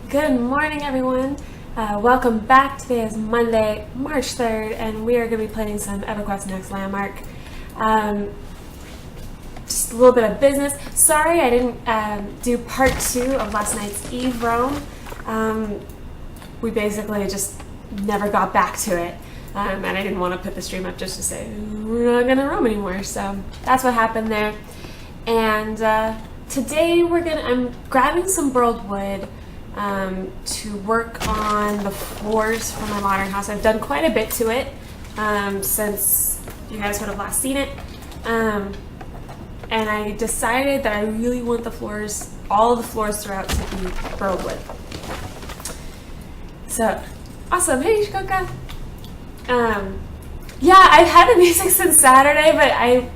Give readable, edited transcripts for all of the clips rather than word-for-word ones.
Good morning, everyone. Welcome back. Today is Monday, March 3rd, and we are going to be playing some EverQuest Next Landmark. Just a little bit of business. Sorry I didn't do part 2 of last night's Eve roam. We basically just never got back to it, and I didn't want to put the stream up just to say we're not going to roam anymore, so that's what happened there. And today I'm grabbing some burled wood to work on the floors for my modern house. I've done quite a bit to it since you guys would have last seen it, and I decided that I really want the floors, all of the floors throughout, to be burled wood. So awesome. Hey Shkoka. Yeah, I've had the music since Saturday, but I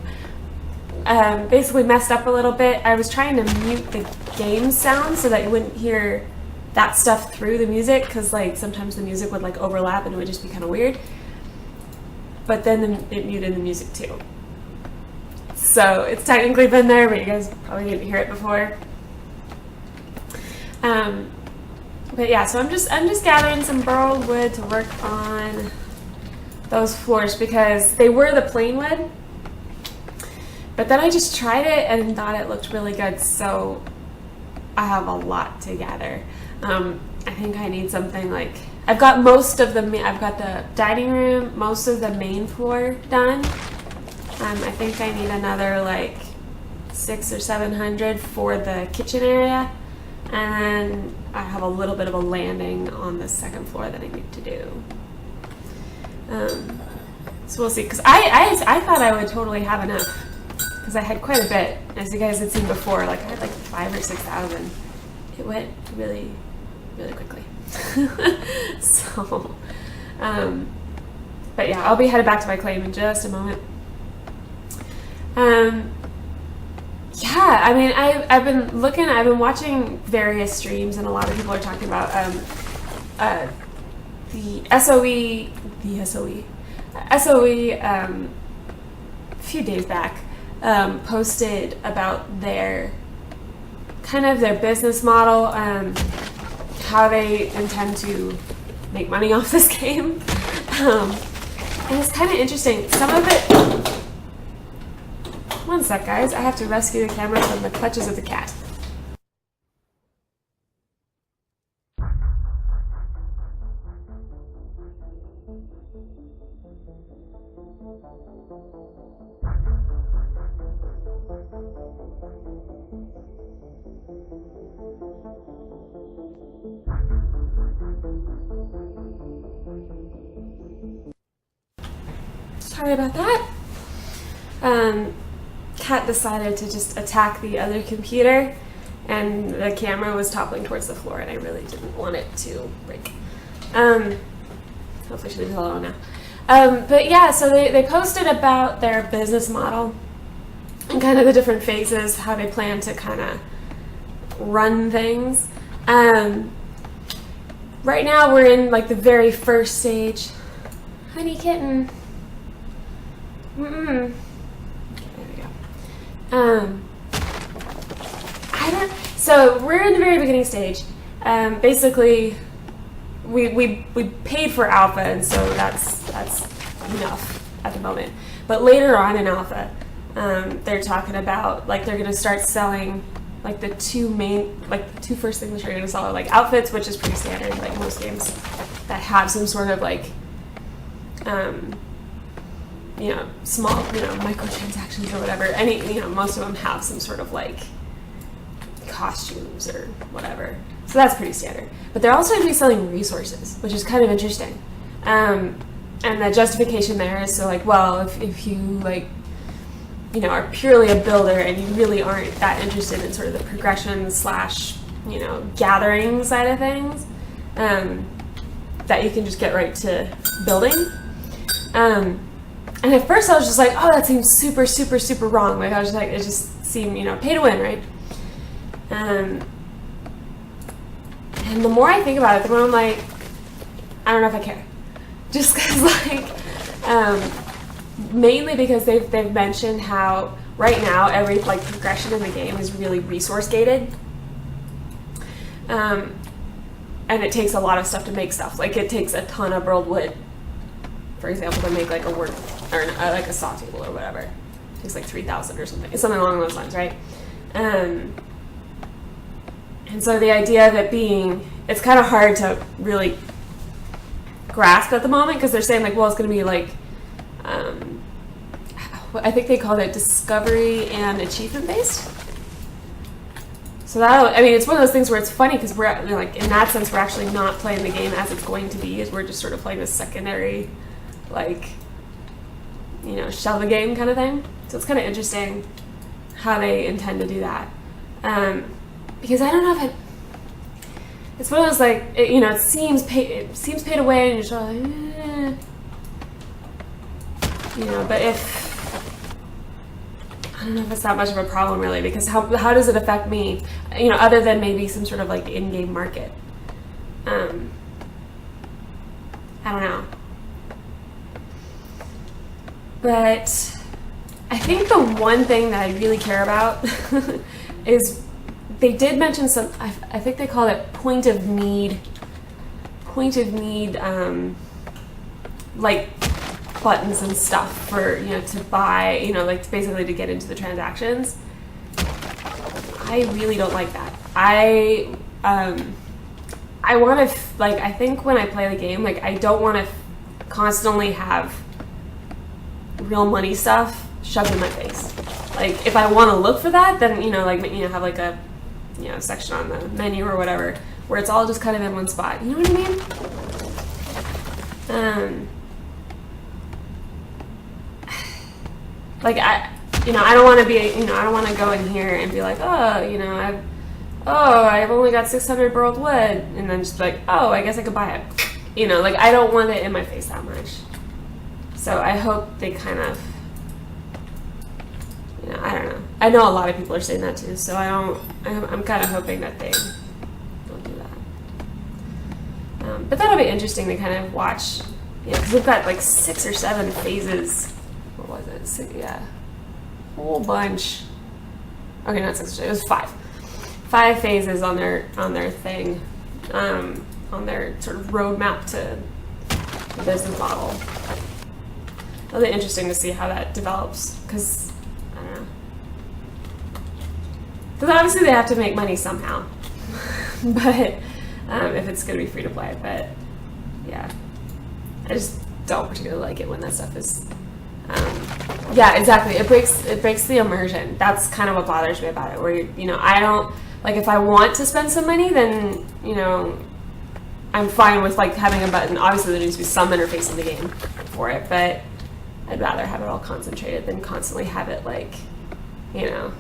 basically messed up a little bit. I was trying to mute the game sound so that you wouldn't hear that stuff through the music, because like sometimes the music would like overlap and it would just be kind of weird. But then it muted the music too. So it's technically been there, but you guys probably didn't hear it before. But yeah, so I'm just gathering some burled wood to work on those floors because they were the plain wood. But then I just tried it and thought it looked really good, so I have a lot to gather. I think I need something like, I've got the dining room, most of the main floor done. I think I need another like 600 or 700 for the kitchen area, and then I have a little bit of a landing on the second floor that I need to do. So we'll see, because I thought I would totally have enough, because I had quite a bit, as you guys had seen before. Like I had like 5,000 or 6,000. It went really, really quickly. So, but yeah, I'll be headed back to my claim in just a moment. Yeah, I mean, I've been watching various streams, and a lot of people are talking about the SOE a few days back posted about their business model, how they intend to make money off this game, and it's kind of interesting. Some of it. One sec, guys. I have to rescue the camera from the clutches of the cat. Sorry about that. Cat decided to just attack the other computer, and the camera was toppling towards the floor, and I really didn't want it to break. Hopefully she leaves it alone now. But yeah, so they posted about their business model and kind of the different phases, how they plan to kind of run things. Right now we're in like the very first stage. Honey kitten. There we go. So we're in the very beginning stage. Basically, we paid for alpha, and so that's enough at the moment. But later on in alpha, they're talking about like they're going to start selling like the two first things they're going to sell are like outfits, which is pretty standard, like most games that have some sort of like small, microtransactions or whatever. Most of them have some sort of like costumes or whatever. So that's pretty standard. But they're also going to be selling resources, which is kind of interesting. And the justification there is so like, well, if you like, are purely a builder and you really aren't that interested in sort of the progression / gathering side of things, that you can just get right to building. And at first I was just like, oh, that seems super, super, super wrong. Like I was just like, it just seemed, pay to win, right? And the more I think about it, the more I'm like, I don't know if I care. Just because, like, mainly because they've mentioned how right now every progression in the game is really resource gated. and it takes a lot of stuff to make stuff. Like, it takes a ton of burled wood, for example, to make like a work or like a saw table or whatever. It takes like 3,000 or something. It's something along those lines, right? And so the idea of it being, it's kind of hard to really grasp at the moment, because they're saying like, well, it's going to be like, I think they called it discovery and achievement based. So that, I mean, it's one of those things where it's funny because we're like, in that sense, we're actually not playing the game as it's going to be. Is we're just sort of playing this secondary, like, you know, shell the game kind of thing. So it's kind of interesting how they intend to do that. Because I don't know if it's one of those like, it, you know, it seems paid to win, and you're just like, you know, but if, I don't know if it's that much of a problem really, because how does it affect me, you know, other than maybe some sort of like in-game market? I don't know. But I think the one thing that I really care about is they did mention some, I think they called it point of need, like buttons and stuff for, you know, to buy, you know, like basically to get into the transactions. I really don't like that. I want to, like, I think when I play the game, like, I don't want to constantly have real money stuff shoved in my face. Like, if I want to look for that, then, you know, like, you know, have like a, you know, section on the menu or whatever where it's all just kind of in one spot. You know what I mean? Like, you know, I don't want to be, you know, I don't want to go in here and be like, oh, you know, I've only got 600 burled wood, and then just be like, oh, I guess I could buy it. You know, like, I don't want it in my face that much. So I hope they kind of, you know, I don't know. I know a lot of people are saying that too, so I'm kind of hoping that they don't do that. But that'll be interesting to kind of watch, you know, because we've got like 6 or 7 phases. What was it? Yeah, whole bunch. Okay, not 6 or 7. It was 5 phases on their thing, on their sort of roadmap to the business model. It'll be interesting to see how that develops, because I don't know. Because obviously they have to make money somehow, but if it's going to be free to play. But yeah, I just don't particularly like it when that stuff is. Yeah, exactly. It breaks the immersion. That's kind of what bothers me about it. Where, you know, I don't, like, if I want to spend some money, then, you know, I'm fine with like having a button. Obviously there needs to be some interface in the game for it, but I'd rather have it all concentrated than constantly have it, like, you know,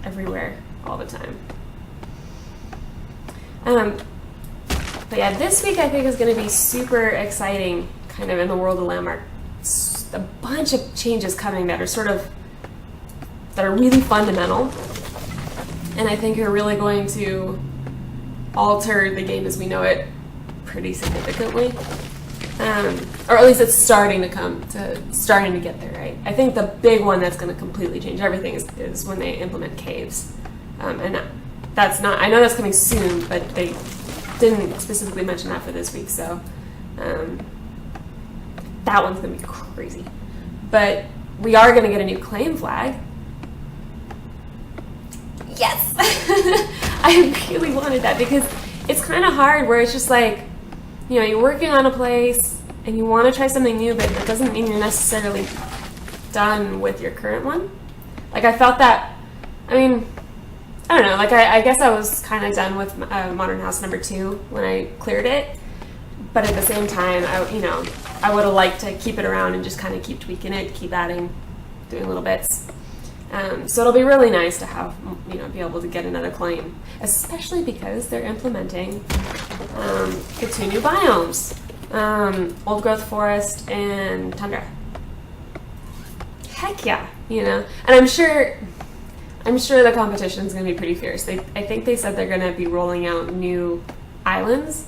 everywhere all the time. But yeah, this week I think is going to be super exciting, kind of in the world of Landmark. A bunch of changes coming that are really fundamental, and I think are really going to alter the game as we know it pretty significantly. Or at least it's starting to get there, right? I think the big one that's going to completely change everything is when they implement caves, and that's not. I know that's coming soon, but they didn't specifically mention that for this week, so. That one's going to be crazy. But we are going to get a new claim flag. Yes! I really wanted that, because it's kind of hard where it's just like, you know, you're working on a place and you want to try something new, but that doesn't mean you're necessarily done with your current one. Like, I felt that, I mean, I don't know, like, I guess I was kind of done with Modern House number 2 when I cleared it. But at the same time, I would have liked to keep it around and just kind of keep tweaking it, keep adding, doing little bits. So it'll be really nice to have, you know, be able to get another claim, especially because they're implementing the 2 new biomes, old growth forest and tundra. Heck yeah, you know. And I'm sure the competition is going to be pretty fierce. I think they said they're going to be rolling out new islands,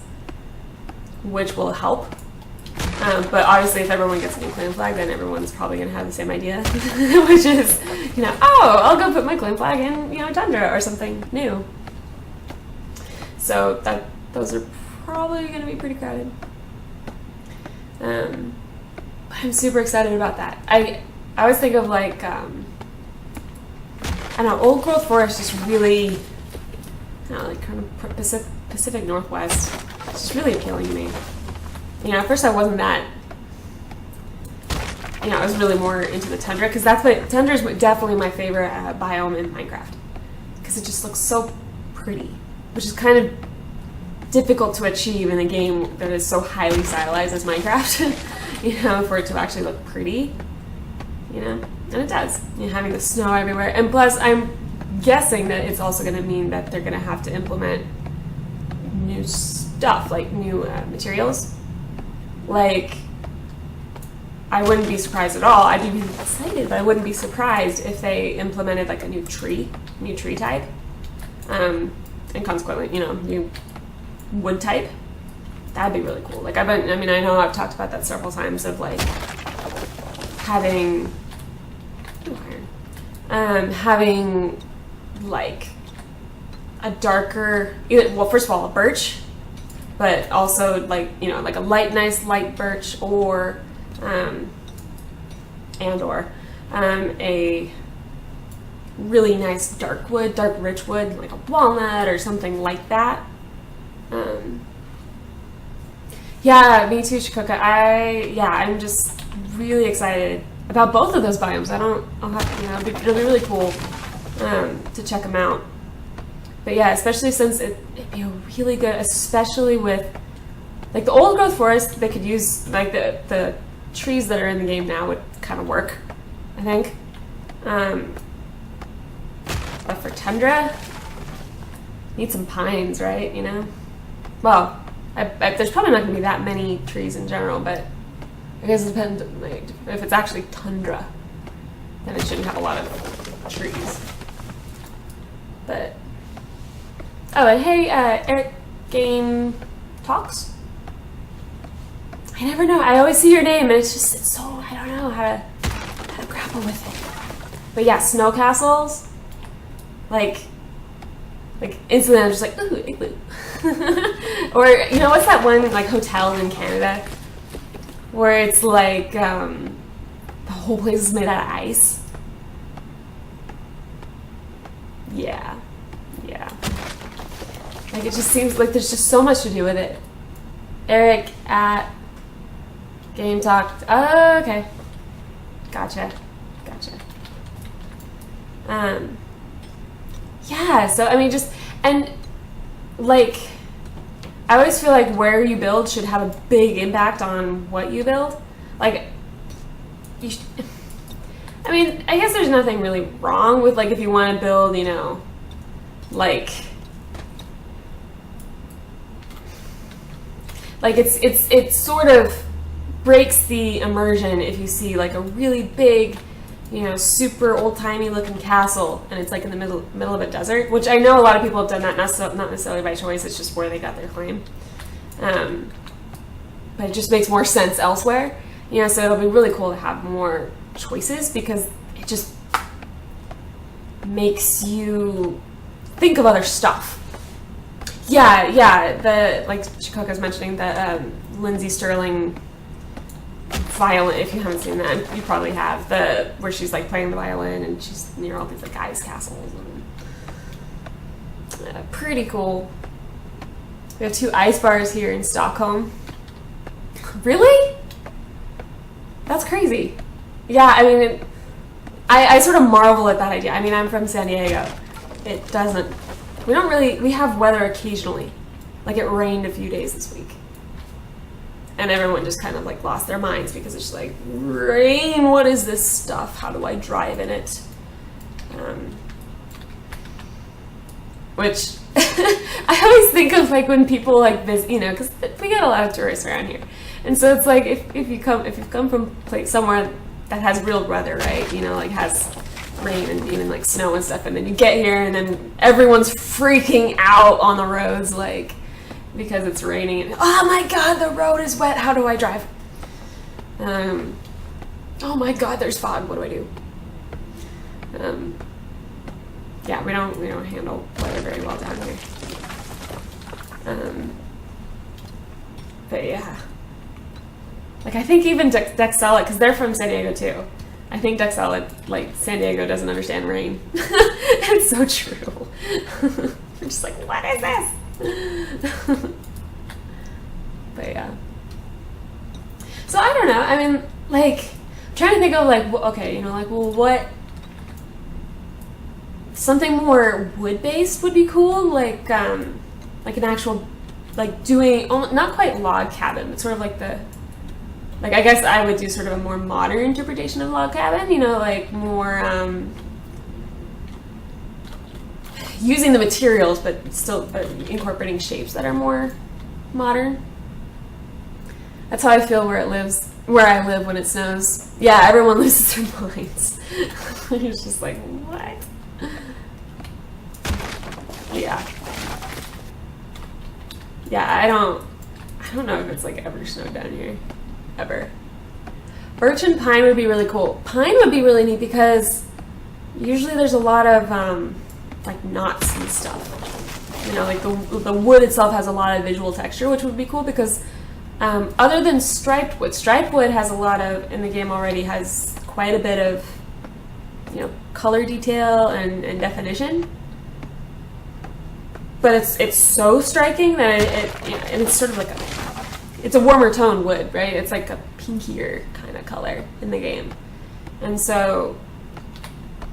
which will help. But obviously if everyone gets a new claim flag, then everyone's probably going to have the same idea, which is, you know, oh, I'll go put my claim flag in, you know, Tundra or something new. So those are probably going to be pretty crowded. But I'm super excited about that. I always think of like, I don't know, old growth forest is really, I don't know, like kind of Pacific Northwest. It's just really appealing to me. You know, at first I wasn't that, you know, I was really more into the tundra, because tundra is definitely my favorite biome in Minecraft, because it just looks so pretty, which is kind of difficult to achieve in a game that is so highly stylized as Minecraft. You know, for it to actually look pretty, you know, and it does. You know, having the snow everywhere, and plus I'm guessing that it's also going to mean that they're going to have to implement new stuff, like new materials. Like, I wouldn't be surprised at all. I'd be excited, but I wouldn't be surprised if they implemented like a new tree type, and consequently, you know, new wood type. That'd be really cool. Like, I know I've talked about that several times, of like having like a darker, well, first of all, a birch, but also like, you know, like a nice light birch, or a really nice dark rich wood, like a walnut or something like that. Yeah, me too, Shikoka. I'm just really excited about both of those biomes. I'll have, you know, it'll be really cool to check them out. But yeah, especially since it'd be really good, especially with like the old growth forest. They could use like the trees that are in the game now would kind of work, I think. But for tundra, need some pines, right? You know. Well, there's probably not going to be that many trees in general, but I guess it depends. Like, if it's actually tundra, then it shouldn't have a lot of trees. But and hey, Eric Game Talks. I never know. I always see your name, and it's so, I don't know how to grapple with it. But yeah, snow castles. Like instantly I'm just like, ooh, igloo. Or, you know, what's that one like hotel in Canada where it's like the whole place is made out of ice? Yeah. Like, it just seems like there's just so much to do with it. Eric at Game Talk. Oh, okay. Gotcha. Yeah, so I mean, and like, I always feel like where you build should have a big impact on what you build. Like, I mean, I guess there's nothing really wrong with, like, if you want to build, you know, like it sort of breaks the immersion if you see like a really big, you know, super old-timey looking castle and it's like in the middle of a desert, which I know a lot of people have done that, not necessarily by choice, it's just where they got their claim. But it just makes more sense elsewhere, you know, so it'll be really cool to have more choices, because it just makes you think of other stuff. Yeah, like Chikoka's mentioning, that Lindsay Sterling violin, if you haven't seen that, you probably have, where she's like playing the violin and she's near all these like ice castles, and pretty cool. We have 2 ice bars here in Stockholm. Really? That's crazy. Yeah, I mean, I sort of marvel at that idea. I mean, I'm from San Diego. We have weather occasionally. Like, it rained a few days this week. And everyone just kind of like lost their minds, because it's just like, rain, what is this stuff? How do I drive in it? Which I always think of like when people like visit, you know, because we get a lot of tourists around here. And so it's like, if you've come from somewhere that has real weather, right? You know, like has rain and even like snow and stuff, and then you get here and then everyone's freaking out on the roads, like, because it's raining and, oh my god, the road is wet, how do I drive? Oh my god, there's fog, what do I do? Yeah, we don't handle weather very well down here. But yeah. Like, I think even Dexcel, because they're from San Diego too. I think Dexcel, like, San Diego doesn't understand rain. It's so true. I'm just like, what is this? But yeah. So I don't know. I mean, like, I'm trying to think of, like, okay, you know, like, well, what... Something more wood-based would be cool, like an actual, like, doing, not quite log cabin, but sort of like the... Like, I guess I would do sort of a more modern interpretation of log cabin, you know, like more using the materials, but still incorporating shapes that are more modern. That's how I feel where I live when it snows. Yeah, everyone loses their minds. It's just like, what? Yeah. Yeah, I don't know if it's like ever snowed down here. Ever. Birch and pine would be really cool. Pine would be really neat because usually there's a lot of like knots and stuff. You know, like the wood itself has a lot of visual texture, which would be cool because other than striped wood has a lot of, in the game already, has quite a bit of, you know, color detail and definition. But it's so striking that and it's sort of like it's a warmer tone wood, right? It's like a pinkier kind of color in the game. And so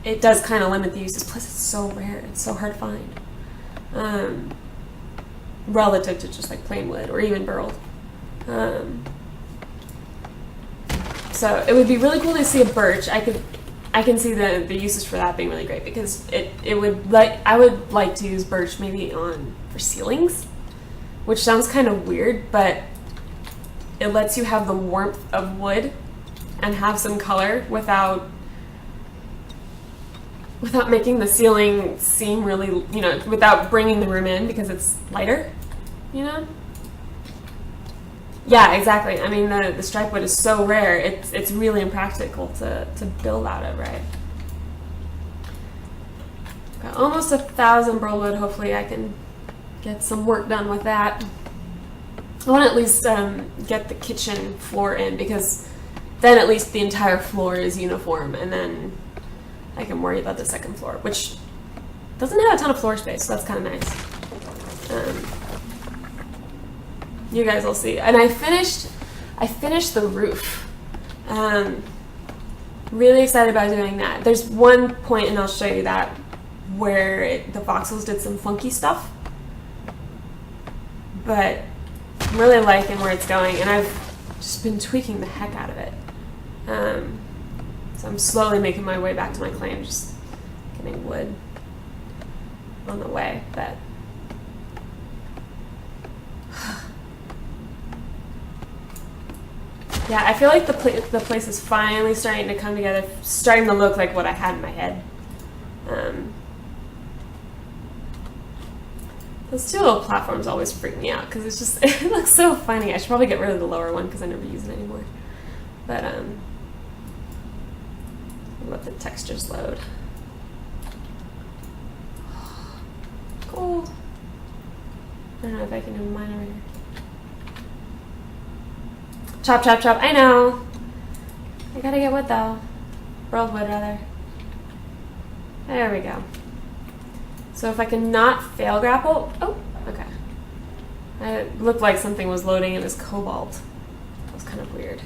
it does kind of limit the uses. Plus it's so rare. It's so hard to find. Relative to just like plain wood or even burled. So it would be really cool to see a birch. I can see the uses for that being really great because I would like to use birch maybe for ceilings, which sounds kind of weird, but it lets you have the warmth of wood and have some color without making the ceiling seem really, you know, without bringing the room in because it's lighter, you know? Yeah, exactly. I mean, the stripe wood is so rare, it's really impractical to build out of, right? Got almost 1,000 burl wood. Hopefully I can get some work done with that. I want to at least get the kitchen floor in because then at least the entire floor is uniform and then I can worry about the second floor, which doesn't have a ton of floor space, so that's kind of nice. You guys will see. And I finished the roof. Really excited about doing that. There's one point, and I'll show you that, where the voxels did some funky stuff. But I'm really liking where it's going, and I've just been tweaking the heck out of it. So I'm slowly making my way back to my claim, just getting wood on the way. But yeah, I feel like the place is finally starting to come together, starting to look like what I had in my head. Those two little platforms always freak me out because it's just, it looks so funny. I should probably get rid of the lower one because I never use it anymore. But I'll let the textures load. Cool. I don't know if I can do mine over here. Chop, chop, chop. I know. I gotta get wood though. Burled wood rather. There we go. So if I can not fail grapple. Oh, okay. It looked like something was loading in this cobalt. That was kind of weird.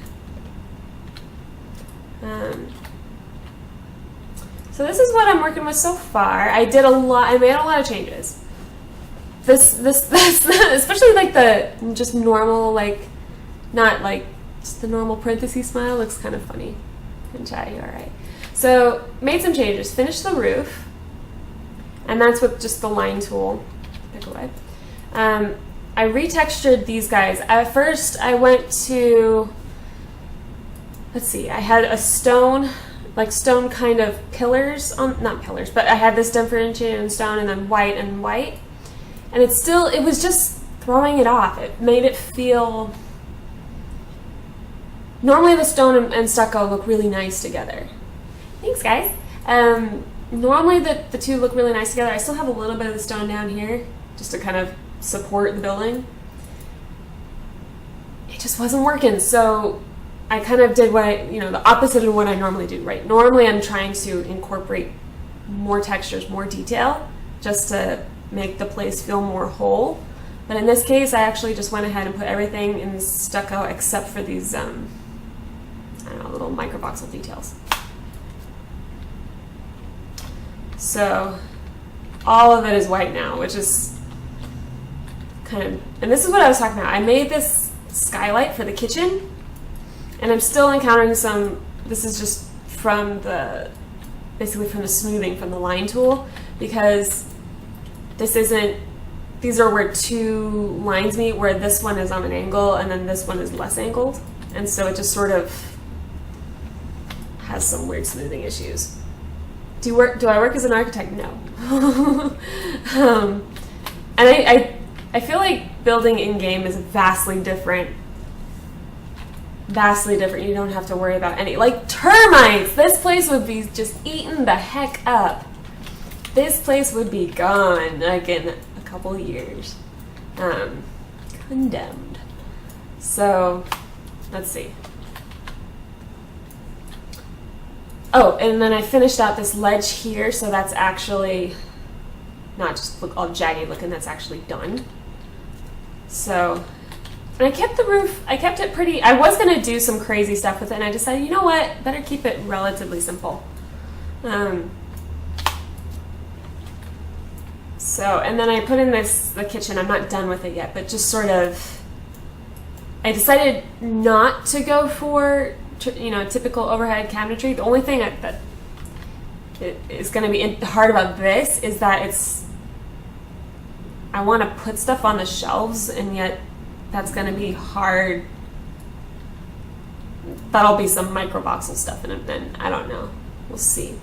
So this is what I'm working with so far. I made a lot of changes. This especially like the just normal, like, not like just the normal parenthesis smile looks kind of funny and chatty. All right. So made some changes. Finished the roof. And that's with just the line tool. Pick away. I retextured these guys. At first, I went to, let's see, I had a stone kind of pillars, not pillars, but I had this differentiated in stone and then white and white. And it was just throwing it off. It made it feel, normally the stone and stucco look really nice together. Thanks, guys. Normally the two look really nice together. I still have a little bit of the stone down here just to kind of support the building. it just wasn't working. So I kind of did the opposite of what I normally do, right? Normally I'm trying to incorporate more textures, more detail, just to make the place feel more whole. But in this case, I actually just went ahead and put everything in stucco except for these, I don't know, little microvoxel details. So all of it is white now, which is kind of, and this is what I was talking about. I made this skylight for the kitchen, and I'm still encountering some, this is just from basically from the smoothing from the line tool, because these are where two lines meet, where this one is on an angle and then this one is less angled. And so it just sort of has some weird smoothing issues. Do I work as an architect? No. And I feel like building in-game is vastly different. Vastly different. You don't have to worry about any, like termites. This place would be just eaten the heck up. This place would be gone like in a couple years. Condemned. So let's see. Oh, and then I finished out this ledge here, so that's actually not just look all jagged looking, that's actually done. So, and I kept the roof, I kept it pretty, I was going to do some crazy stuff with it, and I decided, you know what, better keep it relatively simple. So, and then I put in the kitchen, I'm not done with it yet, but just sort of, I decided not to go for typical overhead cabinetry. The only thing that is going to be hard about this is that I want to put stuff on the shelves, and yet that's going to be hard. That'll be some microvoxel stuff in it, then I don't know. We'll see.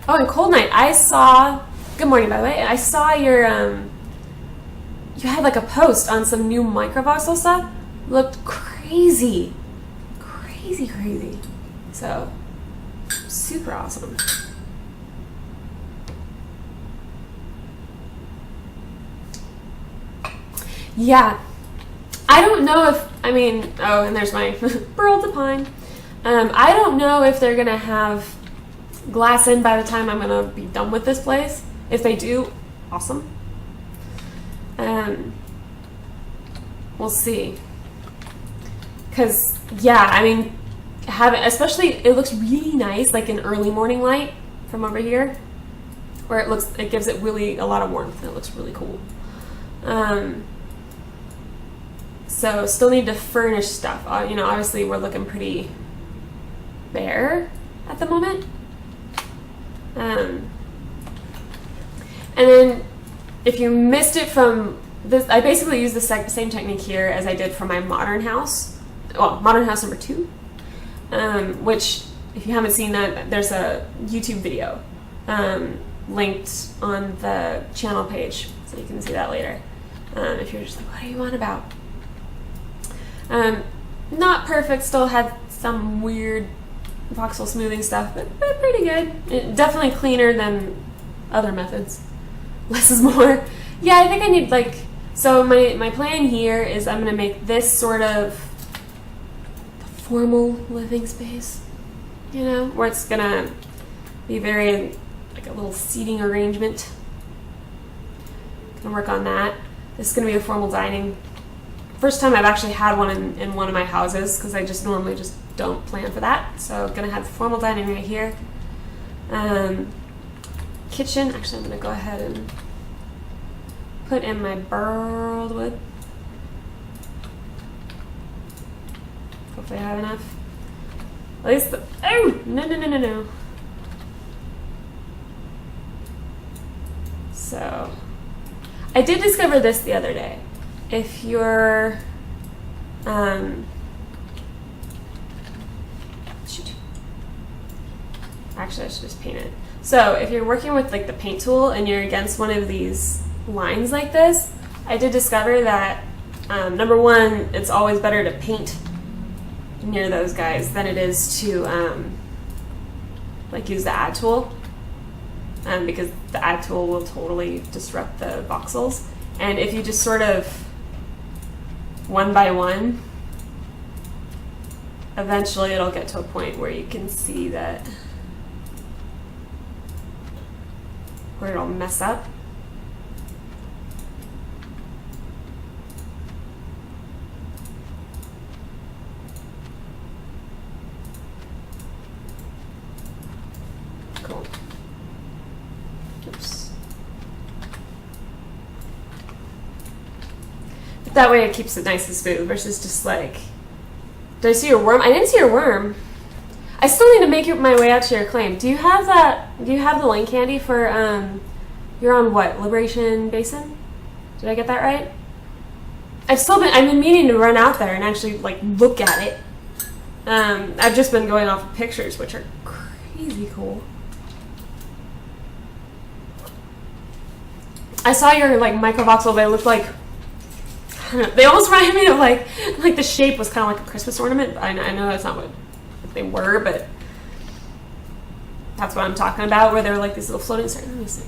Oh, and Cold Night, good morning, by the way. I saw your, you had like a post on some new microvoxel stuff. Looked crazy. Crazy. So, super awesome. Yeah. I don't know if, oh, and there's my Burl to Pine. I don't know if they're going to have glass in by the time I'm going to be done with this place. If they do, awesome. We'll see. Because, yeah, especially, it looks really nice, like an early morning light from over here, where it gives it really a lot of warmth, and it looks really cool. So, still need to furnish stuff. Obviously, we're looking pretty bare at the moment. And then, if you missed it from this, I basically used the same technique here as I did for my modern house. Well, modern house number 2, which, if you haven't seen that, there's a YouTube video linked on the channel page, so you can see that later. If you're just like, what are you on about? Not perfect, still had some weird voxel smoothing stuff, but pretty good. Definitely cleaner than other methods. Less is more. Yeah, I think I need, so my plan here is I'm going to make this sort of formal living space, where it's going to be very, like a little seating arrangement. Gonna work on that. This is going to be a formal dining. First time I've actually had one in one of my houses, because I just normally just don't plan for that. So I'm going to have formal dining right here. Kitchen, actually I'm going to go ahead and put in my burled wood. Hopefully I have enough. At least no. So, I did discover this the other day. If you're, actually I should just paint it. So, if you're working with the paint tool and you're against one of these lines like this, I did discover that, number one, it's always better to paint near those guys than it is to use the add tool, because the add tool will totally disrupt the voxels. And if you just sort of one by one, eventually it'll get to a point where you can see that, where it'll mess up. Cool. Oops. But that way it keeps it nice and smooth versus just like, did I see your worm? I didn't see your worm. I still need to make my way out to your claim. Do you have that? Do you have the link handy for, you're on what? Liberation Basin? Did I get that right? I've been meaning to run out there and actually like look at it. I've just been going off of pictures, which are crazy cool. I saw your like microvoxel. They looked like, I don't know, they almost reminded me of like the shape was kind of like a Christmas ornament. I know that's not what they were, but that's what I'm talking about, where they're like these little floating stars. Let me see.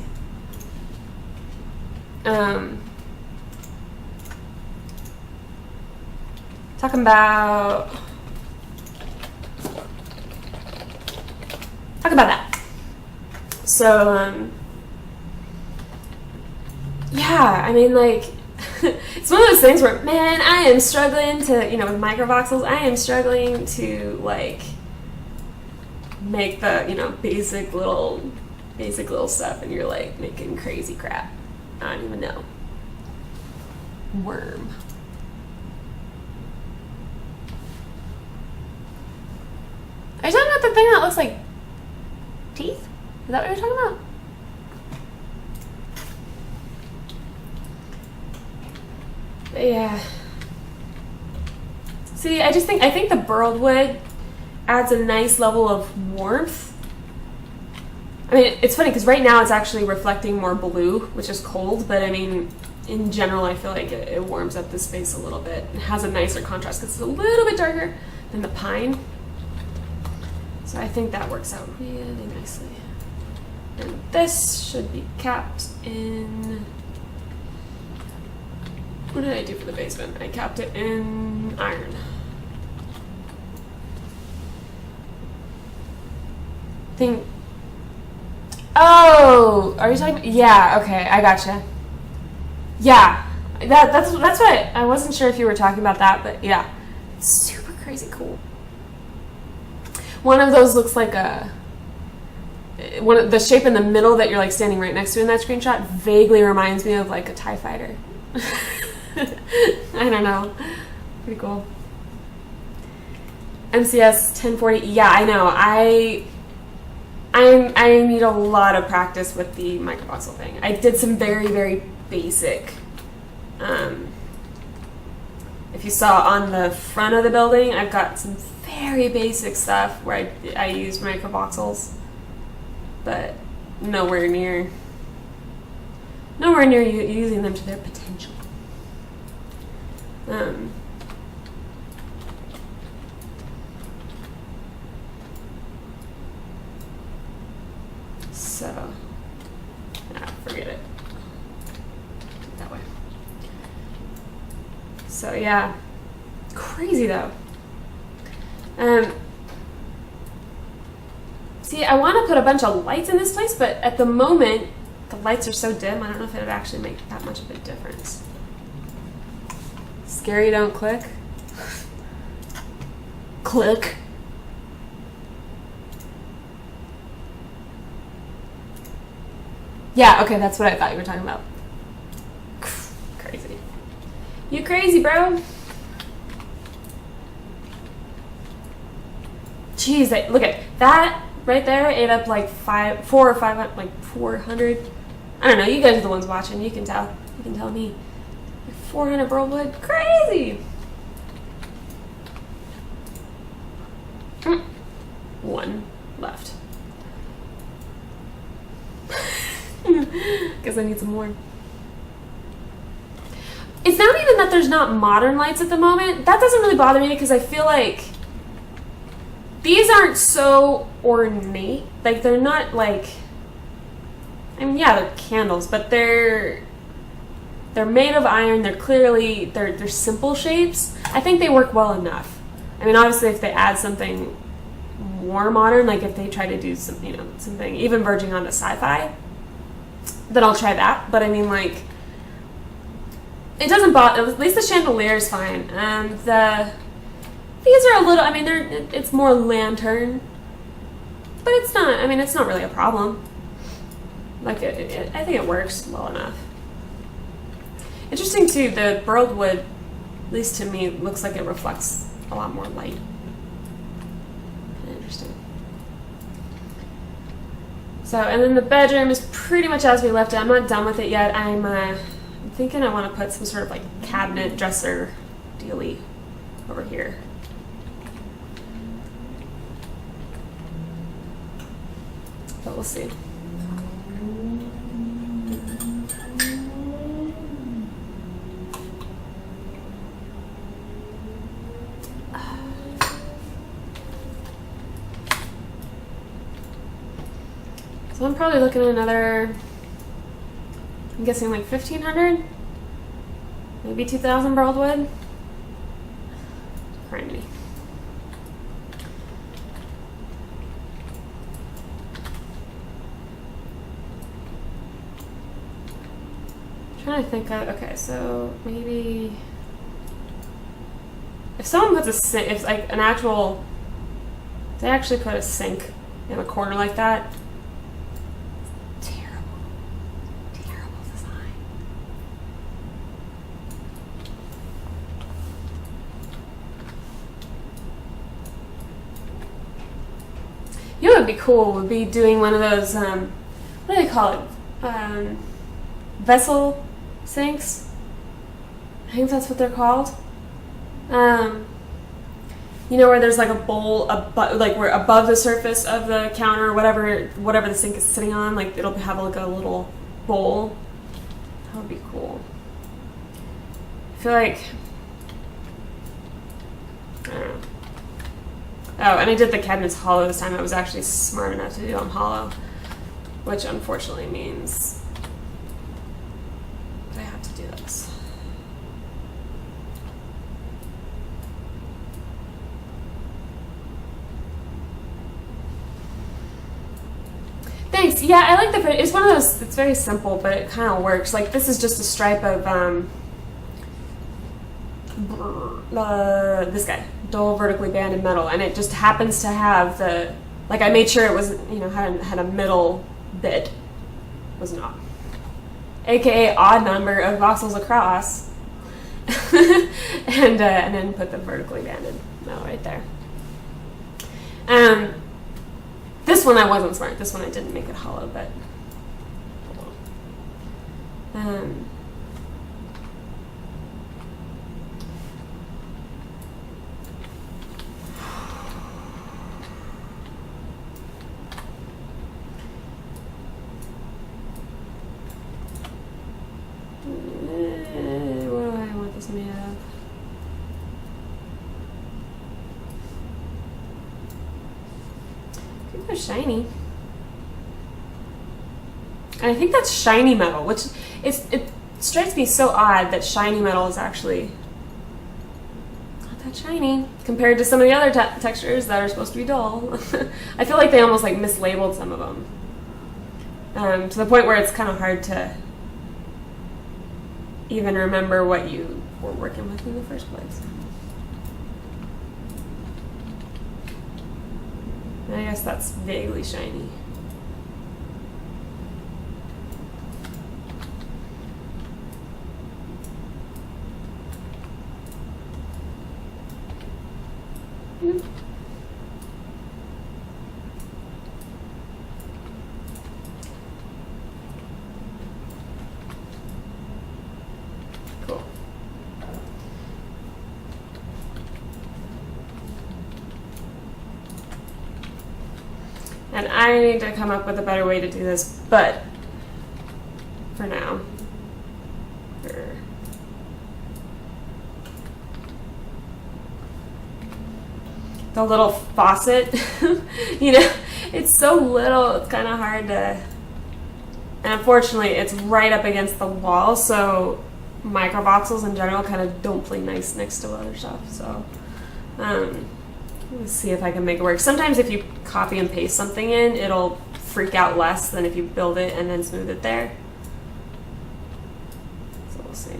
Talking about that. So, yeah, I mean, like, it's one of those things where, man, I am struggling to, with microvoxels, I am struggling to, like, make the, basic little stuff, and you're, like, making crazy crap. I don't even know. Worm. Are you talking about the thing that looks like teeth? Is that what you're talking about? But yeah. See, I think the burled wood adds a nice level of warmth. I mean, it's funny because right now it's actually reflecting more blue, which is cold, but I mean, in general, I feel like it warms up the space a little bit. It has a nicer contrast because it's a little bit darker than the pine. So I think that works out really nicely. And this should be capped in... What did I do for the basement? I capped it in iron. Oh, are you talking? Yeah, okay, I gotcha. Yeah, that's what I wasn't sure if you were talking about that, but yeah, super crazy cool. One of those looks like the shape in the middle that you're like standing right next to in that screenshot vaguely reminds me of like a TIE fighter. I don't know. Pretty cool. MCS 1040. Yeah, I know. I need a lot of practice with the microvoxel thing. I did some very, very basic. If you saw on the front of the building, I've got some very basic stuff where I use microvoxels, but nowhere near using them to their potential. So, forget it. That way. So yeah, crazy though. See, I want to put a bunch of lights in this place, but at the moment, the lights are so dim, I don't know if it would actually make that much of a difference. Scary don't click. Click. Yeah, okay, that's what I thought you were talking about. Crazy. You crazy, bro. Jeez, look at that right there. Ate up like 400 or 500, like 400. I don't know. You guys are the ones watching. You can tell. You can tell me. 400 burl wood. Crazy. One left. Guess I need some more. It's not even that there's not modern lights at the moment. That doesn't really bother me because I feel like these aren't so ornate. Like, they're not like, I mean, yeah, they're candles, but they're they're made of iron. They're clearly, they're simple shapes. I think they work well enough. I mean, obviously, if they add something more modern, like if they try to do some, you know, something even verging onto sci-fi, then I'll try that. But I mean, like, it doesn't bother. At least the chandelier is fine. These are a little. I mean, it's more lantern, but it's not. I mean, it's not really a problem. Like, I think it works well enough. Interesting too. The burled wood, at least to me, looks like it reflects a lot more light. Interesting. So, and then the bedroom is pretty much as we left it. I'm not done with it yet. I'm thinking I want to put some sort of like cabinet dresser dealy over here. But we'll see. So I'm probably looking at another, I'm guessing like 1,500, maybe 2,000 burled wood. Criminy. Trying to think of, okay, so maybe if someone puts a sink, if like an actual, they actually put a sink in a corner like that, terrible design. You know what would be cool would be doing one of those, what do they call it? Vessel sinks. I think that's what they're called. You know, where there's like a bowl, like where above the surface of the counter, whatever the sink is sitting on, like it'll have like a little bowl. That would be cool. I feel like, I don't know. Oh, and I did the cabinets hollow this time. I was actually smart enough to do them hollow, which unfortunately means I have to do this. Thanks. Yeah, I like the print. It's one of those, it's very simple, but it kind of works. Like, this is just a stripe of this guy, dull vertically banded metal, and it just happens to have the, like, I made sure it was, you know, had a middle bit. It was not. AKA odd number of voxels across. and then put the vertically banded metal right there. This one I wasn't smart. This one I didn't make it hollow, but hold on. What do I want this made of? I think they're shiny. And I think that's shiny metal, which it strikes me so odd that shiny metal is actually not that shiny compared to some of the other textures that are supposed to be dull. I feel like they almost like mislabeled some of them, to the point where it's kind of hard to even remember what you were working with in the first place. And I guess that's vaguely shiny. Cool. And I need to come up with a better way to do this, but for now, the little faucet, you know, it's so little, it's kind of hard to, and unfortunately it's right up against the wall, so microvoxels in general kind of don't play nice next to other stuff. So let's see if I can make it work. Sometimes if you copy and paste something in, it'll freak out less than if you build it and then smooth it there. So we'll see.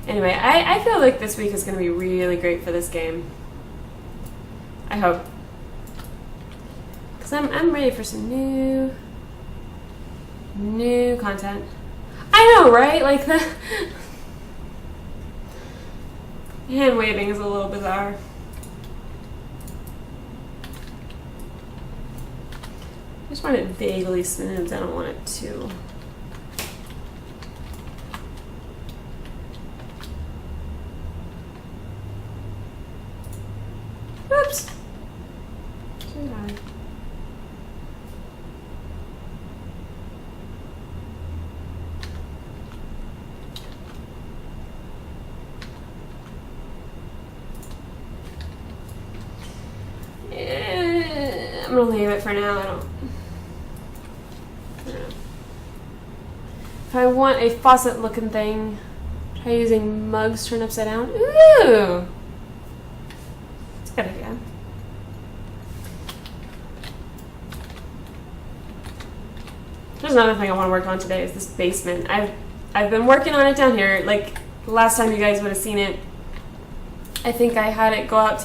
Anyway, I feel like this week is going to be really great for this game. I hope. Because I'm ready for some new content. I know, right? Like the hand waving is a little bizarre. I just want it vaguely smooth. I don't want it too. Oops. Too high. I'm gonna leave it for now. I don't know. If I want a faucet looking thing, try using mugs turned upside down. Ooh! That's a good idea. There's another thing I want to work on today is this basement. I've been working on it down here. Like last time you guys would have seen it, I think I had it go out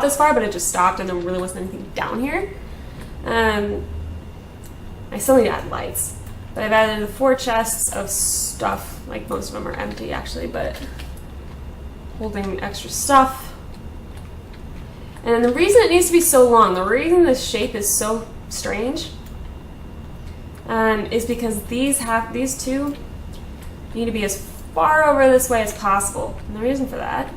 this far, but it just stopped and there really wasn't anything down here. I still need to add lights, but I've added the 4 chests of stuff. Like most of them are empty actually, but holding extra stuff. And then the reason it needs to be so long, the reason this shape is so strange, is because these two need to be as far over this way as possible. And the reason for that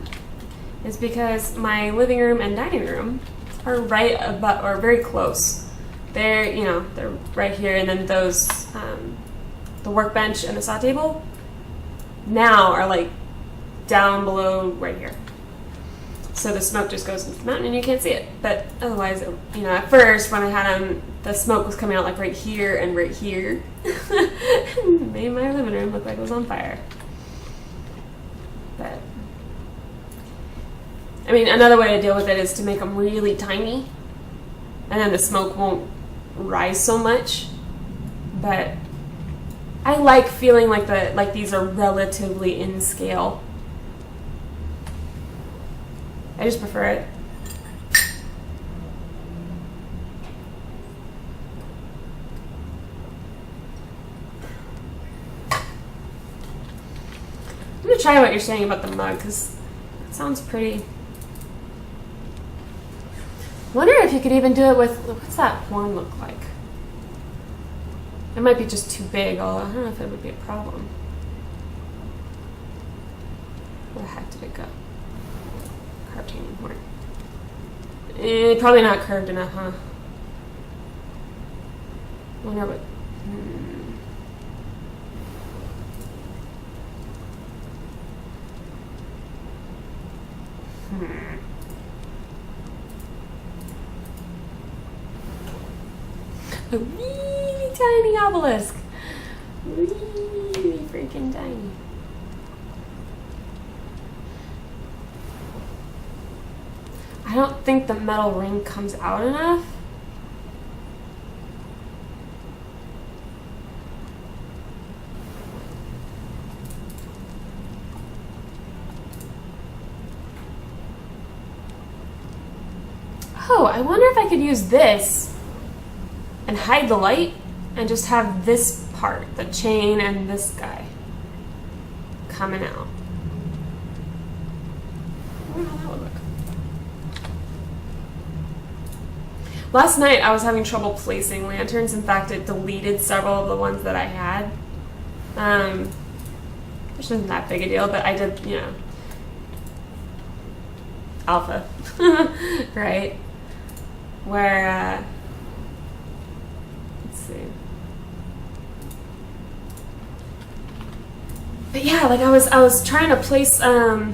is because my living room and dining room are right above, or very close. They're right here, and then those, the workbench and the saw table now are like down below right here. So the smoke just goes into the mountain and you can't see it. But otherwise, at first when I had them, the smoke was coming out like right here and right here. It made my living room look like it was on fire. But I mean, another way to deal with it is to make them really tiny, and then the smoke won't rise so much. But I like feeling like these are relatively in scale. I just prefer it. I'm gonna try what you're saying about the mug because it sounds pretty. Wonder if you could even do it with, what's that horn look like? It might be just too big, although I don't know if it would be a problem. Where the heck did it go? Cartanian horn. Probably not curved enough, huh? Wonder what. A really tiny obelisk. Really freaking tiny. I don't think the metal ring comes out enough. Oh, I wonder if I could use this and hide the light and just have this part, the chain and this guy, coming out. I wonder how that would look. Last night I was having trouble placing lanterns. In fact, it deleted several of the ones that I had. Which isn't that big a deal, but I did, alpha, right? Where, let's see. But yeah, like I was trying to place some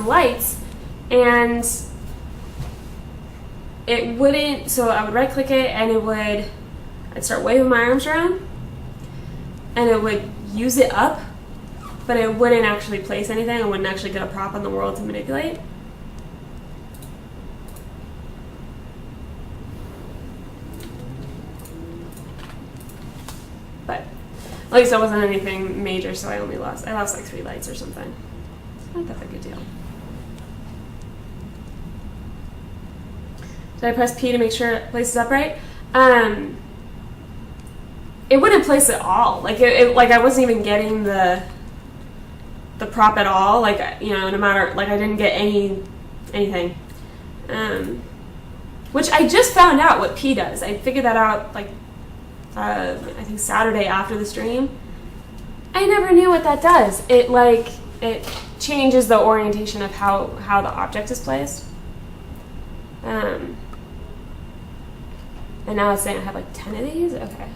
lights, and it wouldn't. So I would right click it, and it would I'd start waving my arms around, and it would use it up, but it wouldn't actually place anything. I wouldn't actually get a prop in the world to manipulate. But at least it wasn't anything major, so I lost like 3 lights or something. It's not that big a deal. Did I press P to make sure it places upright? It wouldn't place at all. Like like I wasn't even getting the prop at all. Like, you know, no matter, like I didn't get anything. Which I just found out what P does. I figured that out like I think Saturday after the stream. I never knew what that does. It changes the orientation of how the object is placed. And now it's saying I have like 10 of these? Okay.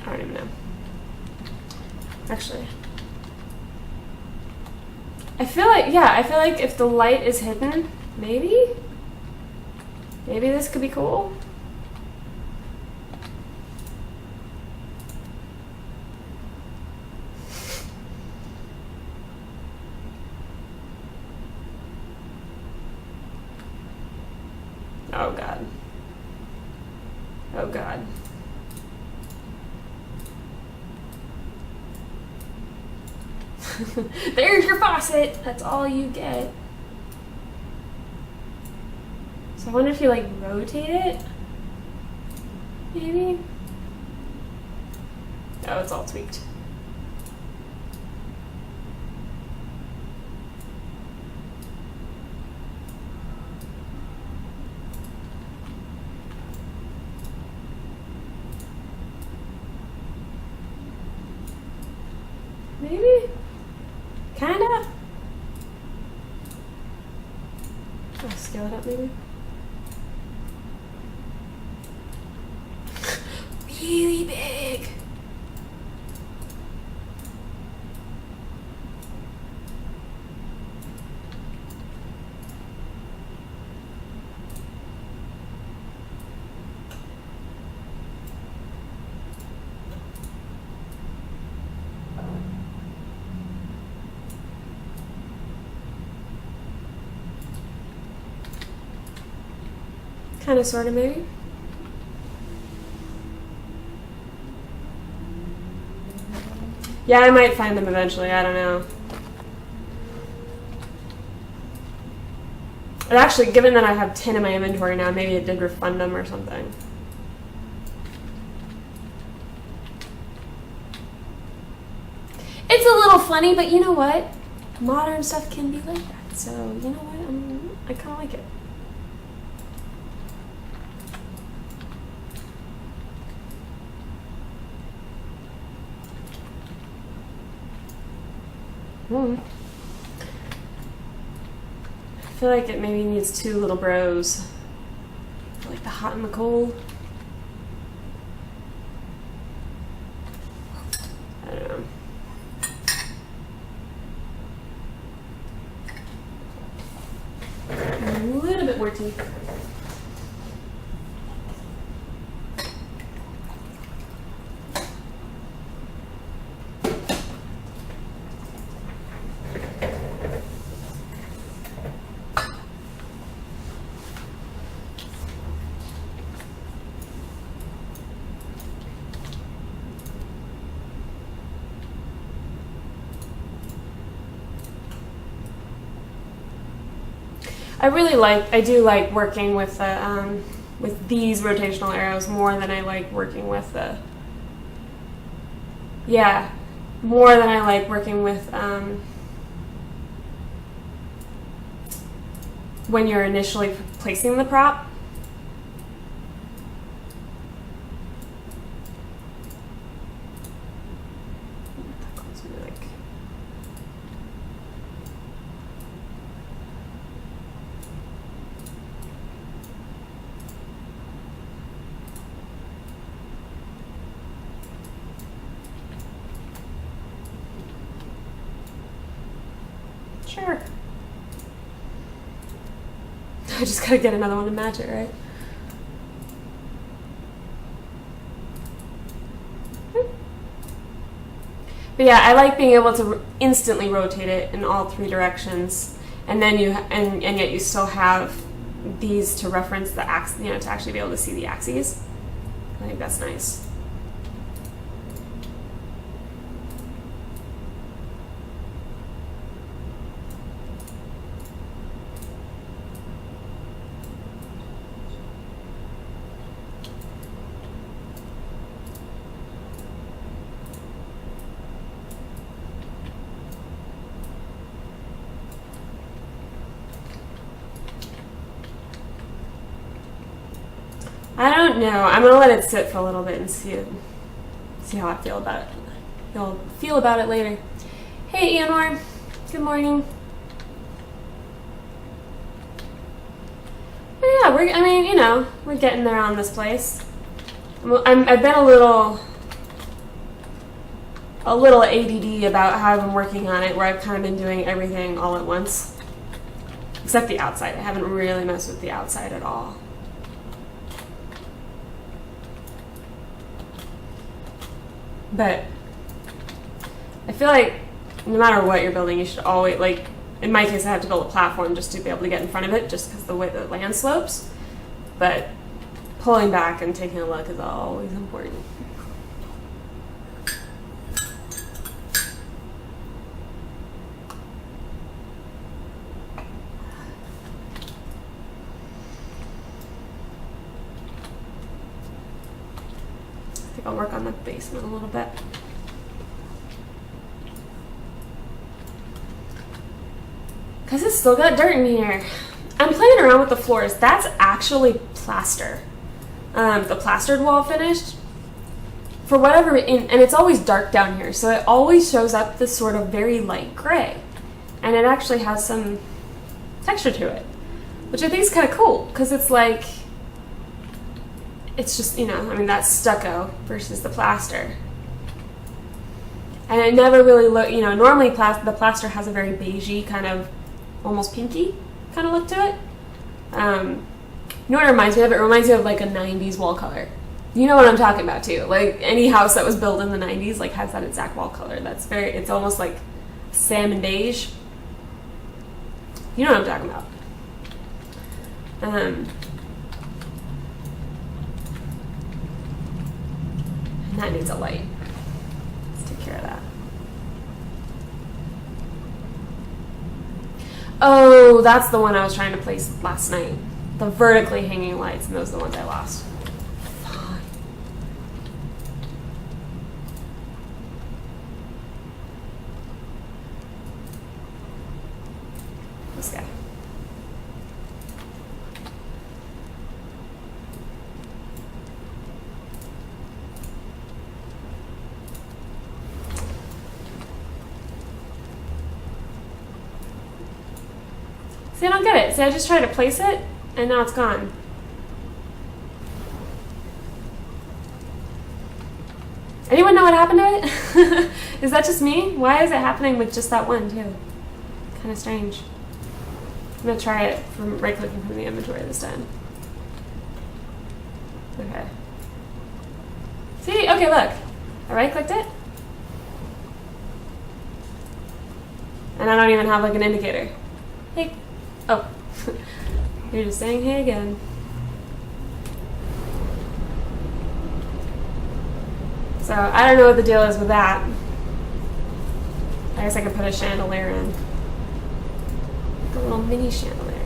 I don't even know. Actually. I feel like if the light is hidden, maybe this could be cool. Oh God. Oh God. There's your faucet. That's all you get. So I wonder if you like rotate it. Maybe. Oh, it's all tweaked. Maybe? Kinda? I'll scale it up maybe. Really big. Kind of, sort of, maybe. Yeah, I might find them eventually. I don't know. And actually, given that I have 10 in my inventory now, maybe it did refund them or something. It's a little funny, but you know what? Modern stuff can be like that. So, you know what? I kind of like it. I feel like it maybe needs 2 little bros. Like the hot and the cold. I don't know. A little bit more teeth. I do like working with these rotational arrows more than I like working with more than I like working with when you're initially placing the prop. Sure. just gotta get another one to match it, right? But yeah, I like being able to instantly rotate it in all 3 directions, and then and yet you still have these to reference the axis, to actually be able to see the axes. I think that's nice. I don't know. I'm gonna let it sit for a little bit and see how I feel about it. You'll feel about it later. Hey, Ianor. Good morning. But yeah, we're getting there on this place. I've been a little ADD about how I've been working on it, where I've kind of been doing everything all at once, except the outside. I haven't really messed with the outside at all. But I feel like no matter what you're building, you should always, like, in my case, I have to build a platform just to be able to get in front of it, just because the way the land slopes. But pulling back and taking a look is always important. I'll work on the basement a little bit. Because it's still got dirt in here. I'm playing around with the floors. That's actually plaster. The plastered wall finished. For whatever, and it's always dark down here, so it always shows up this sort of very light gray. And it actually has some texture to it, which I think is kind of cool, because it's like, it's just, that's stucco versus the plaster. And it never really normally the plaster has a very beigey, kind of almost pinky kind of look to it. What it reminds me of? It reminds me of like a 90s wall color. You know what I'm talking about too. Like any house that was built in the 90s like has that exact wall color. It's almost like salmon beige. You know what I'm talking about. And that needs a light. Let's take care of that. Oh, that's the one I was trying to place last night. The vertically hanging lights, and those are the ones I lost. Fine. This guy. See, I don't get it. See, I just tried to place it, and now it's gone. Anyone know what happened to it? Is that just me? Why is it happening with just that one, too? Kind of strange. I'm going to try it from right-clicking from the inventory this time. Okay. See? Okay, look. I right-clicked it. And I don't even have, like, an indicator. Hey. Oh, you're just saying hey again. So I don't know what the deal is with that. I guess I could put a chandelier in. Like a little mini chandelier.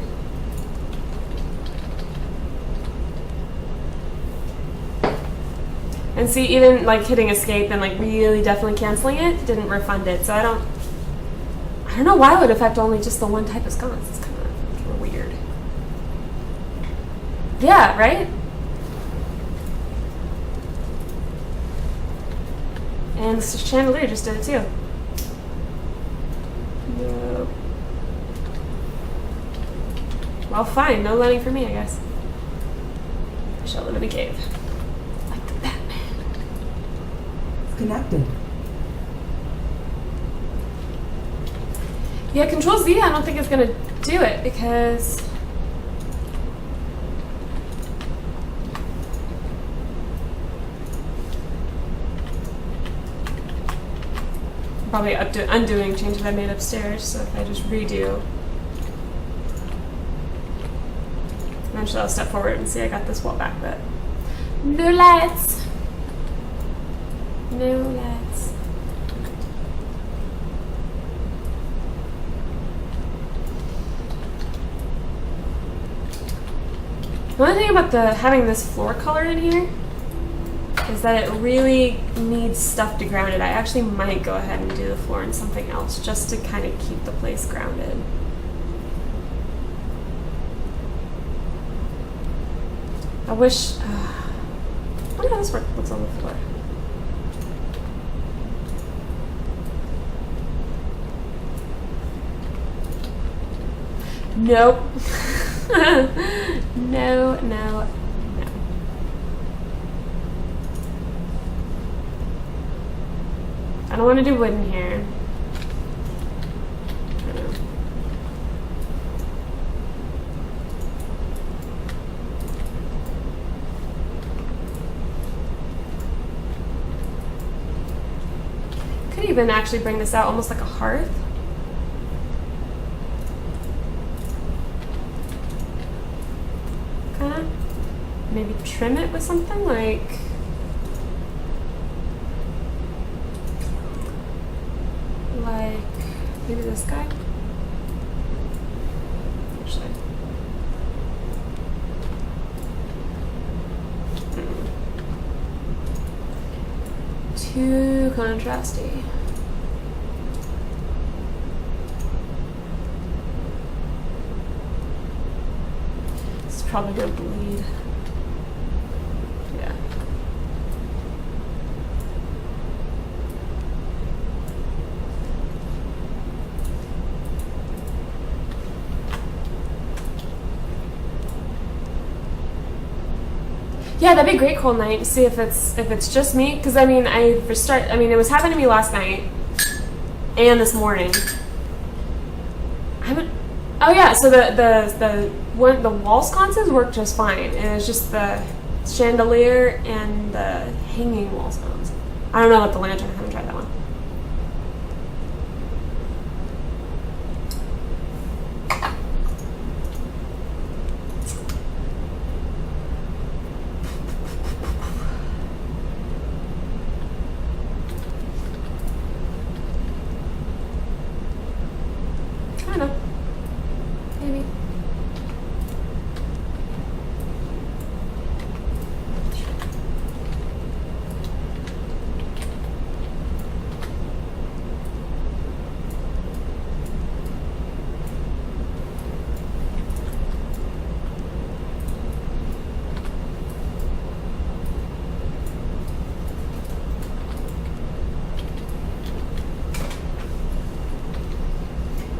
And see, even like hitting escape and like really definitely canceling it didn't refund it. So I don't know why it would affect only just the one type of sconce. It's kind of weird. Yeah, right? And this chandelier just did it too. No. Well, fine. No letting for me, I guess. I shall live in a cave. Like the Batman. It's connected. Yeah, Control Z, I don't think it's going to do it because probably undoing changes I made upstairs. So if I just redo, eventually I'll step forward and see I got this wall back, but no lights. No lights. The only thing about having this floor color in here is that it really needs stuff to ground it. I actually might go ahead and do the floor in something else just to kind of keep the place grounded. I wish... I wonder how this looks on the floor. Nope. No, no, no. I don't want to do wood in here. I know. Could even actually bring this out almost like a hearth. Maybe trim it with something like maybe this guy. Actually, too contrasty. It's probably gonna bleed. Yeah, that'd be a great cool night to see if it's just me, because I mean it was happening to me last night and this morning. Oh yeah, so the wall sconces worked just fine. It was just the chandelier and the hanging wall sconces. I don't know about the lantern. I haven't tried that one.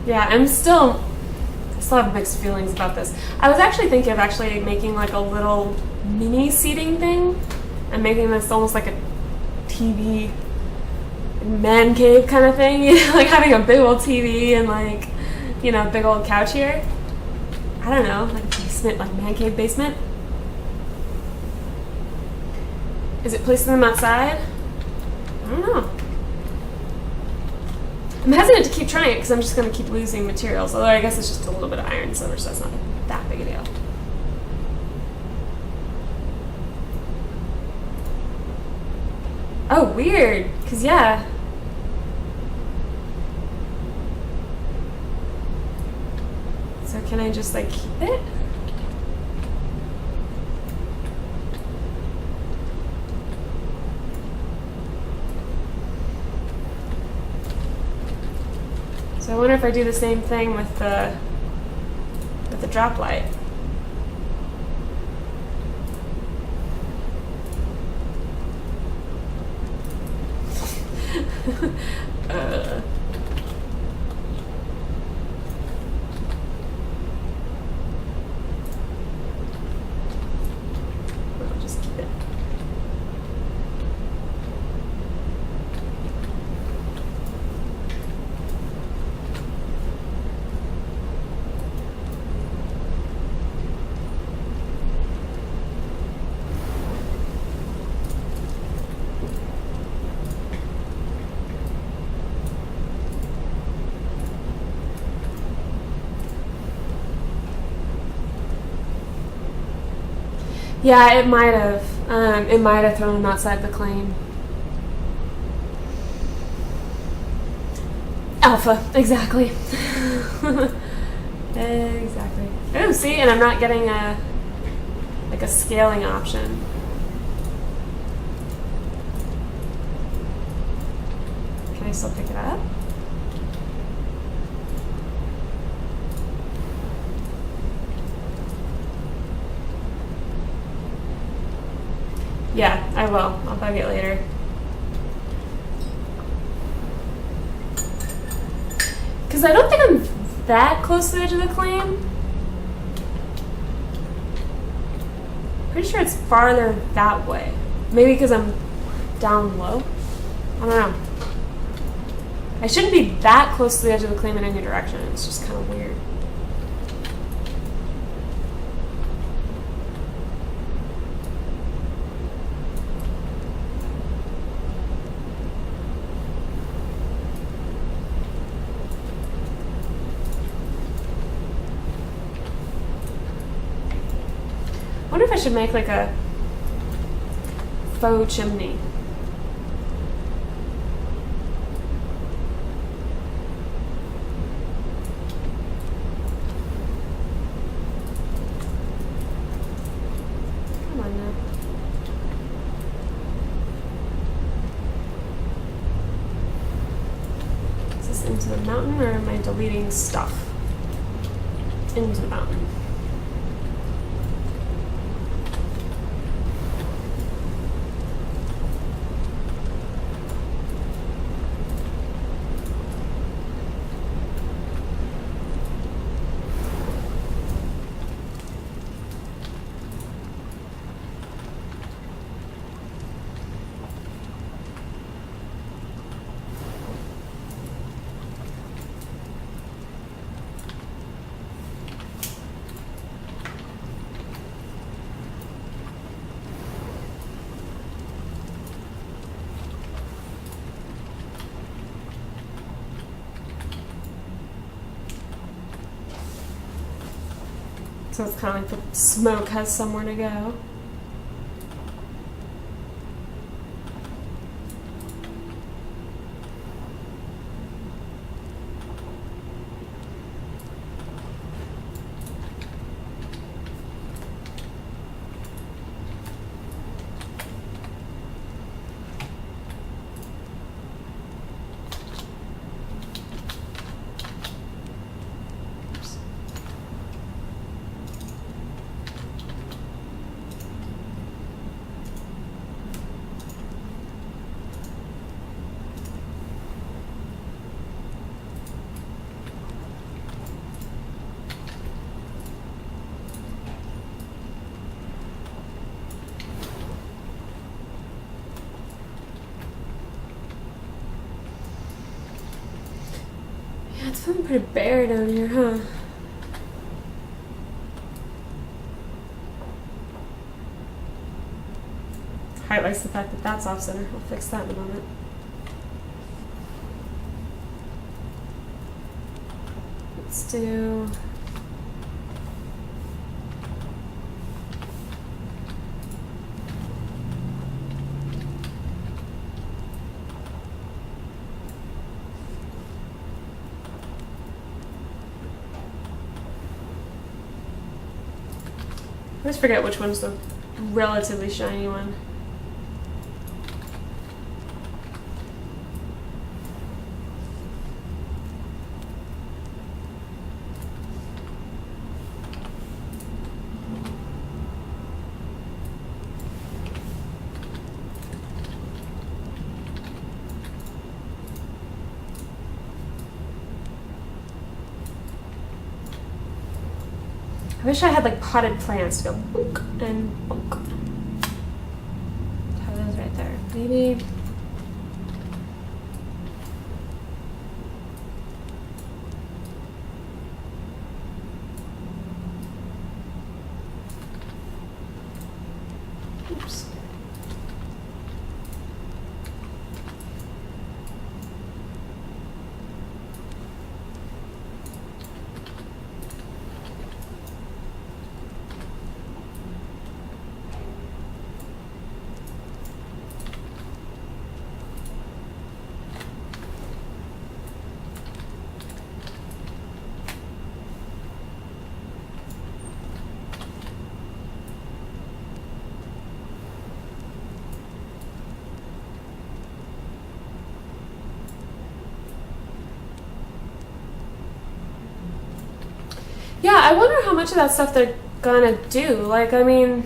Yeah, I still have mixed feelings about this. I was actually thinking of making like a little mini seating thing and making this almost like a TV man cave kind of thing, like having a big old TV and like, a big old couch here. I don't know, like a basement, like man cave basement. Is it placing them outside? I don't know. I'm hesitant to keep trying it because I'm just going to keep losing materials, although I guess it's just a little bit of iron and silver, so it's not that big a deal. Oh, weird, because yeah. So can I just like keep it? So I wonder if I do the same thing with the drop light. I'll just keep it. Yeah, it might have. It might have thrown him outside the claim. Alpha, exactly. Exactly. Oh, see, and I'm not getting a scaling option. Can I still pick it up? Yeah, I will. I'll bug it later. Because I don't think I'm that close to the edge of the claim. Pretty sure it's farther that way. Maybe because I'm down low. I don't know. I shouldn't be that close to the edge of the claim in any direction. It's just kind of weird. I wonder if I should make like a faux chimney. Come on now. Is this into the mountain or am I deleting stuff? Into the mountain. So it's kind of like the smoke has somewhere to go. It's feeling pretty bare down here, huh? Highlights the fact that that's off center. I'll fix that in a moment. Let's do... I always forget which one's the relatively shiny one. I wish I had like potted plants to go bonk and bonk. Have those right there. Maybe. Oops. I wonder how much of that stuff they're gonna do. Like, I mean,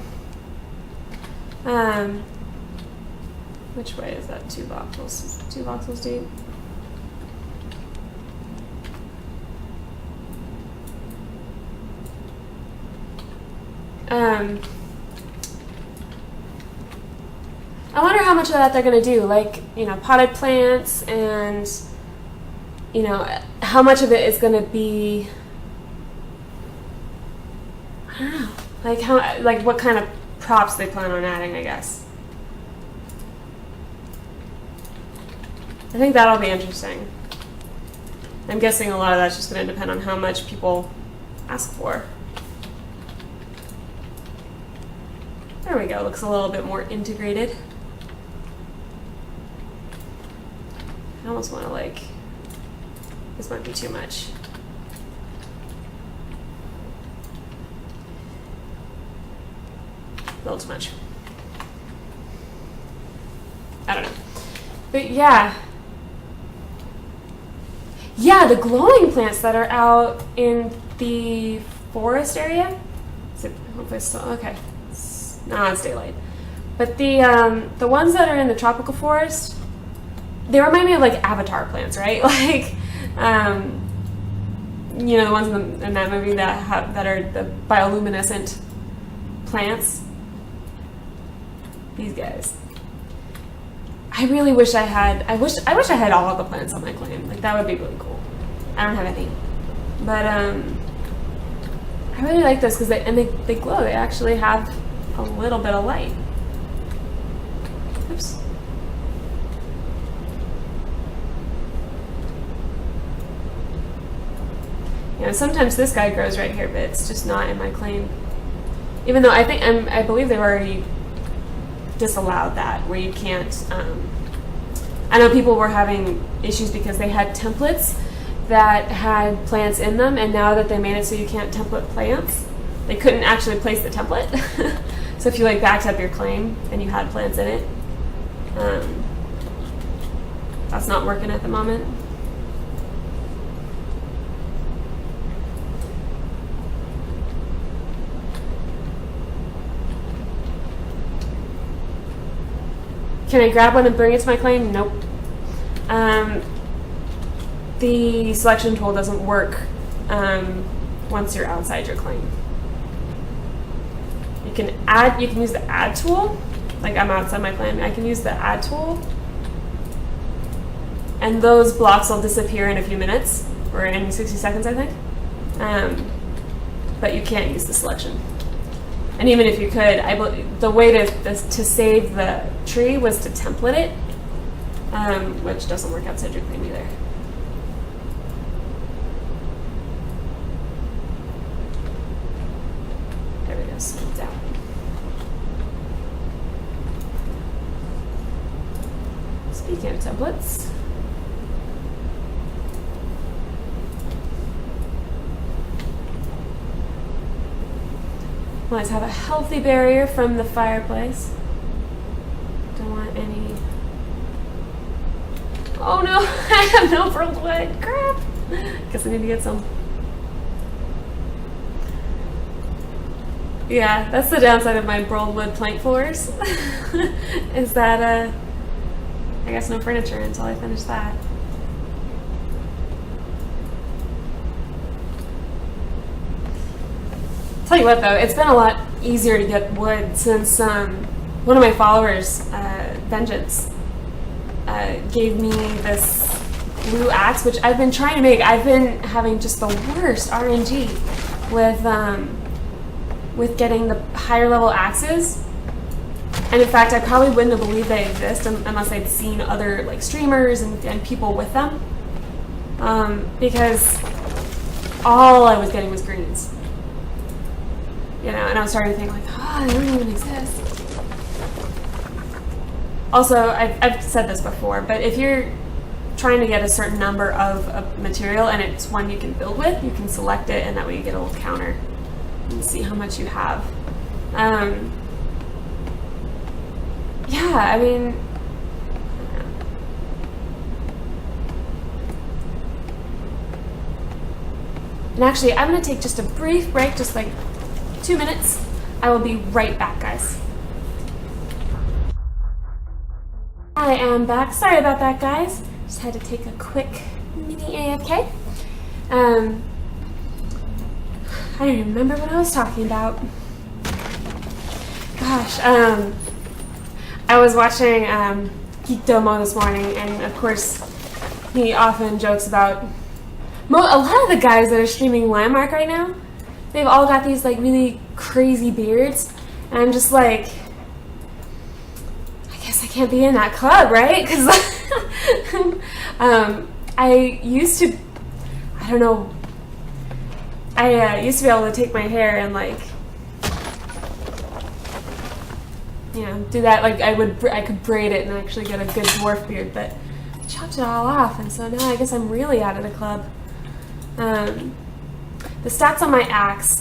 which way is that? 2 voxels. 2 voxels deep. I wonder how much of that they're going to do, like, you know, potted plants, and, you know, how much of it is going to be, I don't know, like like what kind of props they plan on adding, I guess. I think that'll be interesting. I'm guessing a lot of that's just going to depend on how much people ask for. There we go, looks a little bit more integrated. I almost want to, like, this might be too much. A little too much. I don't know. But yeah. Yeah, the glowing plants that are out in the forest area. Is it, hopefully it's still, okay. No, it's daylight. But the ones that are in the tropical forest, they remind me of like Avatar plants, right? Like, you know, the ones in that movie that are the bioluminescent plants. These guys. I really wish I had. I wish I had all of the plants on my claim. Like, that would be really cool. I don't have any, but I really like this because they glow. They actually have a little bit of light. Oops. You know, sometimes this guy grows right here, but it's just not in my claim. Even though I believe they've already disallowed that, where you can't. I know people were having issues because they had templates that had plants in them, and now that they made it so you can't template plants, they couldn't actually place the template. So if you like backed up your claim and you had plants in it, that's not working at the moment. Can I grab one and bring it to my claim? Nope. The selection tool doesn't work once you're outside your claim. You can use the add tool. Like, I'm outside my claim, I can use the add tool, and those blocks will disappear in a few minutes, or in 60 seconds, I think. But you can't use the selection. And even if you could, the way to save the tree was to template it, which doesn't work outside your claim either. There we go, smoothed out. Speaking of templates, let's have a healthy barrier from the fireplace. Don't want any. Oh no, I have no pearled wood. Crap. Guess I need to get some. Yeah, that's the downside of my burled wood plank floors. Is that I guess no furniture until I finish that. Tell you what though, it's been a lot easier to get wood since one of my followers, Vengeance, gave me this glue axe, which I've been trying to make. I've been having just the worst RNG with getting the higher level axes. And in fact, I probably wouldn't have believed they exist unless I'd seen other like streamers and people with them, because all I was getting was greens. You know, and I was starting to think like, oh, they don't even exist. Also, I've said this before, but if you're trying to get a certain number of a material and it's one you can build with, you can select it, and that way you get a little counter and see how much you have. Yeah, I mean, And actually, I'm going to take just a brief break, just like 2 minutes. I will be right back, guys. I am back. Sorry about that, guys. Just had to take a quick mini AFK. I don't even remember what I was talking about. Gosh, I was watching Geek Domo this morning, and of course, he often jokes about a lot of the guys that are streaming Landmark right now. They've all got these like really crazy beards, and I'm just like, I guess I can't be in that club, right? Because I used to, I don't know, I used to be able to take my hair and like, you know, do that. Like I could braid it and actually get a good dwarf beard, but I chopped it all off, and so now I guess I'm really out of the club. The stats on my axe.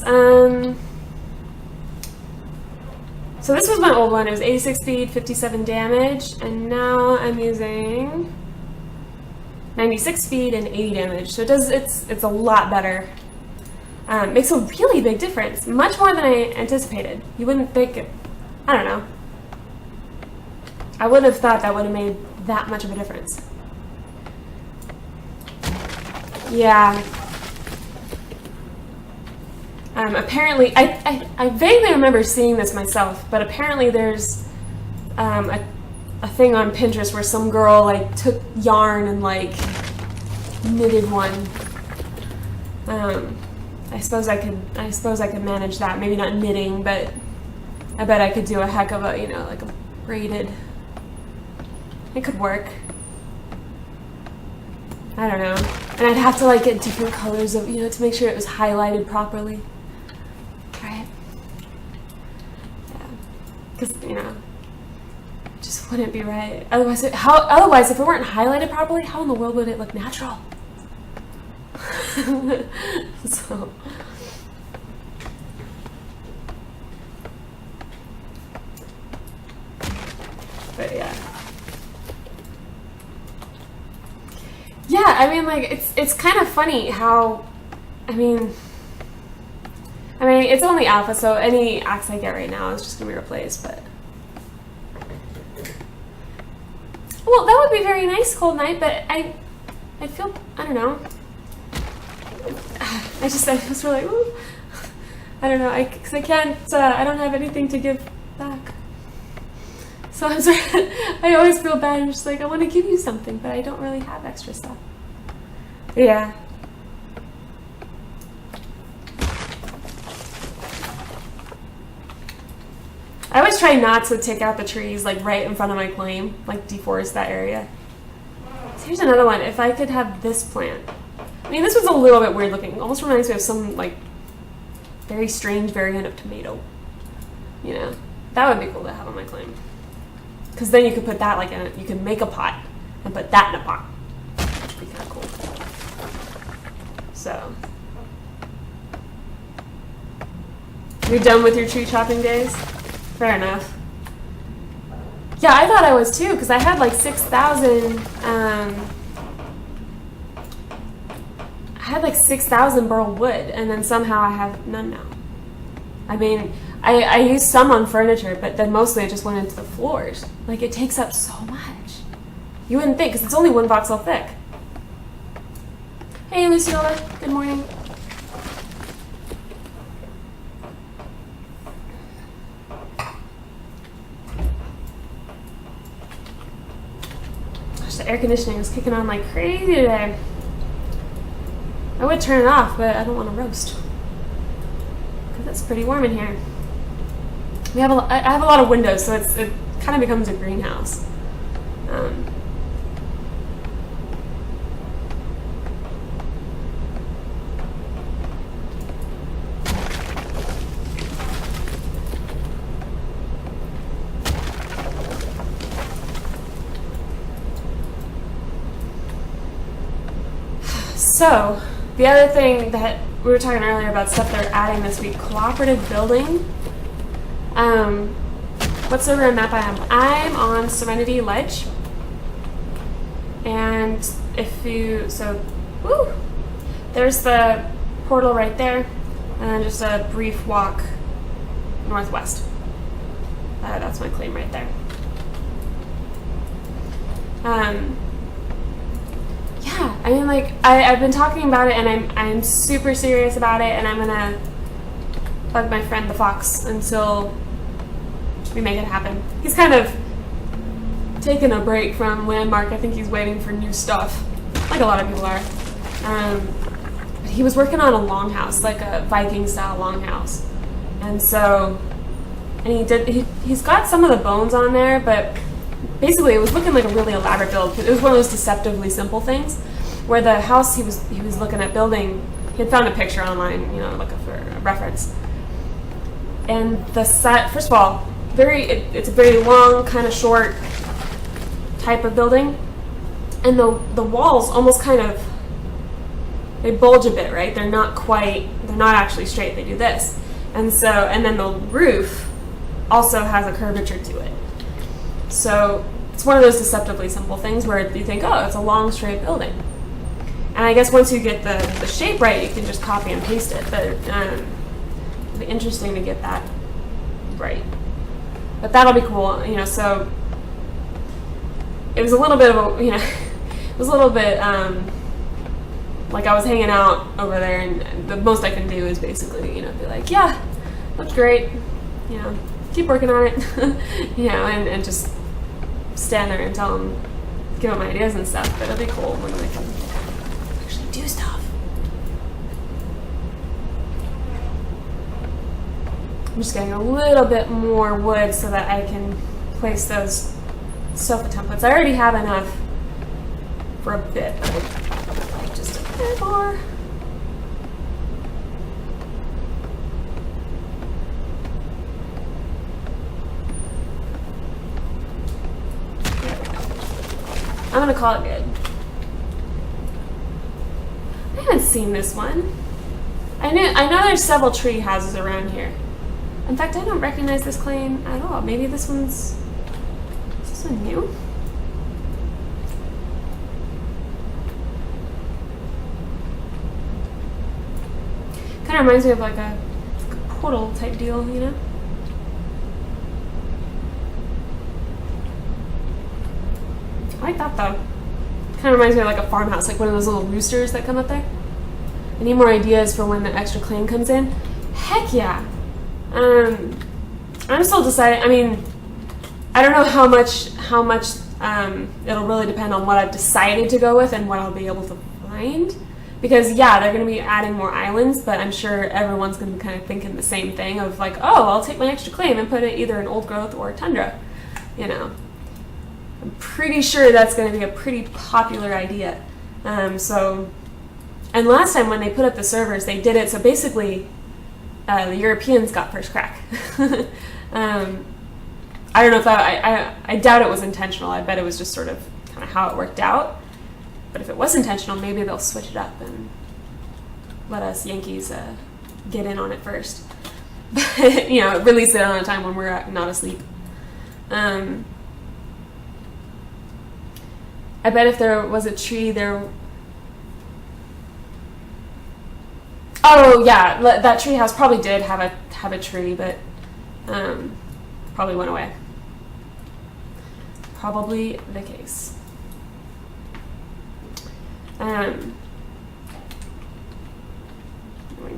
So this was my old one. It was 86 speed, 57 damage, and now I'm using 96 speed and 80 damage. So it's a lot better. Makes a really big difference, much more than I anticipated. You wouldn't think it. I don't know. I wouldn't have thought that would have made that much of a difference. Yeah. Apparently, I vaguely remember seeing this myself, but apparently there's a thing on Pinterest where some girl like took yarn and like knitted one. I suppose I could manage that. Maybe not knitting, but I bet I could do a heck of a, you know, like a braided. It could work. I don't know. And I'd have to like get different colors of, you know, to make sure it was highlighted properly. Right? Yeah. Because, you know, it just wouldn't be right. Otherwise, if it weren't highlighted properly, how in the world would it look natural? So. But yeah. Yeah, I mean, like, it's kind of funny how, I mean, it's only alpha, so any axe I get right now is just going to be replaced, but. Well, that would be very nice, Cold Night, but I feel, I don't know. I was really, ooh. I don't know, because I can't, I don't have anything to give back. So I'm sorry, I always feel bad. I'm just like, I want to give you something, but I don't really have extra stuff. Yeah. I always try not to take out the trees like right in front of my claim, like deforest that area. So here's another one. If I could have this plant. I mean, this was a little bit weird looking. Almost reminds me of some like very strange variant of tomato. You know, that would be cool to have on my claim. Because then you could put that like in it. You could make a pot and put that in a pot. Which would be kind of cool. So. You're done with your tree chopping days? Fair enough. Yeah, I thought I was too, because I had like 6,000, I had like 6,000 burl wood, and then somehow I have none now. I mean, I used some on furniture, but then mostly it just went into the floors. Like, it takes up so much. You wouldn't think, because it's only 1 voxel thick. Hey, Luciola. Good morning. Gosh, the air conditioning is kicking on like crazy today. I would turn it off, but I don't want to roast. Because it's pretty warm in here. I have a lot of windows, so it kind of becomes a greenhouse. So, the other thing that we were talking earlier about stuff they're adding this week, cooperative building. What server and map I am? I'm on Serenity Ledge. And if you, so, woo! There's the portal right there, and then just a brief walk northwest. That's my claim right there. Yeah, I mean, like, I've been talking about it, and I'm super serious about it, and I'm gonna bug my friend the fox until we make it happen. He's kind of taken a break from Landmark. I think he's waiting for new stuff, like a lot of people are. But he was working on a longhouse, like a Viking-style longhouse, and so, and he's got some of the bones on there, but basically, it was looking like a really elaborate build. It was one of those deceptively simple things, where the house he was looking at building, he had found a picture online, looking for a reference. And the set, first of all, it's a very long, kind of short type of building, and the walls almost kind of, they bulge a bit, right? They're not actually straight. They do this, and then the roof also has a curvature to it. So it's one of those deceptively simple things where you think, oh, it's a long, straight building. And I guess once you get the shape right, you can just copy and paste it. But it'll be interesting to get that right. But that'll be cool, so it was a little bit of a, it was a little bit like I was hanging out over there, and the most I can do is basically, be like, yeah, looks great, keep working on it, and just stand there and tell them, give them my ideas and stuff. But it'll be cool when I can actually do stuff. I'm just getting a little bit more wood so that I can place those sofa templates. I already have enough for a bit, but I'd like just a bit more. I'm gonna call it good. I haven't seen this one. I know there's several tree houses around here. In fact, I don't recognize this claim at all. Maybe is this one new? Kind of reminds me of like a portal type deal, I like that though. Kind of reminds me of like a farmhouse, like one of those little roosters that come up there. I need more ideas for when the extra claim comes in. Heck yeah. I'm still deciding. I mean, I don't know how much it'll really depend on what I've decided to go with and what I'll be able to find. Because yeah, they're going to be adding more islands, but I'm sure everyone's going to be kind of thinking the same thing of like, oh, I'll take my extra claim and put it either in old growth or tundra, I'm pretty sure that's going to be a pretty popular idea. And last time when they put up the servers, they did it so basically the Europeans got first crack. I don't know if I doubt it was intentional. I bet it was just sort of kind of how it worked out. But if it was intentional, maybe they'll switch it up and let us Yankees get in on it first. But release it on a time when we're not asleep. I bet if there was a tree there. Oh yeah, that tree house probably did have a tree, but probably went away. Probably the case. Waiting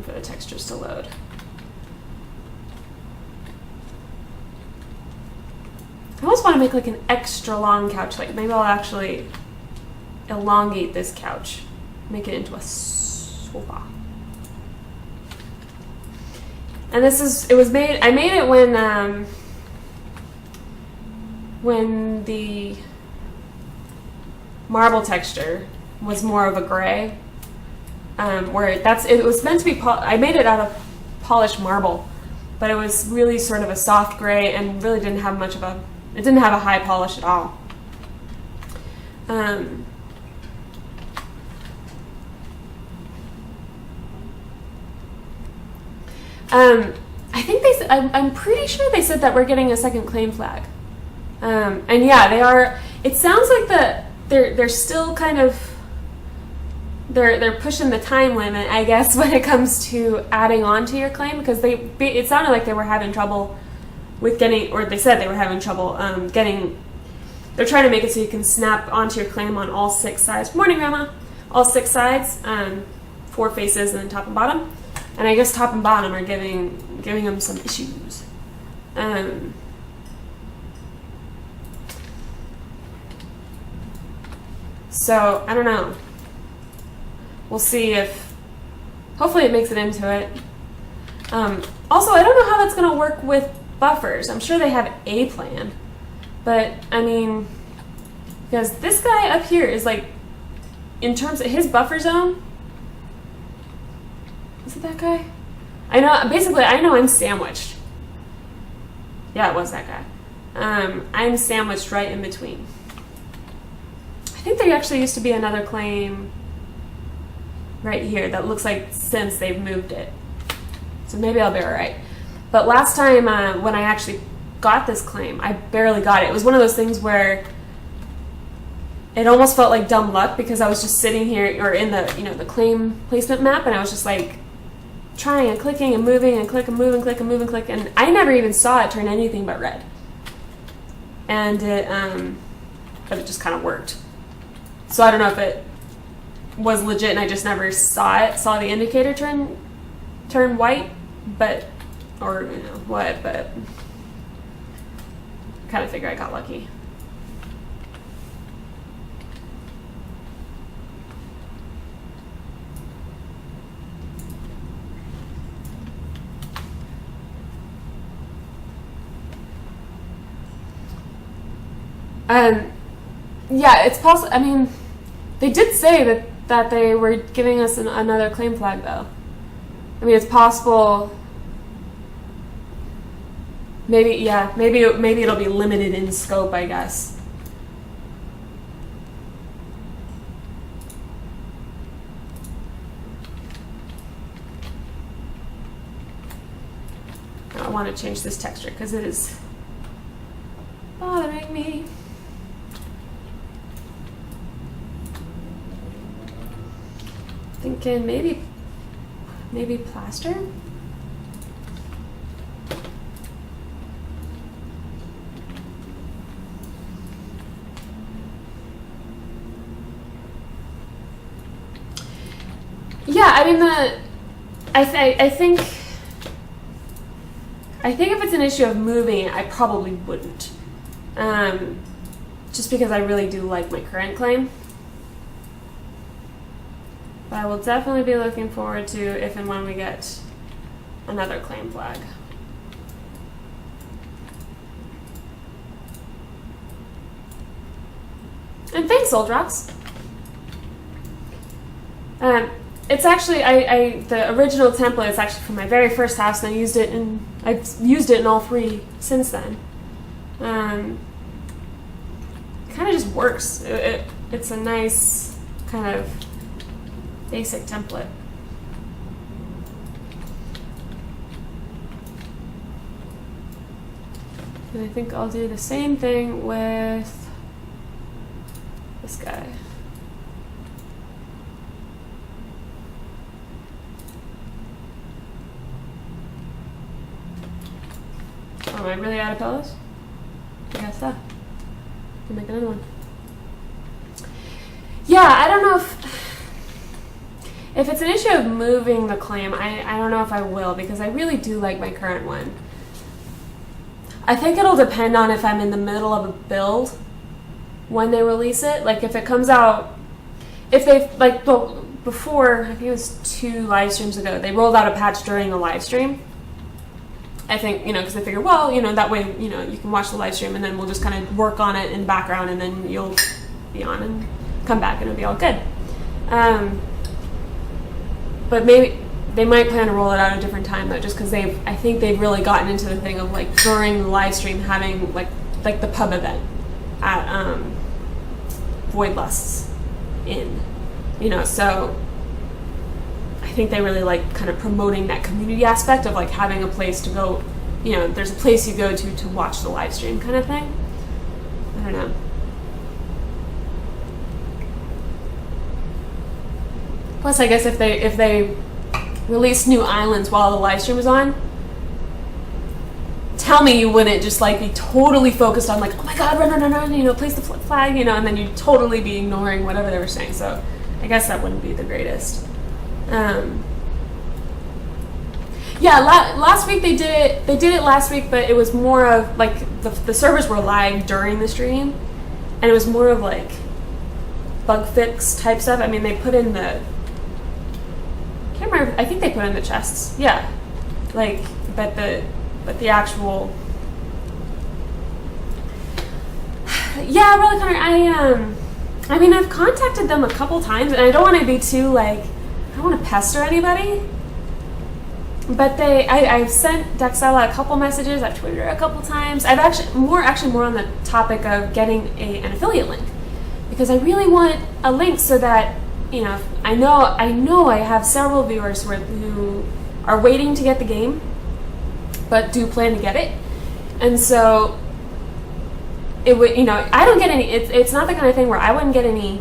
for the textures to load. I almost want to make like an extra long couch. Like maybe I'll actually elongate this couch, make it into a sofa. And I made it when the marble texture was more of a gray, where it was meant to be. I made it out of polished marble, but it was really sort of a soft gray and really didn't have much of a. It didn't have a high polish at all. I think I'm pretty sure they said that we're getting a second claim flag. And yeah, they are. It sounds like they're still kind of they're pushing the time limit, I guess, when it comes to adding on to your claim, because it sounded like they were having trouble with getting, or they said they were having trouble getting. They're trying to make it so you can snap onto your claim on all 6 sides. Morning, Grandma. All 6 sides, 4 faces, and then top and bottom. And I guess top and bottom are giving them some issues. So I don't know. We'll see if. Hopefully, it makes it into it. Also, I don't know how that's going to work with buffers. I'm sure they have a plan. But, I mean, because this guy up here is like, in terms of his buffer zone, is it that guy? I know I'm sandwiched. Yeah, it was that guy. I'm sandwiched right in between. I think there actually used to be another claim right here that looks like since they've moved it. So maybe I'll be all right. But last time when I actually got this claim, I barely got it. It was one of those things where it almost felt like dumb luck, because I was just sitting here or in the claim placement map, and I was just like trying and clicking and moving and click and move and click and move and click, and I never even saw it turn anything but red. And but it just kind of worked. So I don't know if it was legit and I just never saw the indicator turn white, but or what, but kind of figure I got lucky. Yeah, it's possible. I mean, they did say that they were giving us another claim flag, though. I mean, it's possible. Maybe it'll be limited in scope, I guess. I want to change this texture because it is bothering me. Thinking maybe plaster. Yeah, I mean I think if it's an issue of moving it, I probably wouldn't. Just because I really do like my current claim. But I will definitely be looking forward to if and when we get another claim flag. And thanks, Old Rocks. It's actually the original template is actually from my very first house, and I've used it in all 3 since then. Kind of just works. It's a nice kind of basic template. And I think I'll do the same thing with this guy. Oh, am I really out of pillows? I guess so. I'll make another one. Yeah, I don't know if it's an issue of moving the claim, I don't know if I will, because I really do like my current one. I think it'll depend on if I'm in the middle of a build when they release it. Like if it comes out, if they before, I think it was 2 live streams ago, they rolled out a patch during the live stream. I think, because they figure, well, that way, you can watch the live stream and then we'll just kind of work on it in the background and then you'll be on and come back and it'll be all good. But maybe they might plan to roll it out at a different time though, just because I think they've really gotten into the thing of like during the live stream having like the pub event at Void Lusts Inn, so I think they really like kind of promoting that community aspect of like having a place to go, there's a place you go to watch the live stream kind of thing. I don't know. Plus, I guess if they released new islands while the live stream was on, tell me you wouldn't just like be totally focused on like, oh my god, run, you know, place the flag, you know, and then you'd totally be ignoring whatever they were saying. So I guess that wouldn't be the greatest. Yeah, last week they did it last week, but it was more of like the servers were live during the stream, and it was more of like bug fix type stuff. I mean, they put in the, I can't remember, I think they put in the chests. Yeah, like but the actual, yeah, really, Connor. I mean, I've contacted them a couple times, and I don't want to be too like, I don't want to pester anybody. But I've sent Dexella a couple messages. I've tweeted her a couple times. I've actually more on the topic of getting an affiliate link, because I really want a link so that, you know, I know I have several viewers who are waiting to get the game, but do plan to get it, and so it would, you know, I don't get any. It's not the kind of thing where I wouldn't get any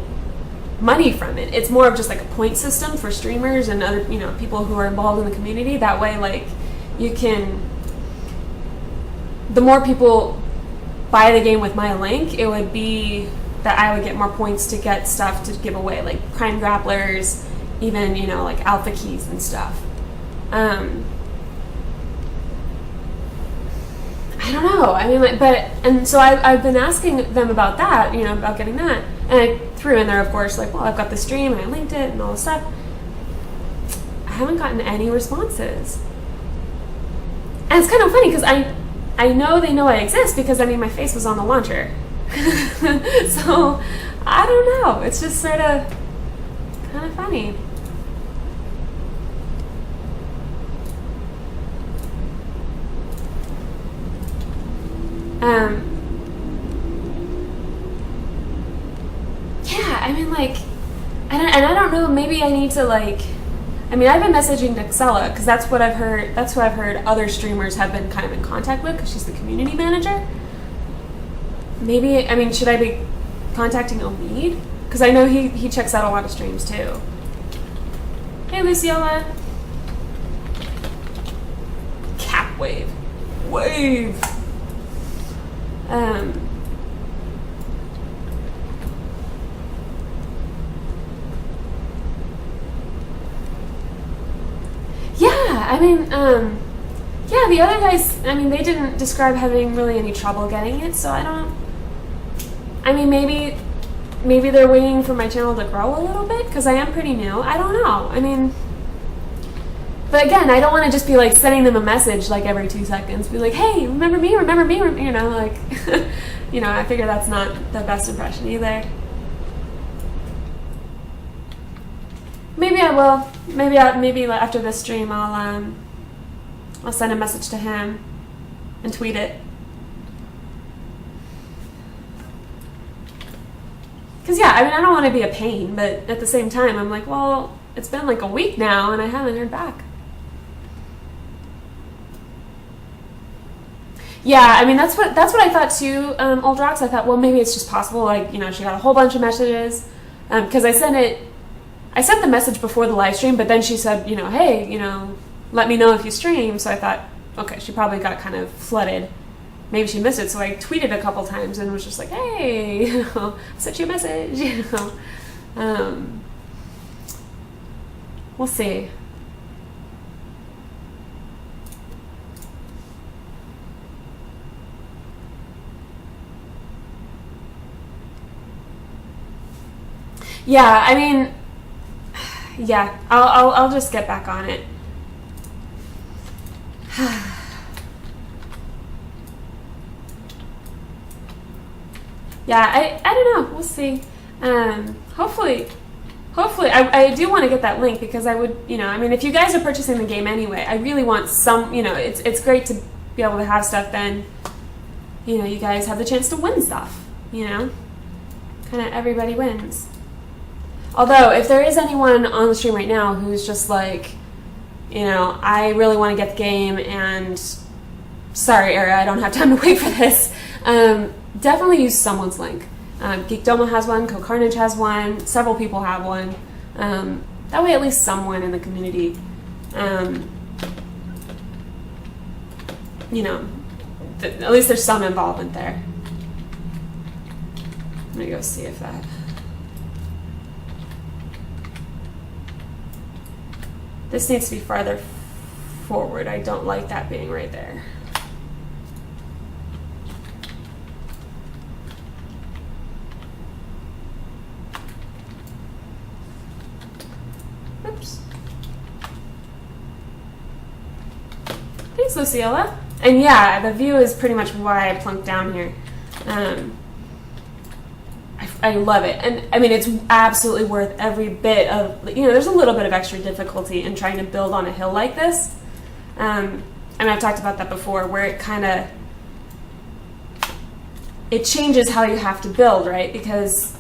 money from it. It's more of just like a point system for streamers and other, you know, people who are involved in the community. That way, like, you can, the more people buy the game with my link, it would be that I would get more points to get stuff to give away, like prime grapplers, even, you know, like alpha keys and stuff. I don't know. I mean, like, and so I've been asking them about that, you know, about getting that. And I threw in there, of course, like, well, I've got the stream and I linked it and all this stuff. I haven't gotten any responses. And it's kind of funny because I know they know I exist because, I mean, my face was on the launcher. So, I don't know. It's just sort of kind of funny. Yeah, I mean, like, and I don't know, maybe I need to, like, I mean, I've been messaging Dexella because that's what I've heard, that's who I've heard other streamers have been kind of in contact with, because she's the community manager. Maybe, I mean, should I be contacting Omid? Because I know he checks out a lot of streams too. Hey, Luciola. Cap wave. Wave. Yeah, I mean, yeah, the other guys, I mean, they didn't describe having really any trouble getting it, so I don't, I mean, maybe they're waiting for my channel to grow a little bit, because I am pretty new. I don't know. I mean, but again, I don't want to just be like sending them a message like every 2 seconds, be like, hey, remember me, you know, like, you know, I figure that's not the best impression either. Maybe I will. Maybe after this stream I'll send a message to him and tweet it. Because, yeah, I mean, I don't want to be a pain, but at the same time, I'm like, well, it's been like a week now and I haven't heard back. Yeah, I mean, that's what I thought too, Oldrox. I thought, well, maybe it's just possible, like, you know, she got a whole bunch of messages. Because I sent the message before the live stream, but then she said, you know, hey, you know, let me know if you stream. So I thought, okay, she probably got kind of flooded. Maybe she missed it. So I tweeted a couple times and was just like, hey, you know, I sent you a message, you know. We'll see. Yeah, I mean, yeah, I'll just get back on it. Yeah, I don't know. We'll see. Hopefully, I do want to get that link, because I would, you know, I mean, if you guys are purchasing the game anyway, I really want some, you know, it's great to be able to have stuff, then, you know, you guys have the chance to win stuff, you know, kind of everybody wins. Although, if there is anyone on the stream right now who's just like, you know, I really want to get the game and sorry, Era, I don't have time to wait for this, definitely use someone's link. Geekdoma has one, CoCarnage has one, several people have one. That way at least someone in the community, you know, at least there's some involvement there. I'm gonna go see if that... This needs to be farther forward. I don't like that being right there. Oops. Thanks, Luciola. And yeah, the view is pretty much why I plunked down here. I love it. And I mean, it's absolutely worth every bit of, you know, there's a little bit of extra difficulty in trying to build on a hill like this. I mean, I've talked about that before, where it kind of, it changes how you have to build, right? Because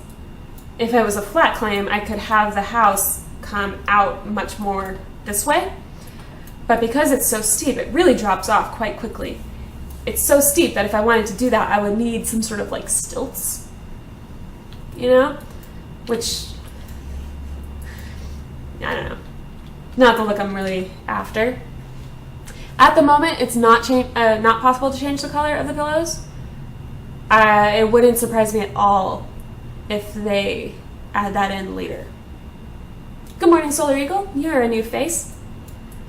if it was a flat claim, I could have the house come out much more this way. But because it's so steep, it really drops off quite quickly. It's so steep that if I wanted to do that, I would need some sort of like stilts, you know, which, I don't know, not the look I'm really after. At the moment, it's not possible to change the color of the pillows. It wouldn't surprise me at all if they add that in later. Good morning, Solar Eagle. You're a new face.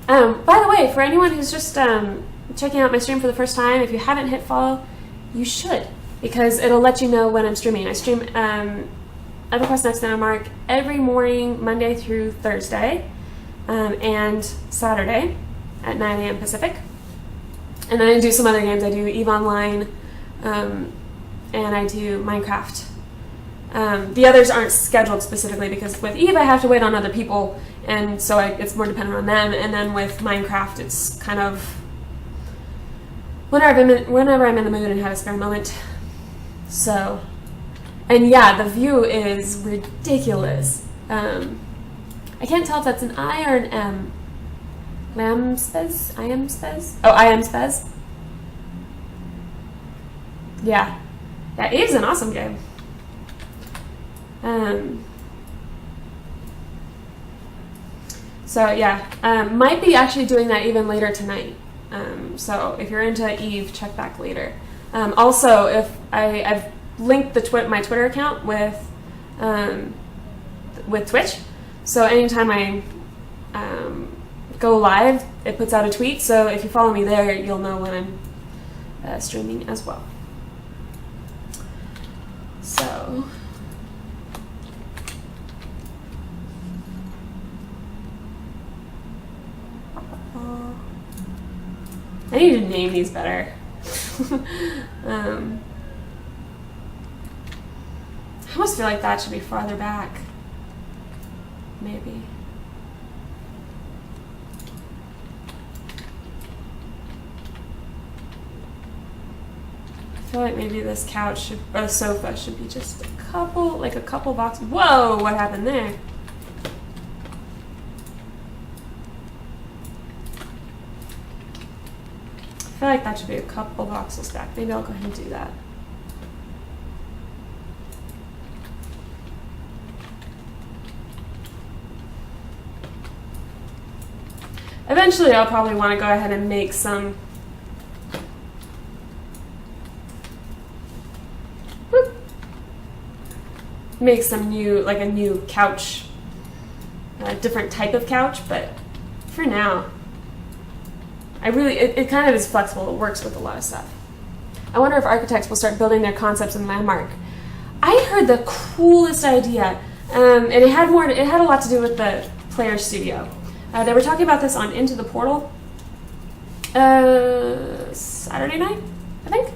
By the way, for anyone who's just checking out my stream for the first time, if you haven't hit follow, you should, because it'll let you know when I'm streaming. I stream EverQuest Next Landmark every morning, Monday through Thursday, and Saturday at 9 a.m. Pacific. And then I do some other games. I do EVE Online, and I do Minecraft. The others aren't scheduled specifically because with EVE I have to wait on other people, and so it's more dependent on them. And then with Minecraft, it's kind of whenever I'm in the mood and have a spare moment. So, and yeah, the view is ridiculous. I can't tell if that's an I or an M. Lamspez? Iamspez? Oh, Iamspez? Yeah. Yeah, EVE's an awesome game. So yeah, might be actually doing that even later tonight. So if you're into EVE, check back later. Also, if I've linked my Twitter account with Twitch, so anytime I go live, it puts out a tweet. So if you follow me there, you'll know when I'm streaming as well. So. I need to name these better. I almost feel like that should be farther back. Maybe. I feel like maybe this couch or the sofa should be just a couple boxes. Whoa, what happened there? I feel like that should be a couple boxes back. Maybe I'll go ahead and do that. Eventually, I'll probably want to go ahead and make some new, like a new couch, a different type of couch, but for now, it kind of is flexible. It works with a lot of stuff. I wonder if architects will start building their concepts in Landmark. I heard the coolest idea, and it had a lot to do with the player studio. They were talking about this on Into the Portal Saturday night, I think.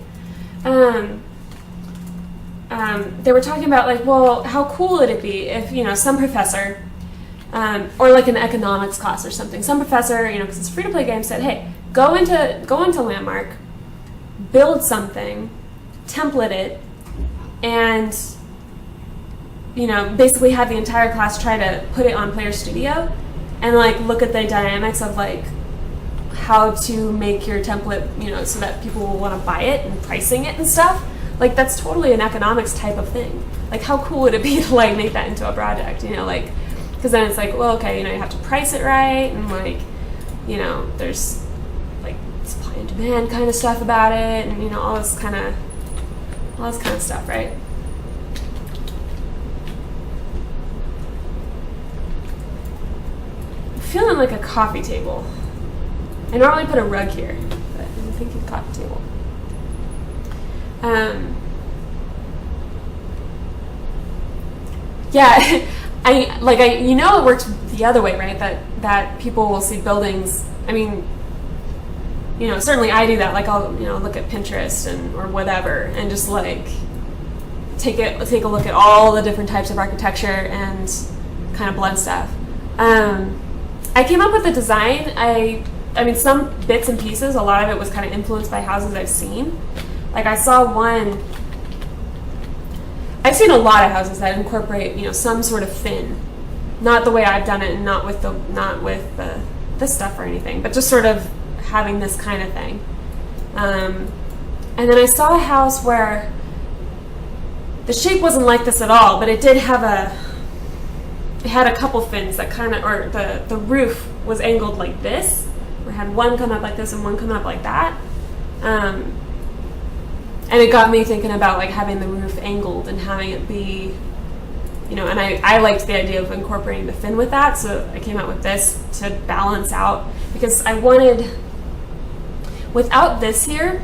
They were talking about like, well, how cool would it be if, you know, some professor, or like an economics class or something, some professor, you know, because it's a free-to-play game, said, hey, go into Landmark, build something, template it, and, you know, basically have the entire class try to put it on Player Studio, and like look at the dynamics of like how to make your template, you know, so that people will want to buy it and pricing it and stuff. Like that's totally an economics type of thing. Like how cool would it be to like make that into a project, you know, like because then it's like, well, okay, you have to price it right, and like, there's like supply and demand kind of stuff about it, and all this kind of stuff, right? I'm feeling like a coffee table. I normally put a rug here, but I'm thinking coffee table. Yeah, it works the other way, right? That people will see buildings. I mean, certainly I do that. Like I'll, look at Pinterest or whatever, and just like take a look at all the different types of architecture and kind of blend stuff. I came up with the design. I mean, some bits and pieces. A lot of it was kind of influenced by houses I've seen. Like I saw one. I've seen a lot of houses that incorporate, some sort of fin, not the way I've done it, and not with this stuff or anything, but just sort of having this kind of thing. And then I saw a house where the shape wasn't like this at all, but it did have it had a couple fins that kind of, or the roof was angled like this, or had one come up like this and one coming up like that. And it got me thinking about like having the roof angled and having it be, and I liked the idea of incorporating the fin with that, so I came out with this to balance out, because I wanted, without this here,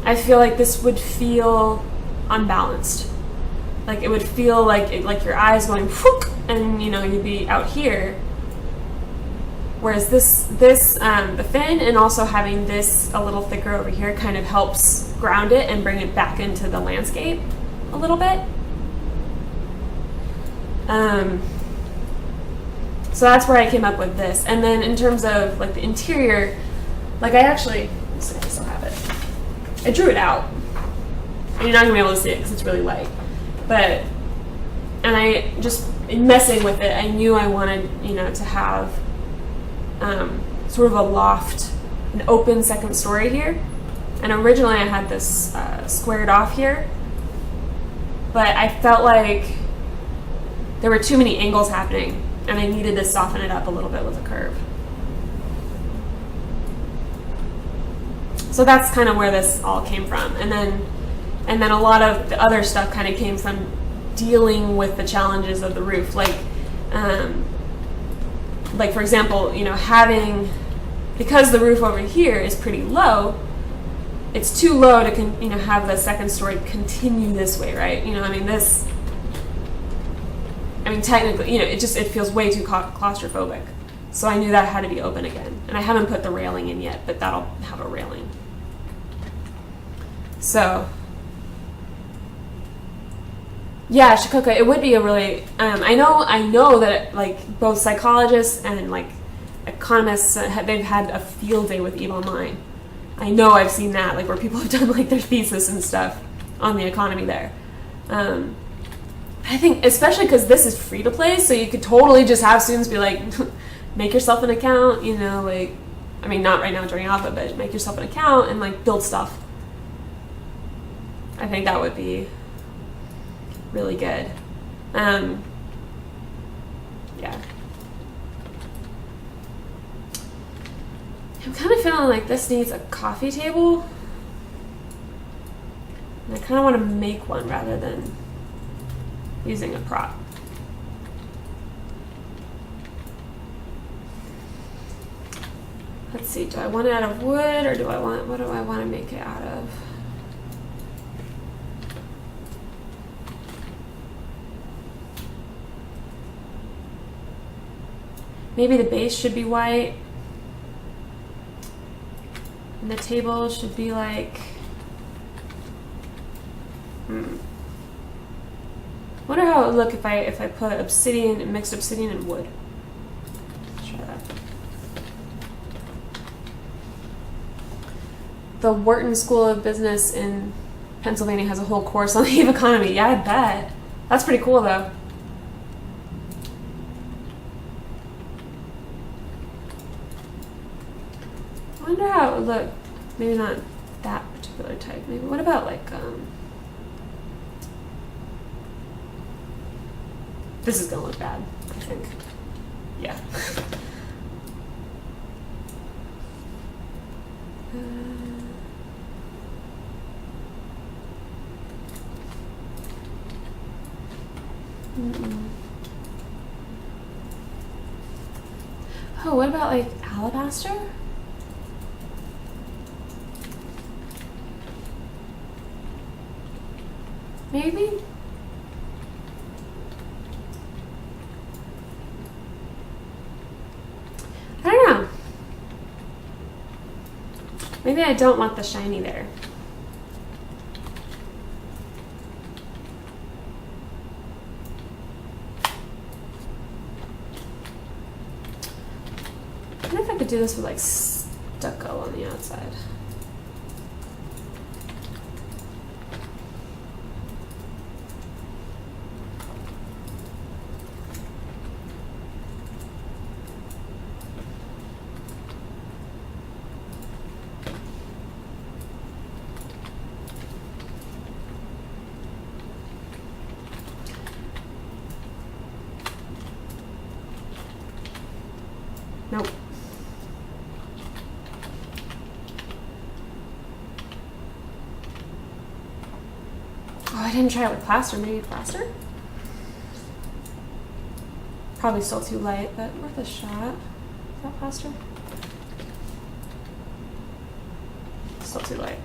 I feel like this would feel unbalanced. Like it would feel like your eyes going whoop, and you'd be out here. Whereas the fin and also having this a little thicker over here kind of helps ground it and bring it back into the landscape a little bit. So that's where I came up with this. And then in terms of like the interior, like let's see if I still have it. I drew it out. And you're not gonna be able to see it because it's really light. And I just, in messing with it, I knew I wanted, to have sort of a loft, an open second story here. And originally I had this squared off here, but I felt like there were too many angles happening, and I needed to soften it up a little bit with a curve. So that's kind of where this all came from. And then a lot of the other stuff kind of came from dealing with the challenges of the roof. Like for example, because the roof over here is pretty low, it's too low to have the second story continue this way, right? Technically, it feels way too claustrophobic. So I knew that had to be open again. And I haven't put the railing in yet, but that'll have a railing. So yeah, Shikoka, it would be a really, I know that like both psychologists and like economists, they've had a field day with EVE Online. I know I've seen that, like where people have done like their thesis and stuff on the economy there. I think, especially because this is free to play, so you could totally just have students be like, make yourself an account, not right now during alpha, but make yourself an account and like build stuff. I think that would be really good. Yeah. I'm kind of feeling like this needs a coffee table. And I kind of want to make one rather than using a prop. Let's see, do I want it out of wood or what do I want to make it out of? Maybe the base should be white. And the table should be like, wonder how it would look if I put obsidian, mixed obsidian and wood. Let's try that. The Wharton School of Business in Pennsylvania has a whole course on the EVE economy. Yeah, I bet. That's pretty cool though. I wonder how it would look. Maybe not that particular type. Maybe what about like this is gonna look bad, I think. Yeah. Oh, what about like alabaster? Maybe? I don't know. Maybe I don't want the shiny there. I wonder if I could do this with like stucco on the outside. Nope. Oh, I didn't try it with plaster. Maybe plaster? Probably still too light, but worth a shot. Is that plaster? Still too light.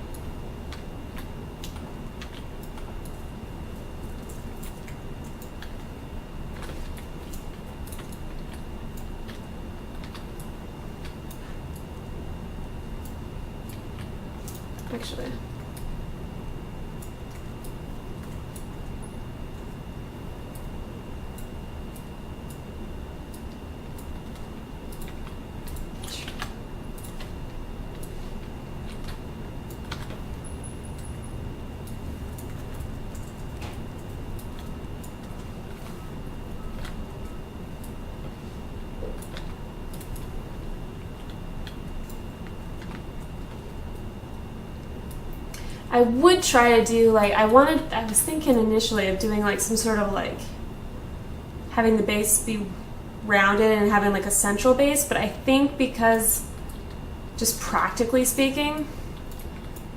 Actually. I would try to do like, I was thinking initially of doing like some sort of like having the base be rounded and having like a central base, but I think because just practically speaking,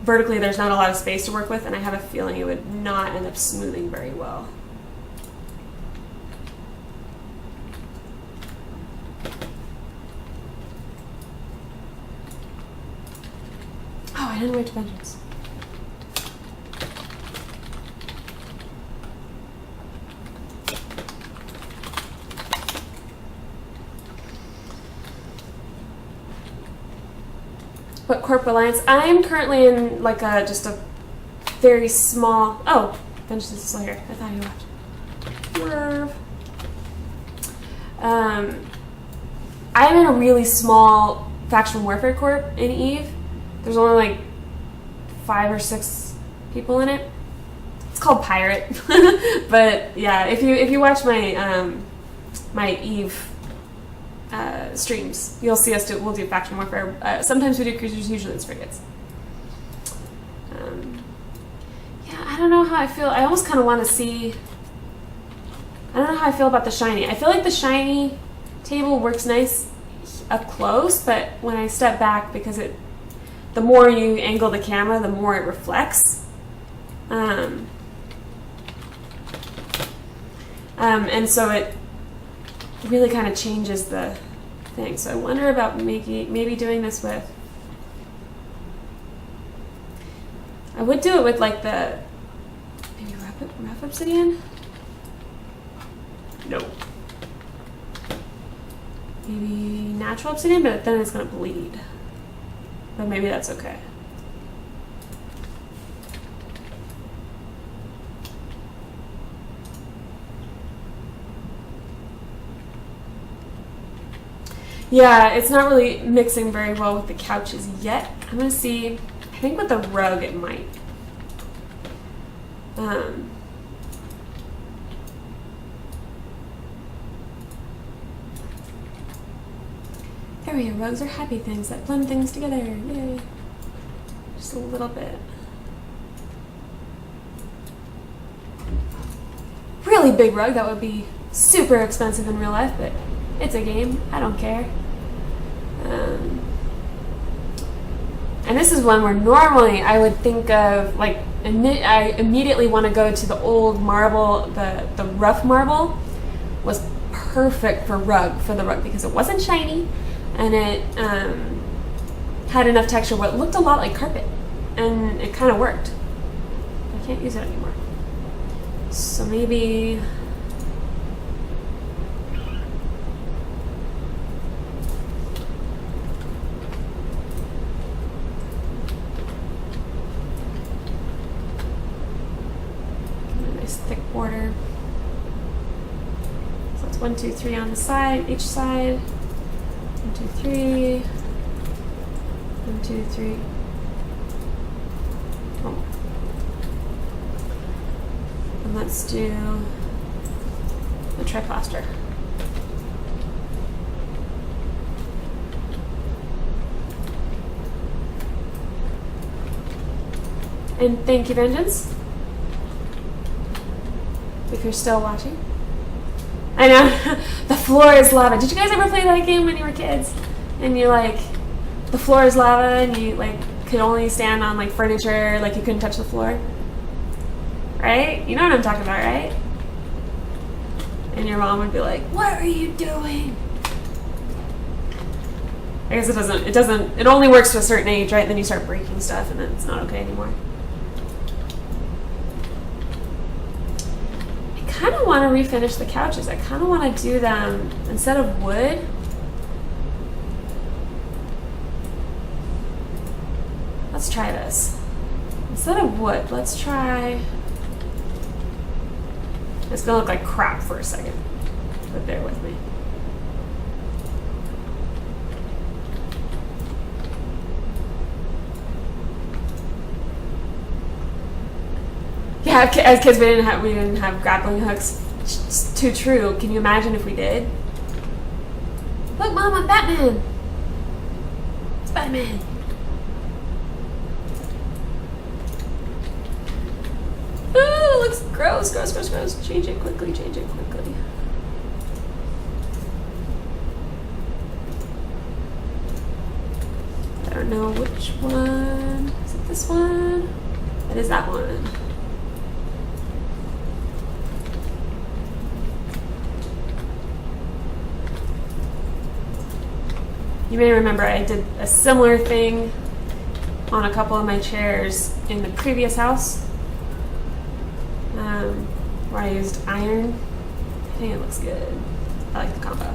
vertically there's not a lot of space to work with, and I have a feeling it would not end up smoothing very well. Oh, I didn't wait to vengeance. What corporate alliance? I'm currently in like just a very small. Oh, Vengeance is still here. I thought he left. Swerve. I'm in a really small faction warfare corp in Eve. There's only like 5 or 6 people in it. It's called Pirate, but yeah, if you watch my my Eve streams, you'll see us we'll do faction warfare. Sometimes we do cruisers, usually it's frigates. Yeah, I don't know how I feel. I almost kind of want to see. I don't know how I feel about the shiny. I feel like the shiny table works nice up close, but when I step back, because the more you angle the camera, the more it reflects. And so it really kind of changes the thing. So I wonder about maybe doing this with. I would do it with like the maybe rough obsidian. No. Maybe natural obsidian, but then it's gonna bleed. But maybe that's okay. Yeah, it's not really mixing very well with the couches yet. I'm gonna see. I think with the rug it might. There we go. Rugs are happy things that blend things together. Yay! Just a little bit. Really big rug. That would be super expensive in real life, but It's a game. I don't care. And this is one where normally I would think of, like, I immediately want to go to the old marble, the rough marble was perfect for the rug because it wasn't shiny and it had enough texture where it looked a lot like carpet and it kind of worked. I can't use it anymore. So maybe thick border. So it's 1, 2, 3 on the side, each side. 1, 2, 3. 1, 2, 3. Oh. And let's do the triplaster. And thank you, Vengeance, if you're still watching. I know, the floor is lava. Did you guys ever play that game when you were kids? And you're like, the floor is lava and you like could only stand on like furniture, like you couldn't touch the floor? Right? You know what I'm talking about, right? And your mom would be like, what are you doing? I guess it only works to a certain age, right? Then you start breaking stuff and then it's not okay anymore. I kind of want to refinish the couches. I kind of want to do them instead of wood. Let's try this. Instead of wood, let's try. It's gonna look like crap for a second, but bear with me. Yeah, as kids we didn't have grappling hooks. It's too true. Can you imagine if we did? Look, Mom, I'm Batman. It's Batman. Oh, it looks gross, gross, gross, gross. Change it quickly, change it quickly. I don't know which one. Is it this one? It is that one. You may remember I did a similar thing on a couple of my chairs in the previous house, where I used iron. I think it looks good. I like the combo.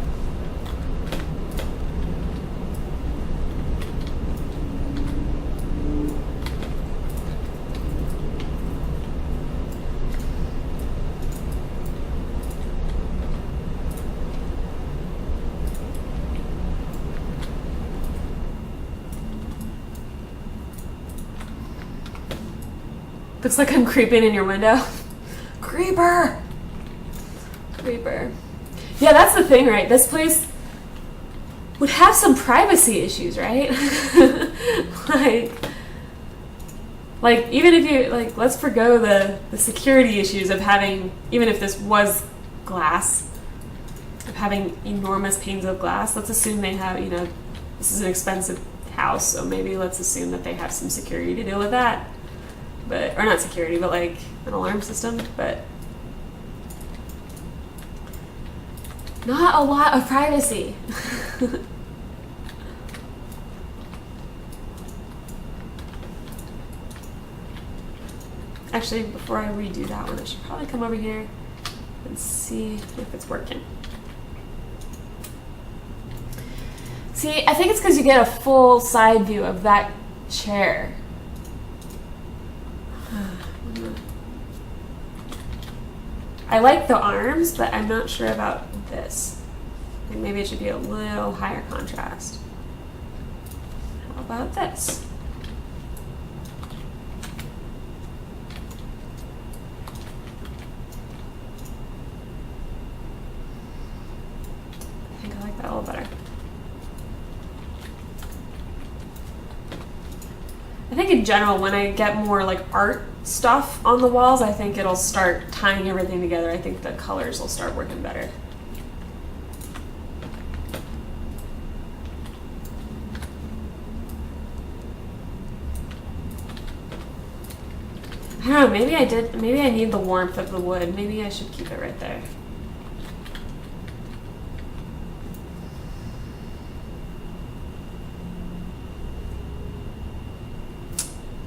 Looks like I'm creeping in your window. Creeper! Creeper. Yeah, that's the thing, right? This place would have some privacy issues, right? like even if you, like, let's forgo the security issues of having, even if this was glass, of having enormous panes of glass. Let's assume they have, this is an expensive house, so maybe let's assume that they have some security to deal with that. But, or not security, but like an alarm system, but not a lot of privacy. Actually, before I redo that one, I should probably come over here and see if it's working. See, I think it's because you get a full side view of that chair. I like the arms, but I'm not sure about this. I think maybe it should be a little higher contrast. How about this? I think I like that a little better. I think in general, when I get more like art stuff on the walls, I think it'll start tying everything together. I think the colors will start working better. don't know, maybe I need the warmth of the wood. Maybe I should keep it right there.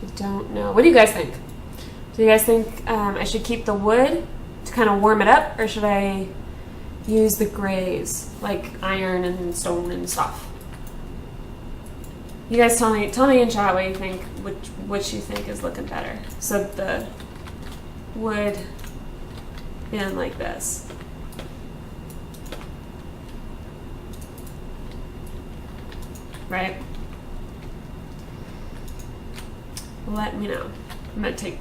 I don't know. What do you guys think? Do you guys think I should keep the wood to kind of warm it up, or should I use the grays, like iron and stone and stuff? You guys tell me in chat what you think, which you think is looking better. So the wood in like this. Right? Let me know. I'm gonna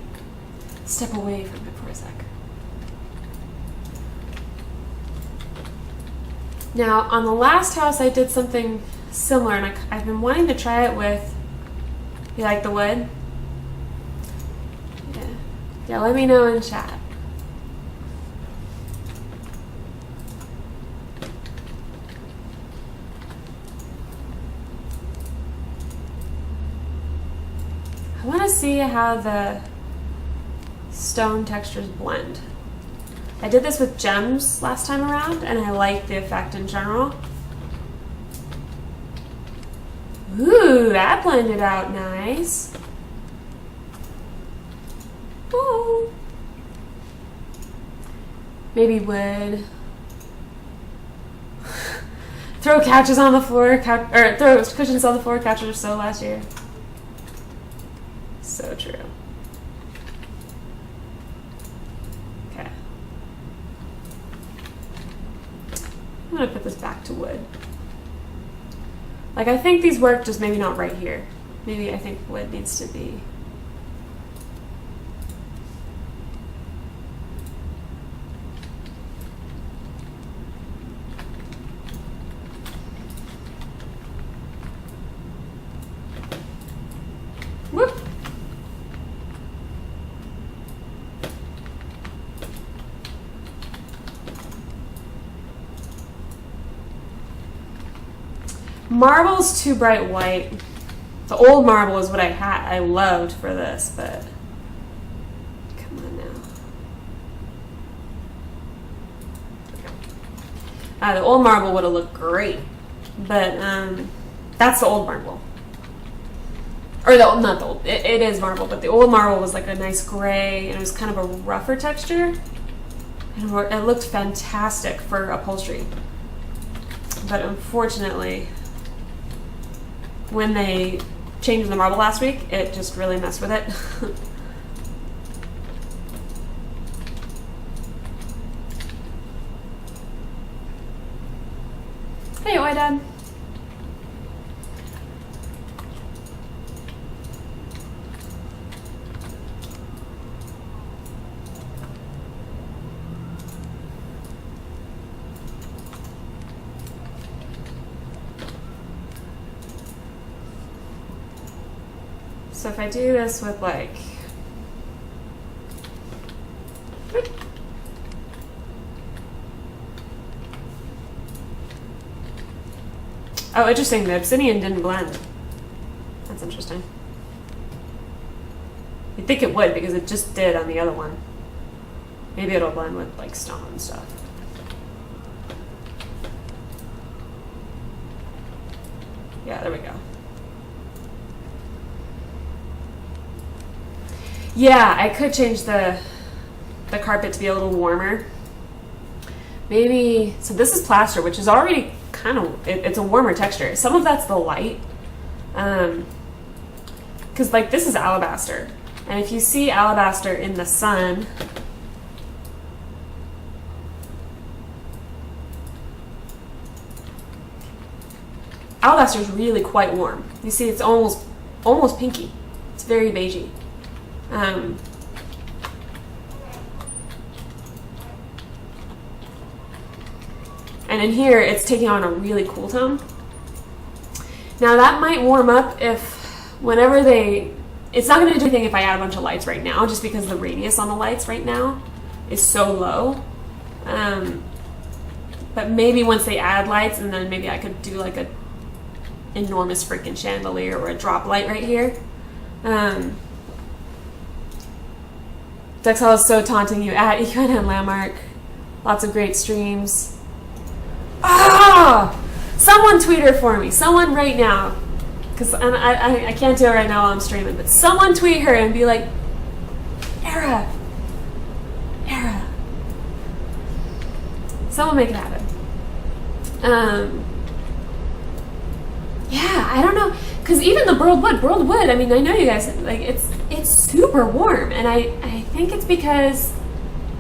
step away from it for a sec. Now, on the last house, I did something similar, and I've been wanting to try it with. You like the wood? Yeah. Yeah. Let me know in chat. I want to see how the stone textures blend. I did this with gems last time around, and I liked the effect in general. Ooh, that blended out nice. Ooh. Maybe wood. Throw couches on the floor, or throw cushions on the floor. Couches are so last year. So true. Okay. I'm gonna put this back to wood. Like, I think these work, just maybe not right here. Maybe I think wood needs to be. Whoop. Marble's too bright white. The old marble is what I loved for this, but come on now. The old marble would have looked great, but that's the old marble. Or not the old, it is marble, but the old marble was like a nice gray, and it was kind of a rougher texture. And it looked fantastic for upholstery. But unfortunately, when they changed the marble last week, it just really messed with it. Hey, Oi, Dad. So if I do this with like, oh, interesting, the obsidian didn't blend. That's interesting. You'd think it would, because it just did on the other one. Maybe it'll blend with like stone and stuff. Yeah, there we go. Yeah, I could change the carpet to be a little warmer. Maybe, so this is plaster, which is already kind of, it's a warmer texture. Some of that's the light. Because like this is alabaster. And if you see alabaster in the sun, alabaster is really quite warm. You see, it's almost pinky. It's very beigey. And in here, it's taking on a really cool tone. Now that might warm up whenever it's not going to do anything if I add a bunch of lights right now, just because the radius on the lights right now is so low. But maybe once they add lights, and then maybe I could do like a enormous freaking chandelier or a drop light right here. Dexel is so taunting you at EQN and Landmark. Lots of great streams. Ah! Someone tweet her for me. Someone right now. Because I can't do it right now while I'm streaming. But someone tweet her and be like, Era. Someone make it happen. Yeah, I don't know. Because even the burled wood, I mean, I know you guys, like, it's super warm. And I think it's because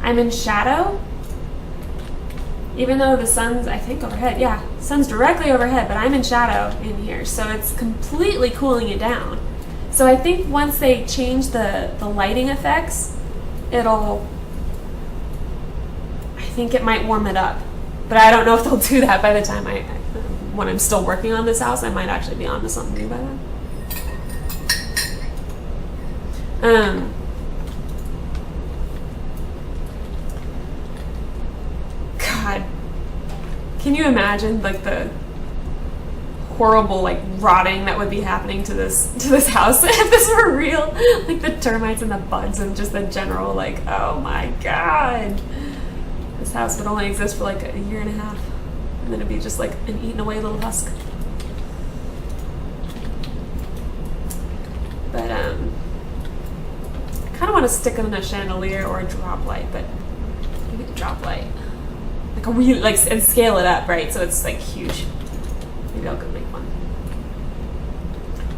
I'm in shadow. Even though the sun's, I think, overhead. Yeah, sun's directly overhead, but I'm in shadow in here. So it's completely cooling it down. So I think once they change the lighting effects, I think it might warm it up. But I don't know if they'll do that by the time when I'm still working on this house. I might actually be on to something new by then. God, can you imagine like the horrible like rotting that would be happening to this house if this were real? Like the termites and the bugs and just the general like, oh my God, this house would only exist for like a year and a half, and then it'd be just like an eaten away little husk. But I kind of want to stick it in a chandelier or a drop light, but maybe a drop light. Like a really, like, and scale it up, right? So it's like huge. Maybe I'll go make one.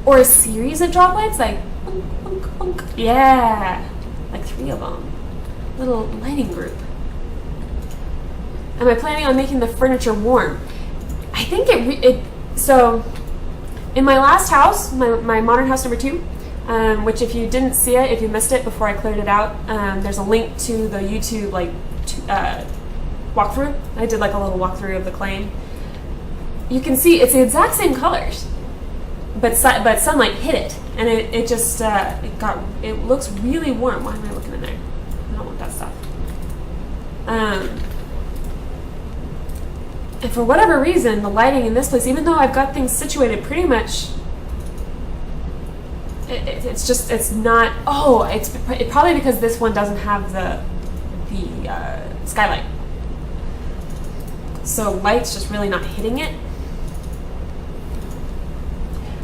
Or a series of drop lights, like, bunk, bunk, bunk. Yeah, like 3 of them. Little lighting group. Am I planning on making the furniture warm? I think so in my last house, my modern house number 2, which if you didn't see it, if you missed it before I cleared it out, there's a link to the YouTube, like, walkthrough. I did like a little walkthrough of the claim. You can see it's the exact same colors, but sunlight hit it, and it just it looks really warm. Why am I looking in there? I don't want that stuff. And for whatever reason, the lighting in this place, even though I've got things situated pretty much, it's not. Oh, it's probably because this one doesn't have the skylight. So light's just really not hitting it.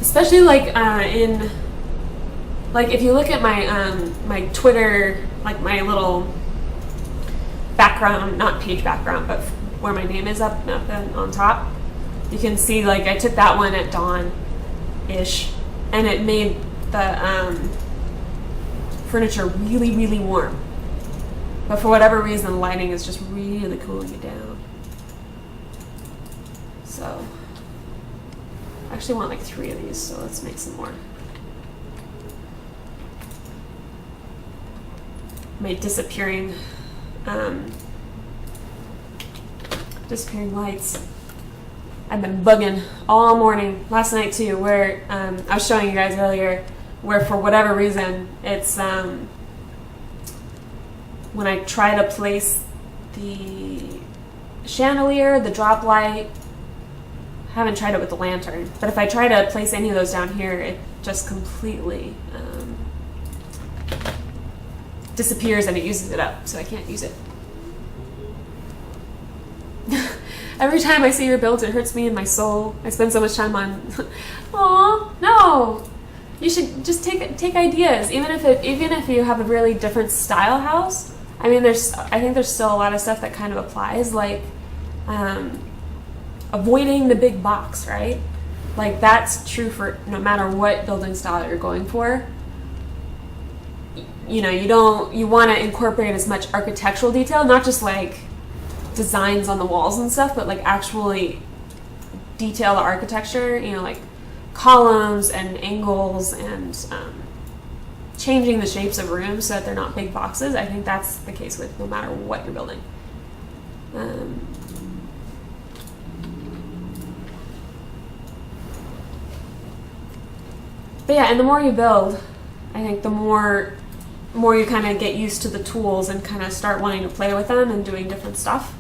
Especially like if you look at my my Twitter, like my little background, not page background, but where my name is up on top, you can see like I took that one at dawn-ish, and it made the furniture really, really warm. But for whatever reason, the lighting is just really cooling it down. So I actually want like 3 of these, so let's make some more. My disappearing lights. I've been bugging all morning, last night too, where I was showing you guys earlier, where for whatever reason, it's when I try to place the chandelier, the drop light, I haven't tried it with the lantern, but if I try to place any of those down here, it just completely disappears and it uses it up, so I can't use it. Every time I see your builds, it hurts me in my soul. I spend so much time on, aw, no. You should just take ideas, even if you have a really different style house. I mean, I think there's still a lot of stuff that kind of applies, like avoiding the big box, right? Like that's true for no matter what building style that you're going for. You know, you want to incorporate as much architectural detail, not just like designs on the walls and stuff, but like actually detail the architecture, you know, like columns and angles and changing the shapes of rooms so that they're not big boxes. I think that's the case with no matter what you're building. But yeah, and the more you build, I think the more you kind of get used to the tools and kind of start wanting to play with them and doing different stuff.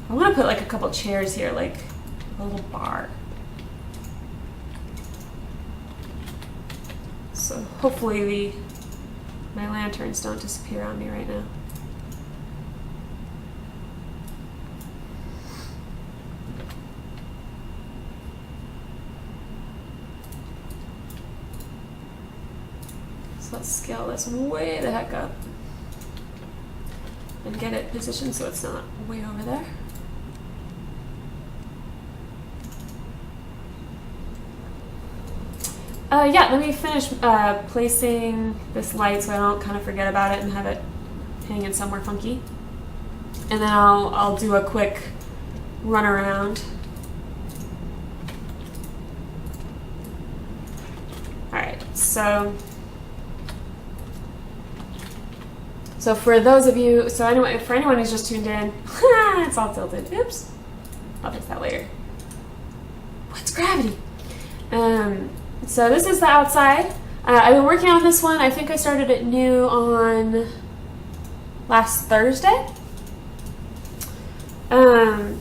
I want to put like a couple chairs here, like a little bar. So hopefully my lanterns don't disappear on me right now. So let's scale this way the heck up and get it positioned so it's not way over there. Yeah, let me finish placing this light so I don't kind of forget about it and have it hanging somewhere funky. And then I'll do a quick run around. Alright, so for those of you, for anyone who's just tuned in, it's all tilted. Oops. I'll fix that later. What's gravity? So this is the outside. I've been working on this one. I think I started it new on last Thursday. And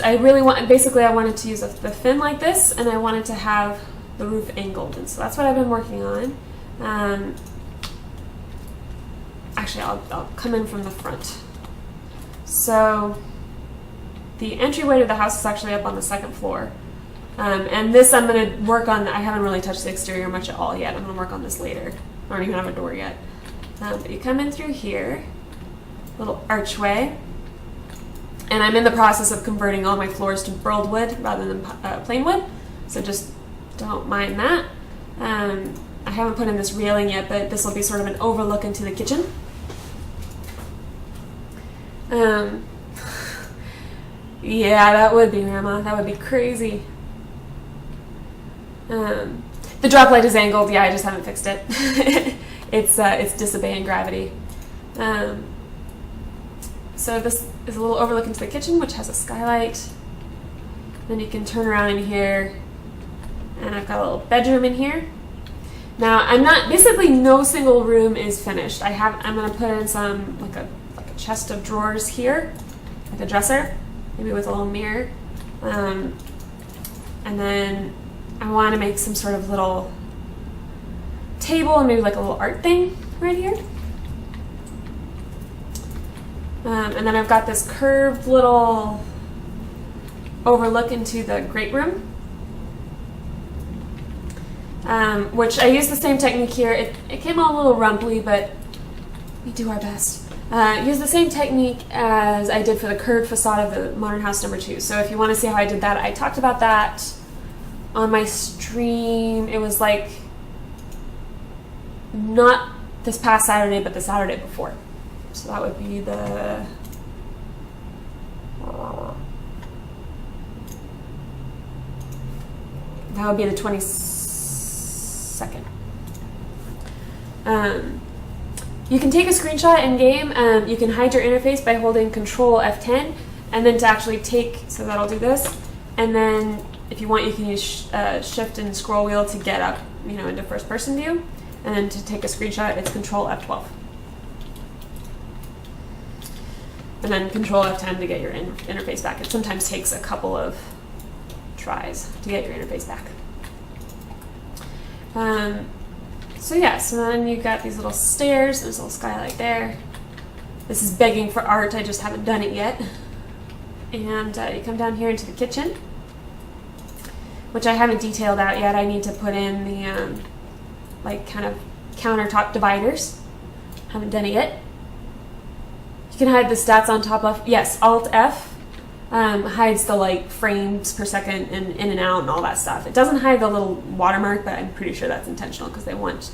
I really basically I wanted to use the fin like this, and I wanted to have the roof angled. And so that's what I've been working on. Actually, I'll come in from the front. So the entryway to the house is actually up on the second floor. And this I'm going to work on. I haven't really touched the exterior much at all yet. I'm going to work on this later. I don't even have a door yet. But you come in through here, little archway. And I'm in the process of converting all my floors to burled wood rather than plain wood. So just don't mind that. I haven't put in this railing yet, but this will be sort of an overlook into the kitchen. Yeah, that would be, Grandma. That would be crazy. The drop light is angled. Yeah, I just haven't fixed it. It's disobeying gravity. So this is a little overlook into the kitchen, which has a skylight. Then you can turn around in here, and I've got a little bedroom in here. Now, basically no single room is finished. I'm going to put in some, like a chest of drawers here, like a dresser, maybe with a little mirror. And then I want to make some sort of little table and maybe like a little art thing right here. And then I've got this curved little overlook into the great room. Which I used the same technique here. It came out a little rumply, but we do our best. Use the same technique as I did for the curved facade of the Modern House #2. So if you want to see how I did that, I talked about that on my stream. It was like not this past Saturday, but the Saturday before. So that would be the... That would be the 22nd. You can take a screenshot in game. You can hide your interface by holding Control F10, and then to actually take, so that'll do this, and then if you want you can use Shift and scroll wheel to get up, into first person view, and then to take a screenshot it's Control F12. And then Control F10 to get your interface back. It sometimes takes a couple of tries to get your interface back. So then you've got these little stairs, there's a little skylight there. This is begging for art, I just haven't done it yet. And you come down here into the kitchen, which I haven't detailed out yet. I need to put in the kind of countertop dividers. Haven't done it yet. You can hide the stats on top of, yes, Alt F hides the frames per second and in and out and all that stuff. It doesn't hide the little watermark, but I'm pretty sure that's intentional because they want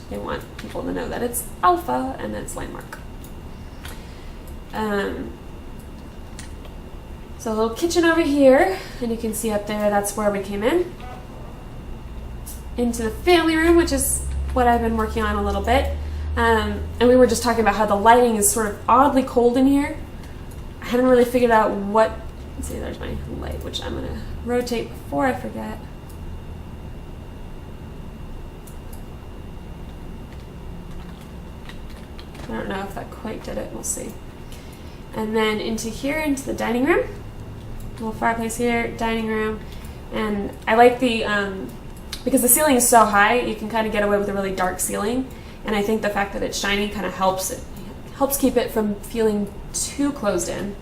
people to know that it's alpha and it's landmark. So a little kitchen over here, and you can see up there that's where we came in. Into the family room, which is what I've been working on a little bit. And we were just talking about how the lighting is sort of oddly cold in here. I haven't really figured out what... Let's see, there's my light, which I'm going to rotate before I forget. I don't know if that quite did it. We'll see. And then into here, into the dining room. Little fireplace here, dining room. And I like the... because the ceiling is so high, you can kind of get away with a really dark ceiling. And I think the fact that it's shiny kind of helps keep it from feeling too closed in.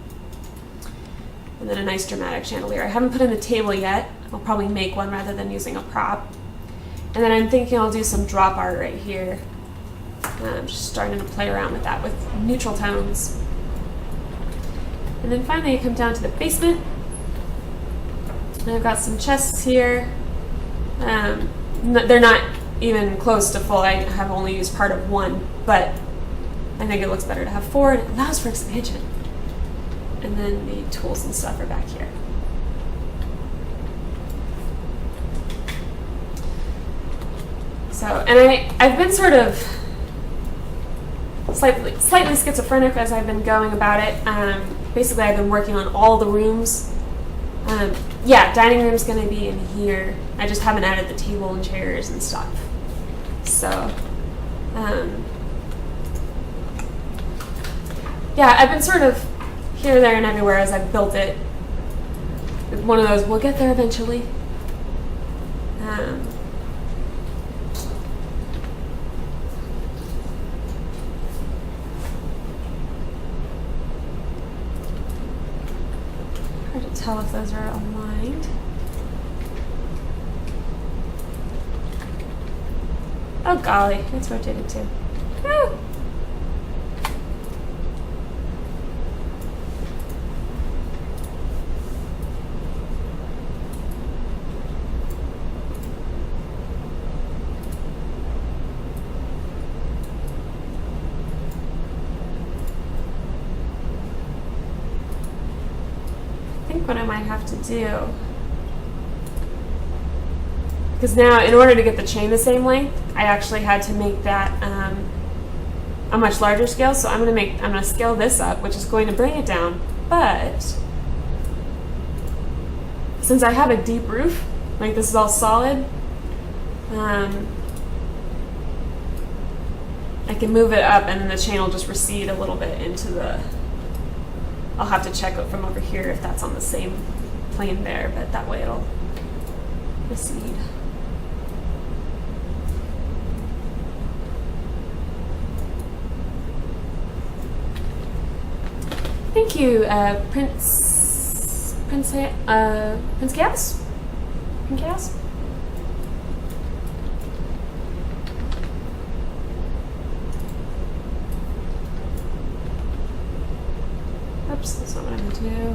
And then a nice dramatic chandelier. I haven't put in the table yet. I'll probably make one rather than using a prop. And then I'm thinking I'll do some drop art right here. I'm just starting to play around with that with neutral tones. And then finally I come down to the basement. And I've got some chests here. They're not even close to full. I have only used part of one, but I think it looks better to have 4, and it allows for expansion. And then the tools and stuff are back here. So, and I've been sort of slightly schizophrenic as I've been going about it. Basically, I've been working on all the rooms. Yeah, dining room's going to be in here. I just haven't added the table and chairs and stuff. So, yeah, I've been sort of here, there, and everywhere as I've built it. It's one of those, we'll get there eventually. Hard to tell if those are aligned. Oh golly, it's rotated too. Woo! I think what I might have to do, because now in order to get the chain the same length, I actually had to make that a much larger scale. So I'm gonna scale this up, which is going to bring it down. But since I have a deep roof, like this is all solid, I can move it up, and then the chain will just recede a little bit into the. I'll have to check it from over here if that's on the same plane there, but that way it'll recede. Thank you, Prince Chaos? Prince Chaos? Oops, that's not what I'm going to do.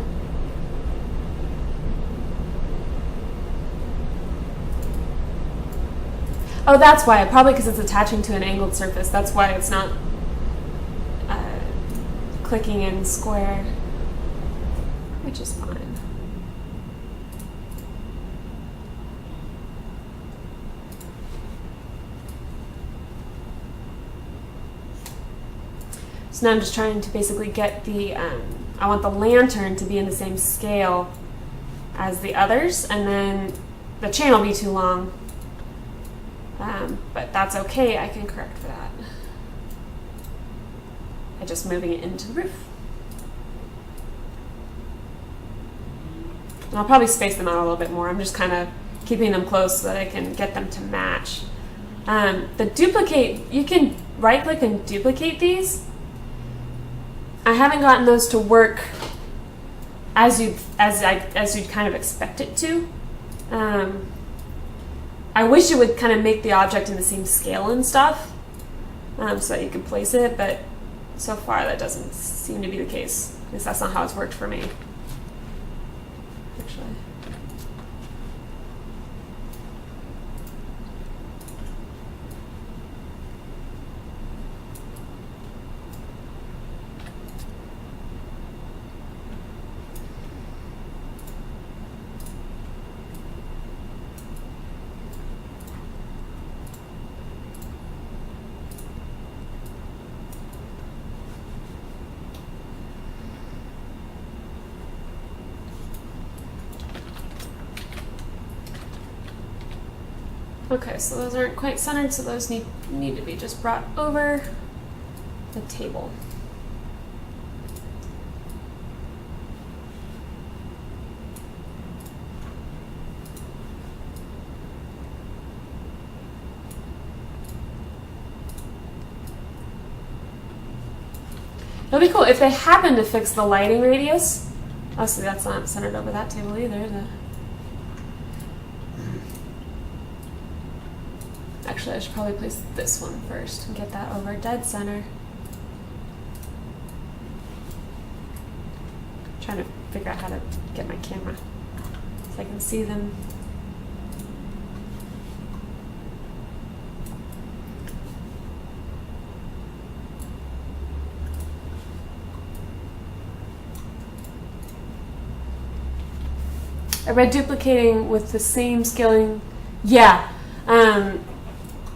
Oh, that's why. Probably because it's attaching to an angled surface. That's why it's not clicking in square, which is fine. So now I'm just trying to basically get the, I want the lantern to be in the same scale as the others, and then the chain will be too long, but that's okay, I can correct for that. By just moving it into the roof. And I'll probably space them out a little bit more. I'm just kind of keeping them close so that I can get them to match. The duplicate, you can right click and duplicate these. I haven't gotten those to work as you'd kind of expect it to. I wish it would kind of make the object in the same scale and stuff, so that you can place it, but so far that doesn't seem to be the case. At least that's not how it's worked for me, actually. Okay, so those aren't quite centered, so those need to be just brought over the table. It'll be cool if they happen to fix the lighting radius. Oh, see, that's not centered over that table either, is it? Actually, I should probably place this one first and get that over dead center. Trying to figure out how to get my camera so I can see them. I read duplicating with the same scaling. Yeah.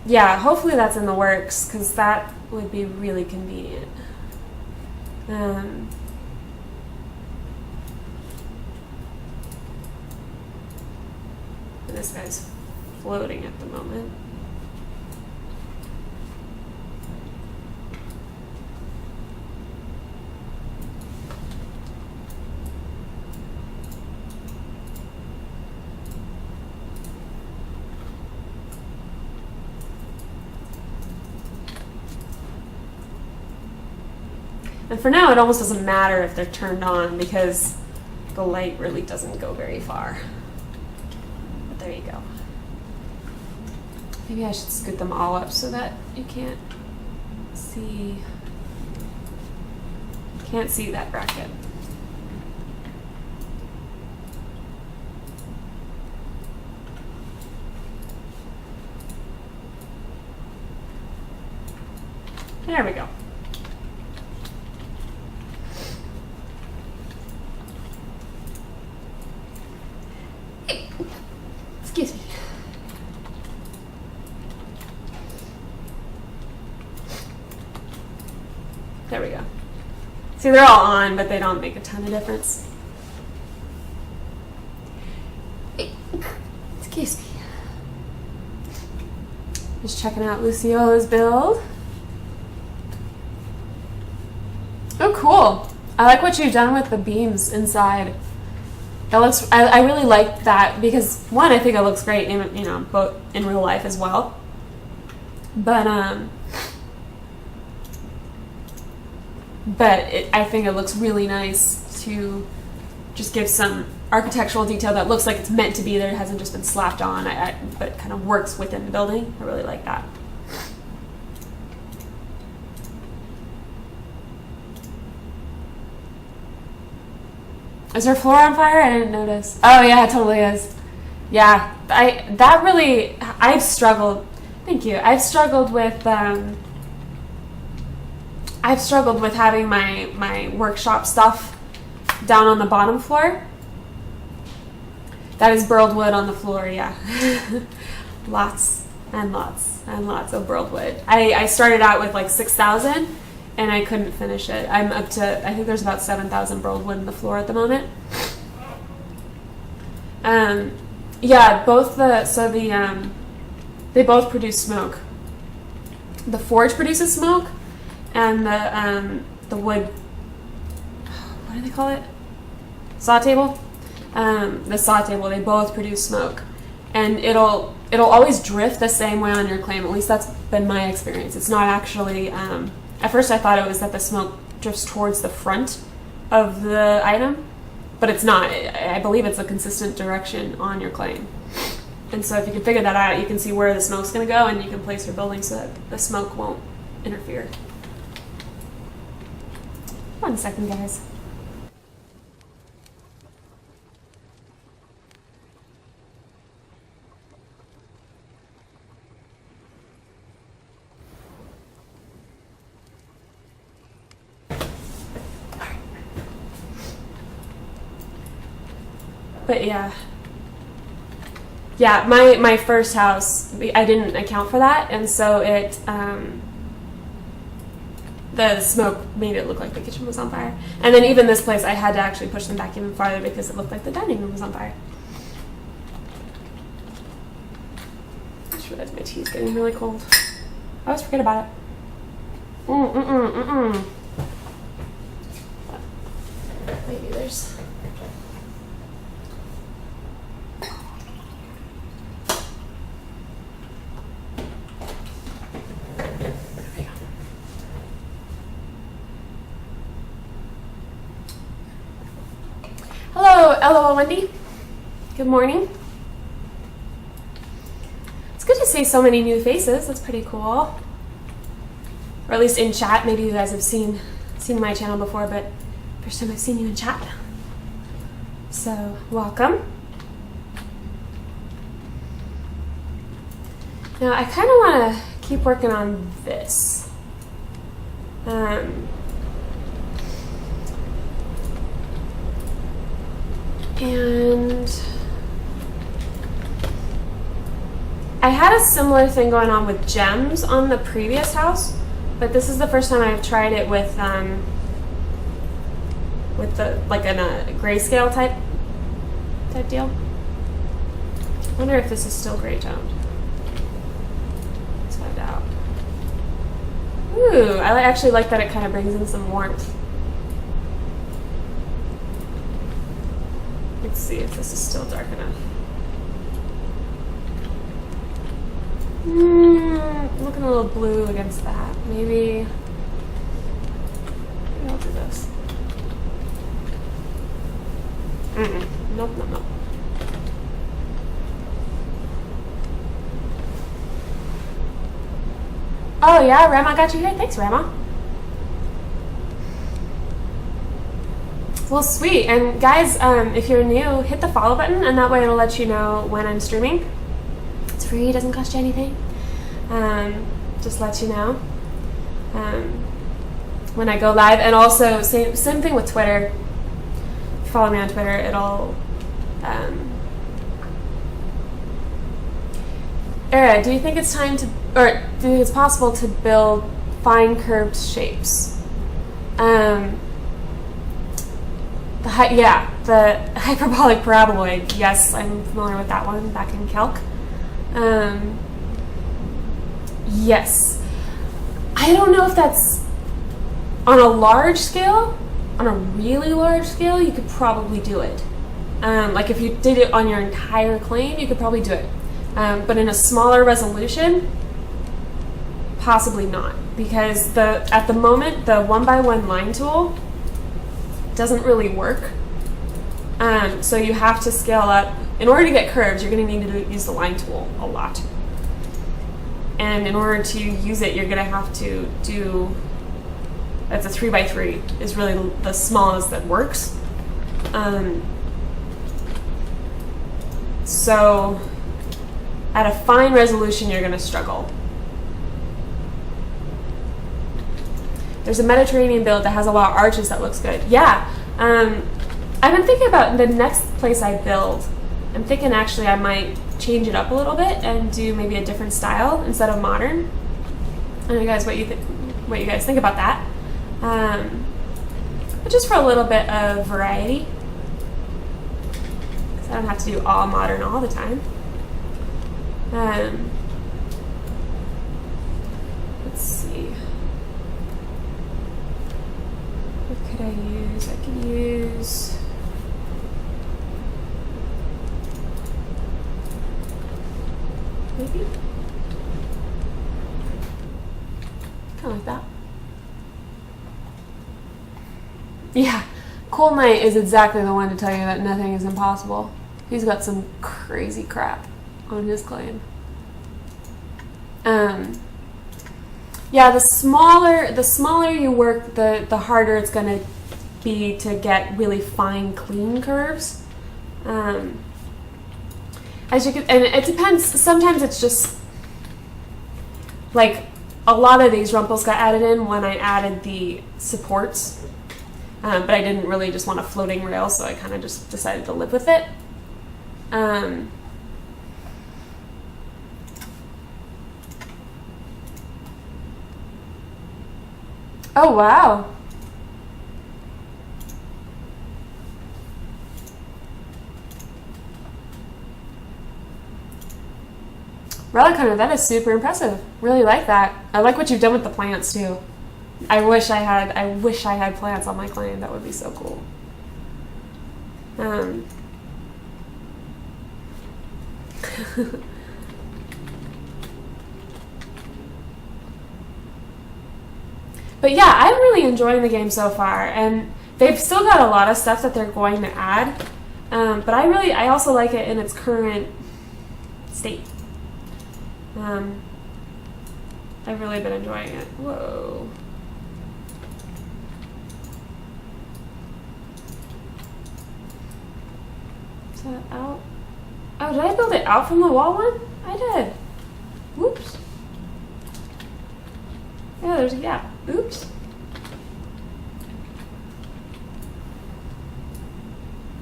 Yeah, hopefully that's in the works because that would be really convenient. This guy's floating at the moment. And for now, it almost doesn't matter if they're turned on because the light really doesn't go very far. But there you go. Maybe I should scoot them all up so that you can't see that bracket. There we go. Excuse me. There we go. See, they're all on, but they don't make a ton of difference. Excuse me. Just checking out Luciola's build. Oh, cool. I like what you've done with the beams inside. That looks, I really like that because one, I think it looks great in, you know, both in real life as well. But I think it looks really nice to just give some architectural detail that looks like it's meant to be there. It hasn't just been slapped on, but kind of works within the building. I really like that. Is her floor on fire? I didn't notice. Oh yeah, it totally is. Yeah, I've struggled. Thank you. I've struggled with having my workshop stuff down on the bottom floor. That is burled wood on the floor. Yeah, lots and lots and lots of burled wood. I started out with like 6,000. And I couldn't finish it. I'm up to, I think there's about 7,000 burled wood in the floor at the moment. Yeah, they both produce smoke. The forge produces smoke, and the wood, what do they call it? Saw table? The saw table, they both produce smoke. And it'll always drift the same way on your claim, at least that's been my experience. It's not actually, at first I thought it was that the smoke drifts towards the front of the item, but it's not. I believe it's a consistent direction on your claim. And so if you can figure that out, you can see where the smoke's going to go and you can place your building so that the smoke won't interfere. 1 second, guys. But yeah, my first house, I didn't account for that, and so it, the smoke made it look like the kitchen was on fire. And then even this place, I had to actually push them back even farther because it looked like the dining room was on fire. I just realized my tea is getting really cold. I always forget about it. Maybe there's... Hello, Wendy. Good morning. It's good to see so many new faces. That's pretty cool. Or at least in chat. Maybe you guys have seen my channel before, but first time I've seen you in chat. So, welcome. Now, I kind of want to keep working on this. And I had a similar thing going on with gems on the previous house, but this is the first time I've tried it with the in a grayscale type deal. I wonder if this is still gray toned. Let's find out. Ooh, I actually like that it kind of brings in some warmth. Let's see if this is still dark enough. Looking a little blue against that. Maybe I'll do this. Nope. Oh yeah, Rama got you here. Thanks, Rama. Well, sweet. And guys, if you're new, hit the follow button, and that way it'll let you know when I'm streaming. It's free, doesn't cost you anything. Just let you know when I go live. And also, same thing with Twitter. If you follow me on Twitter, it'll... Era, do you think it's time to... Or do you think it's possible to build fine curved shapes? The hyperbolic paraboloid. Yes, I'm familiar with that one back in Calc. Yes. I don't know if that's on a large scale. On a really large scale, you could probably do it. Like if you did it on your entire claim, you could probably do it. But in a smaller resolution, possibly not. Because at the moment, the 1x1 line tool doesn't really work. So you have to scale up. In order to get curves, you're going to need to use the line tool a lot. And in order to use it, you're going to have to do, that's a 3x3 is really the smallest that works. So at a fine resolution, you're going to struggle. There's a Mediterranean build that has a lot of arches that looks good. Yeah. I've been thinking about the next place I build. I'm thinking actually I might change it up a little bit and do maybe a different style instead of modern. I don't know, guys, what you guys think about that. But just for a little bit of variety. Because I don't have to do all modern all the time. Let's see. What could I use? I could use... maybe? Kind of like that. Yeah, Cool Knight is exactly the one to tell you that nothing is impossible. He's got some crazy crap on his claim. Yeah, the smaller you work, the harder it's going to be to get really fine, clean curves. As you can, and it depends. Sometimes it's just like a lot of these rumples got added in when I added the supports, but I didn't really just want a floating rail, so I kind of just decided to live with it. Oh, wow. Relic Hunter, that is super impressive. Really like that. I like what you've done with the plants too. I wish I had plants on my claim. That would be so cool. But yeah, I'm really enjoying the game so far, and they've still got a lot of stuff that they're going to add. But I also like it in its current state. I've really been enjoying it. Whoa. Is that out? Oh, did I build it out from the wall one? I did. Whoops. Yeah, there's a gap. Oops.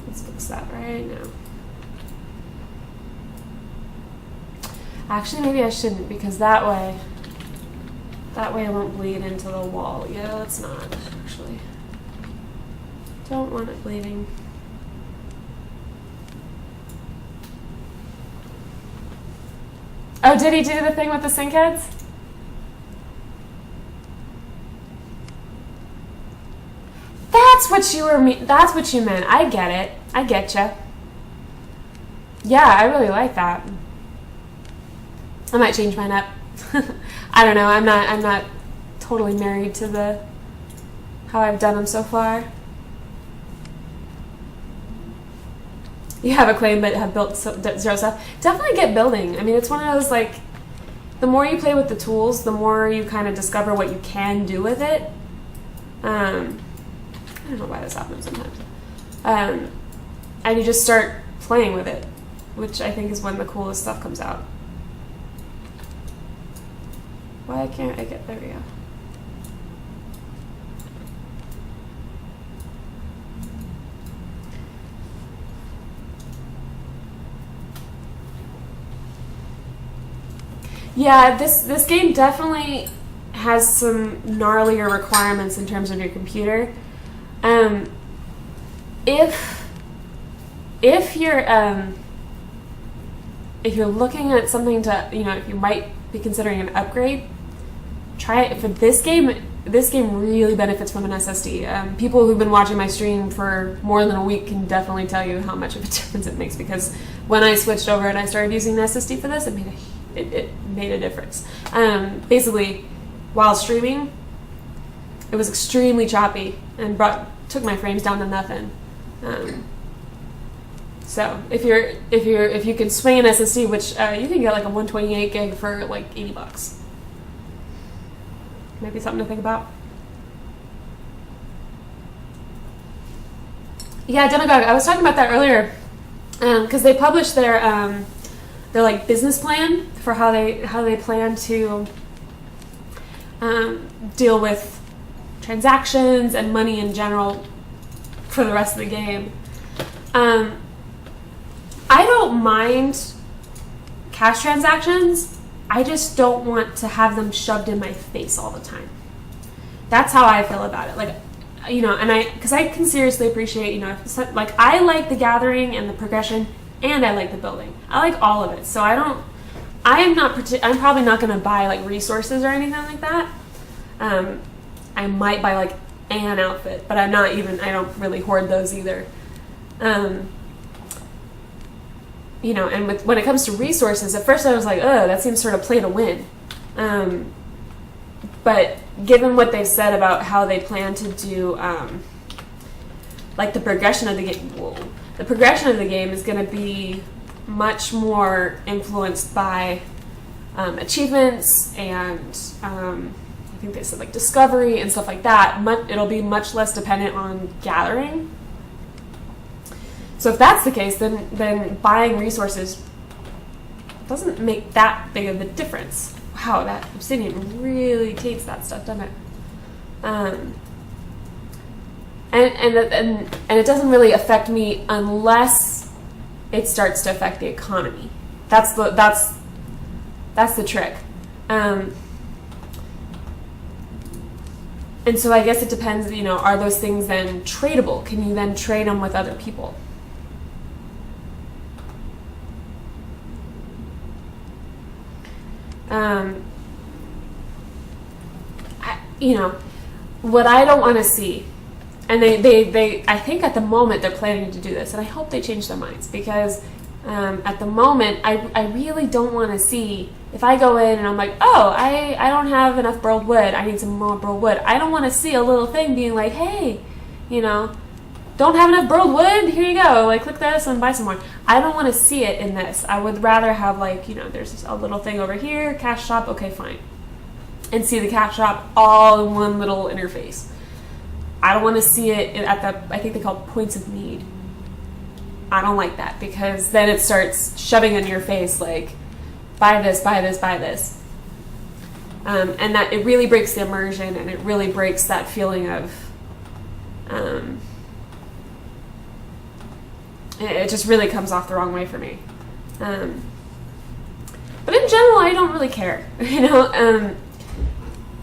Let's fix that right now. Actually, maybe I shouldn't, because that way it won't bleed into the wall. Yeah, let's not, actually. Don't want it bleeding. Oh, did he do the thing with the sink heads? That's what you were. That's what you meant. I get it. I get you. Yeah, I really like that. I might change mine up. I don't know. I'm not totally married to how I've done them so far. You have a claim but have built zero stuff. Definitely get building. I mean, it's one of those, like, the more you play with the tools, the more you kind of discover what you can do with it. I don't know why this happens sometimes. And you just start playing with it, which I think is when the coolest stuff comes out. Why can't I get, there we go. Yeah, this game definitely has some gnarlier requirements in terms of your computer. If you're looking at something to, if you might be considering an upgrade, try it for this game. This game really benefits from an SSD. People who've been watching my stream for more than a week can definitely tell you how much of a difference it makes, because when I switched over and I started using an SSD for this, it made a difference. Basically, while streaming, it was extremely choppy and took my frames down to nothing. So if you can swing an SSD, which you can get like a 128 gig for like $80, maybe something to think about. Yeah, Demagogue. I was talking about that earlier because they published their like business plan for how they plan to deal with transactions and money in general for the rest of the game. I don't mind cash transactions. I just don't want to have them shoved in my face all the time. That's how I feel about it. Like, because I can seriously appreciate, like, I like the gathering and the progression, and I like the building. I like all of it. So I'm probably not going to buy like resources or anything like that. I might buy like an outfit, but I don't really hoard those either. And when it comes to resources, at first I was like, oh, that seems sort of play to win. But given what they've said about how they plan to do, like the progression of the game, is going to be much more influenced by achievements and I think they said like discovery and stuff like that. It'll be much less dependent on gathering. So if that's the case, then buying resources doesn't make that big of a difference. Wow, that obsidian really takes that stuff, doesn't it? And it doesn't really affect me unless it starts to affect the economy. That's the trick. And so I guess it depends. Are those things then tradable? Can you then trade them with other people? What I don't want to see, and they I think at the moment they're planning to do this, and I hope they change their minds, because at the moment I really don't want to see, if I go in and I'm like, oh, I don't have enough burled wood, I need some more burled wood, I don't want to see a little thing being like, hey, don't have enough burled wood, here you go, like click this and buy some more. I don't want to see it in this. I would rather have like, you know, there's a little thing over here, cash shop, okay, fine. And see the cash shop all in one little interface. I don't want to see it at the, I think they call it points of need. I don't like that because then it starts shoving in your face like, buy this, buy this, buy this. And that it really breaks the immersion and it really breaks that feeling of, it just really comes off the wrong way for me. But in general, I don't really care, you know.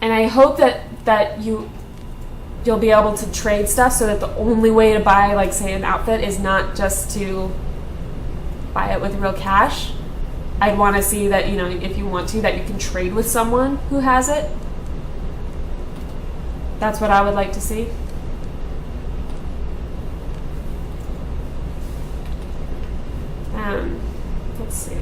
And I hope that you'll be able to trade stuff so that the only way to buy, like, say, an outfit is not just to buy it with real cash. I'd want to see that, you know, if you want to, that you can trade with someone who has it. That's what I would like to see. Let's see.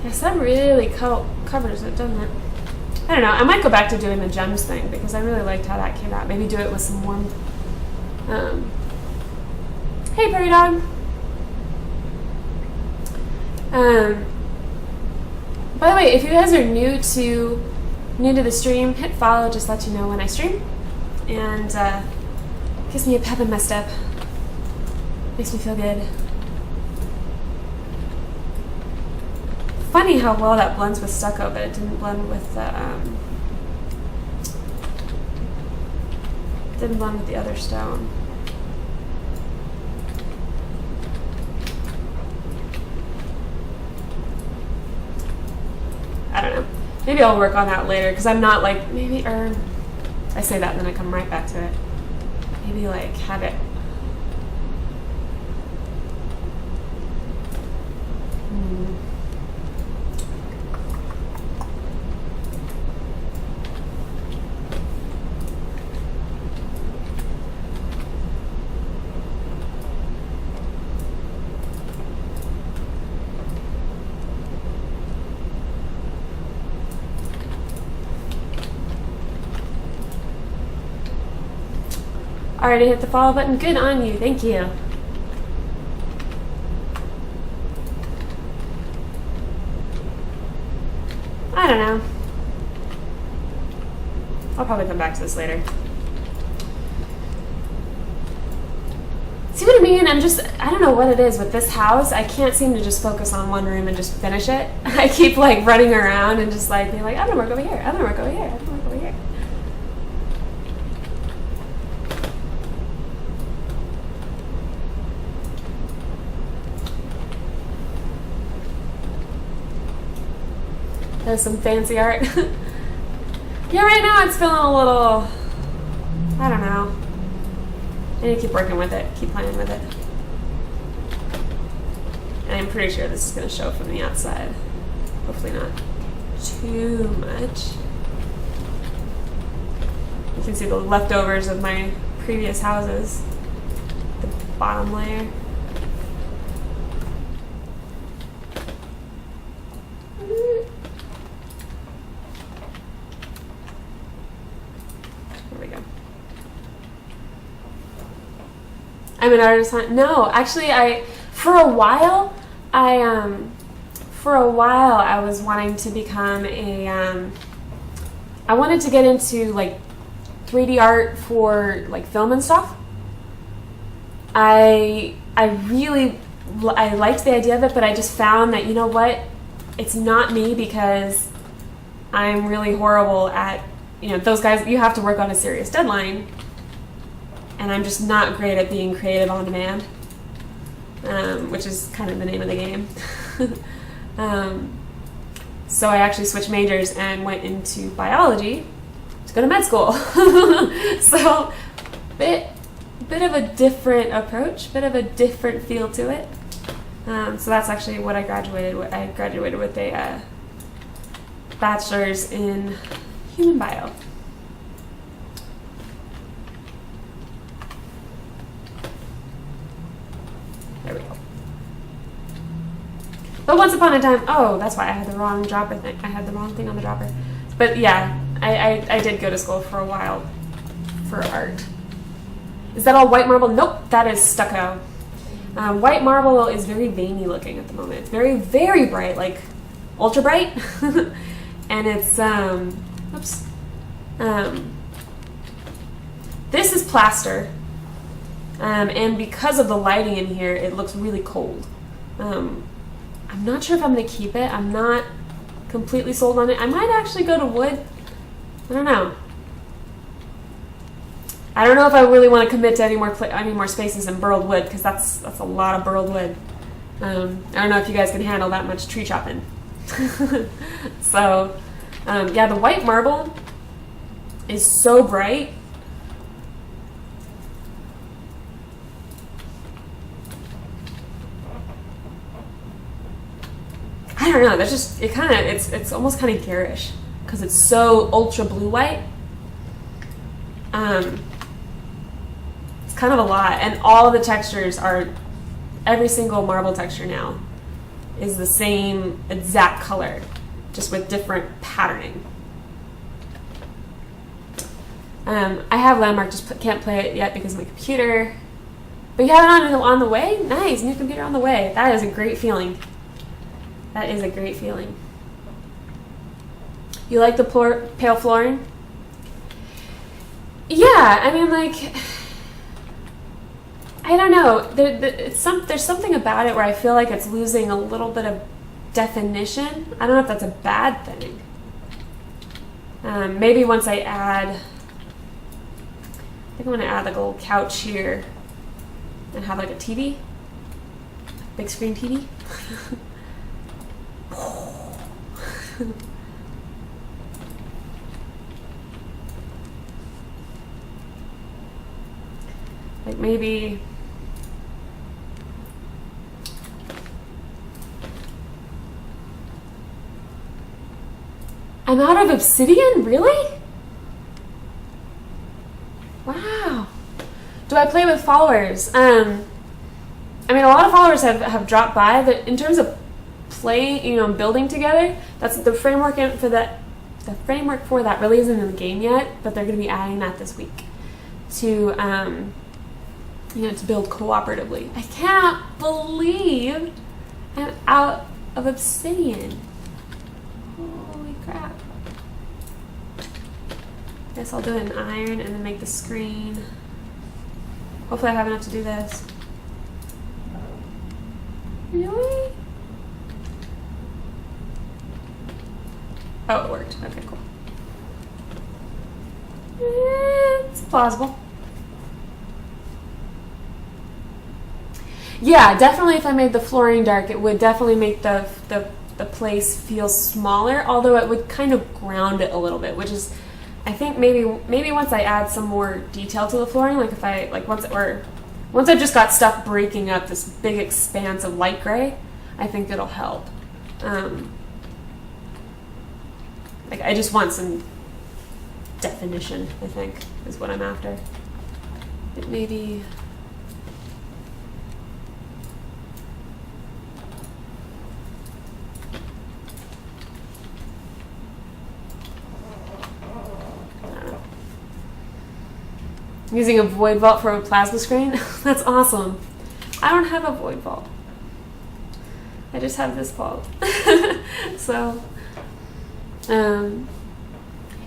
Yes, that really covers it, doesn't it? I don't know. I might go back to doing the gems thing because I really liked how that came out. Maybe do it with some warm. Hey, Prairie Dog. By the way, if you guys are new to the stream, hit follow. Just let you know when I stream, and gives me a pep in my step. Makes me feel good. Funny how well that blends with stucco, but it didn't blend with the other stone. I don't know. Maybe I'll work on that later because I'm not like I say that and then I come right back to it. Maybe like have it. Already hit the follow button. Good on you. Thank you. I don't know. I'll probably come back to this later. See what I mean? I don't know what it is with this house. I can't seem to just focus on one room and just finish it. I keep like running around and just like being like, I'm gonna work over here. I'm gonna work over here. I'm gonna work over here. There's some fancy art. Yeah, right now it's feeling a little, I don't know. I need to keep working with it, keep playing with it. And I'm pretty sure this is going to show from the outside. Hopefully not too much. You can see the leftovers of my previous houses. The bottom layer. I'm an artist. No, actually, for a while I was wanting to become I wanted to get into like 3D art for like film and stuff. I liked the idea of it, but I just found that, you know what, it's not me because I'm really horrible at, you know, those guys, you have to work on a serious deadline. And I'm just not great at being creative on demand, which is kind of the name of the game. So I actually switched majors and went into biology to go to med school. So bit of a different approach, bit of a different feel to it. So that's actually what I graduated with. I graduated with a bachelor's in human bio. There we go. But once upon a time, oh, that's why I had the wrong dropper thing. I had the wrong thing on the dropper. But yeah, I did go to school for a while for art. Is that all white marble? Nope, that is stucco. White marble is very veiny looking at the moment. It's very, very bright, like ultra bright. And it's, oops. This is plaster. And because of the lighting in here, it looks really cold. I'm not sure if I'm going to keep it. I'm not completely sold on it. I might actually go to wood. I don't know. I don't know if I really want to commit to any more spaces in burled wood, because that's a lot of burled wood. I don't know if you guys can handle that much tree chopping. So, yeah, the white marble is so bright. I don't know. That's just it's almost kind of garish because it's so ultra blue white. It's kind of a lot, and all of the textures are, every single marble texture now is the same exact color, just with different patterning. I have Landmark, just can't play it yet because of my computer. But you have it on the way? Nice, new computer on the way. That is a great feeling. That is a great feeling. You like the pale flooring? Yeah, I mean, like, I don't know. There's something about it where I feel like it's losing a little bit of definition. I don't know if that's a bad thing. Maybe once I add, I think I want to add like a little couch here and have like a TV, big screen TV. Like maybe I'm out of obsidian? Really? Wow. Do I play with followers? I mean, a lot of followers have dropped by, but in terms of playing, building together, that's the framework for that. The framework for that really isn't in the game yet, but they're going to be adding that this week to, to build cooperatively. I can't believe I'm out of obsidian. Holy crap. Guess I'll do an iron and then make the screen. Hopefully I have enough to do this. Really? Oh, it worked. Okay, cool. It's plausible. Yeah, definitely if I made the flooring dark, it would definitely make the place feel smaller, although it would kind of ground it a little bit, which is, I think maybe once I add some more detail to the flooring, like if I, like once I've just got stuff breaking up this big expanse of light gray, I think it'll help. Like I just want some definition, I think, is what I'm after. It maybe. I'm using a void vault for a plasma screen. That's awesome. I don't have a void vault. I just have this vault. So,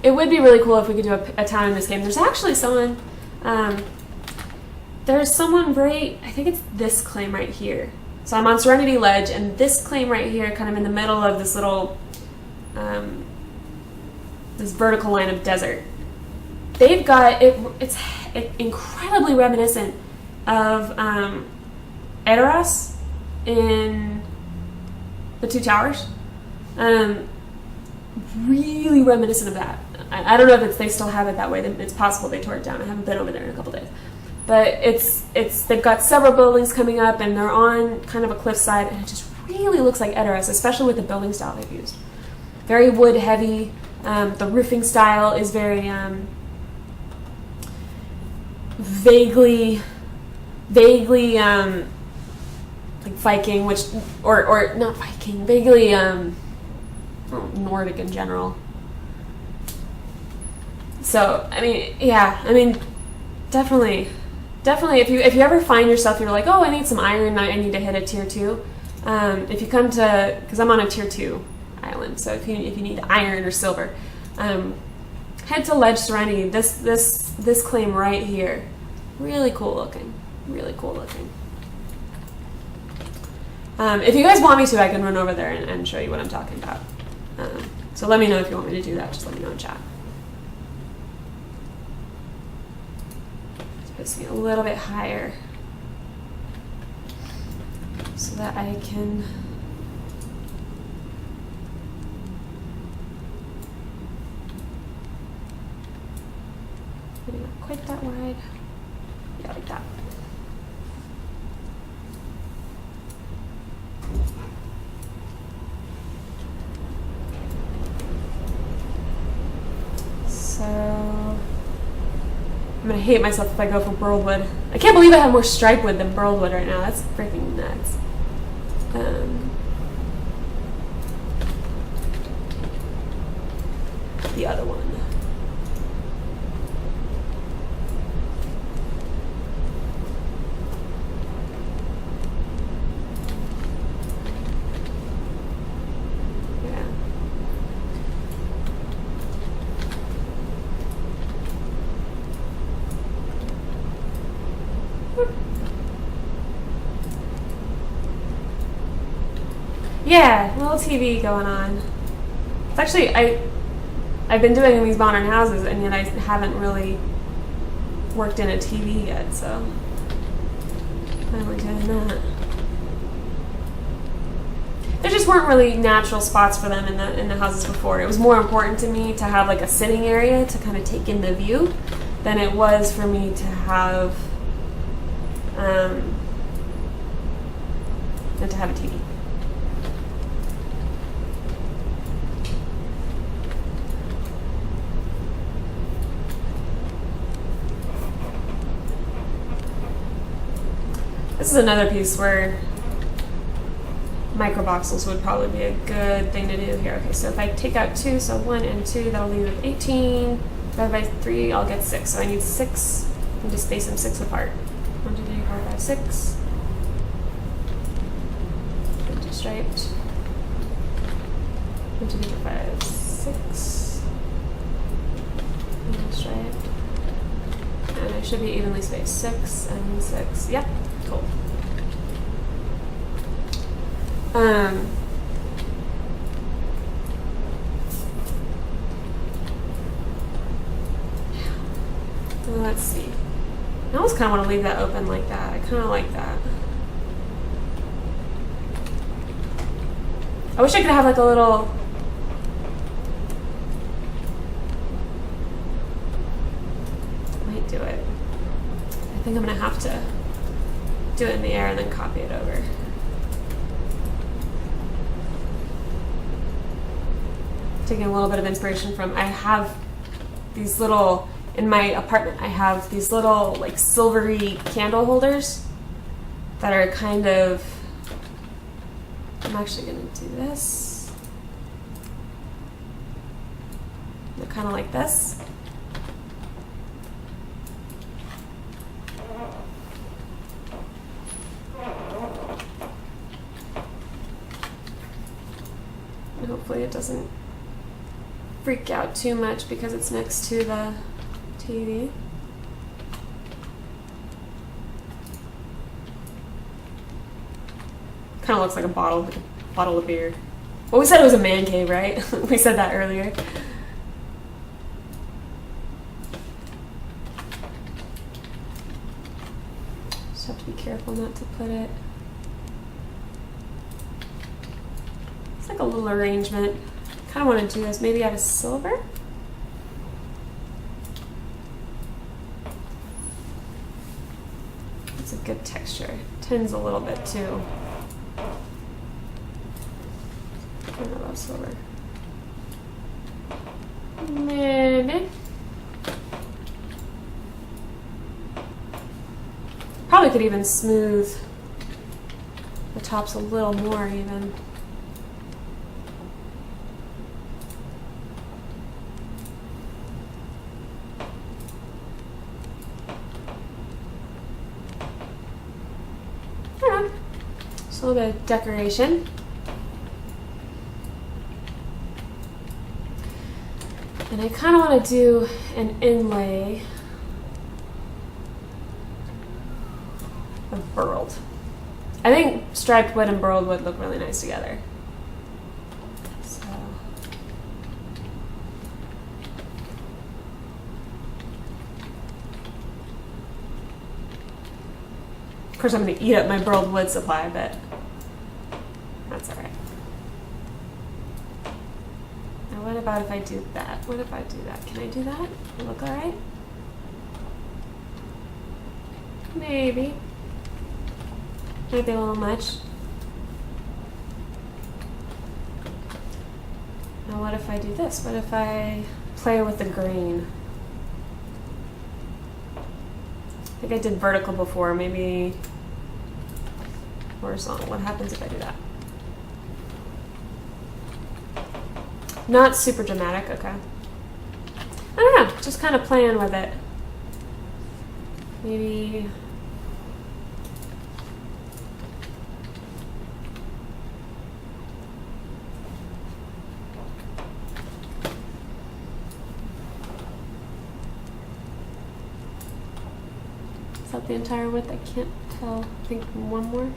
it would be really cool if we could do a town in this game. There's actually someone, there's someone right, I think it's this claim right here. So I'm on Serenity Ledge, and this claim right here, kind of in the middle of this little, this vertical line of desert. They've got, it's incredibly reminiscent of Edoras in the Two Towers. Really reminiscent of that. I don't know if they still have it that way. It's possible they tore it down. I haven't been over there in a couple days. But they've got several buildings coming up, and they're on kind of a cliffside, and it just really looks like Edoras, especially with the building style they've used. Very wood heavy. The roofing style is very vaguely like Viking, which or not Viking, vaguely Nordic in general. So, I mean, yeah, I mean, definitely, if you ever find yourself, you're like, oh, I need some iron, I need to hit a tier 2. If you come to, because I'm on a tier 2 island, so if you need iron or silver, head to Ledge Serenity. This claim right here, really cool looking, really cool looking. If you guys want me to, I can run over there and show you what I'm talking about. So let me know if you want me to do that. Just let me know in chat. Puts me a little bit higher so that I can maybe not quite that wide. Yeah, like that. So I'm gonna hate myself if I go for burled wood. I can't believe I have more stripe wood than burled wood right now. That's freaking nuts. The other one. Yeah, a little TV going on. It's actually, I've been doing these modern houses, and yet I haven't really worked in a TV yet, so finally doing that. There just weren't really natural spots for them in the houses before. It was more important to me to have like a sitting area to kind of take in the view than it was for me to have a TV. This is another piece where microvoxels would probably be a good thing to do here. Okay, so if I take out 2, so 1 and 2, that'll leave 18. Divided by 3, I'll get 6. So I need 6. And just space them 6 apart. 1, 2, 3, 4, 5, 6. Into striped. 1, 2, 3, 4, 5, 6. Into striped. And I should be evenly spaced. 6 and 6. Yep. Cool. Let's see. I almost kind of want to leave that open like that. I kind of like that. I wish I could have like a little... I might do it. I think I'm going to have to do it in the air and then copy it over. Taking a little bit of inspiration from, I have these little, in my apartment, I have these little like silvery candle holders that are kind of, I'm actually going to do this. They're kind of like this. And hopefully it doesn't freak out too much because it's next to the TV. Kind of looks like a bottle of beer. Well, we said it was a man cave, right? We said that earlier. Just have to be careful not to put it. It's like a little arrangement. I kind of want to do this maybe out of silver. It's a good texture. Tins a little bit too. I love silver. Maybe. Probably could even smooth the tops a little more even. a little bit of decoration. And I kind of want to do an inlay of burled. I think striped wood and burled wood look really nice together. So. Of course, I'm going to eat up my burled wood supply, but that's all right. Now, what about if I do that? What if I do that? Can I do that? Will it look all right? Maybe. Might be a little much. Now, what if I do this? What if I play with the grain? I think I did vertical before, maybe horizontal. What happens if I do that? Not super dramatic, okay. I don't know, just kind of playing with it. Maybe. Is that the entire width? I can't tell. I think one more.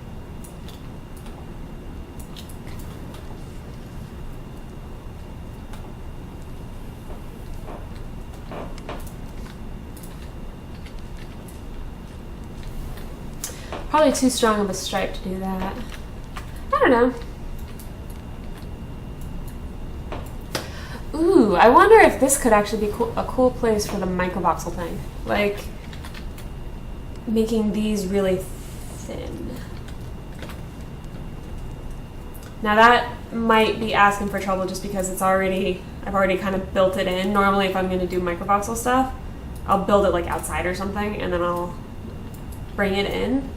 Probably too strong of a stripe to do that. I don't know. Ooh, I wonder if this could actually be a cool place for the microvoxel thing. Like, making these really thin. Now that might be asking for trouble just because I've already kind of built it in. Normally if I'm going to do microvoxel stuff, I'll build it like outside or something and then I'll bring it in.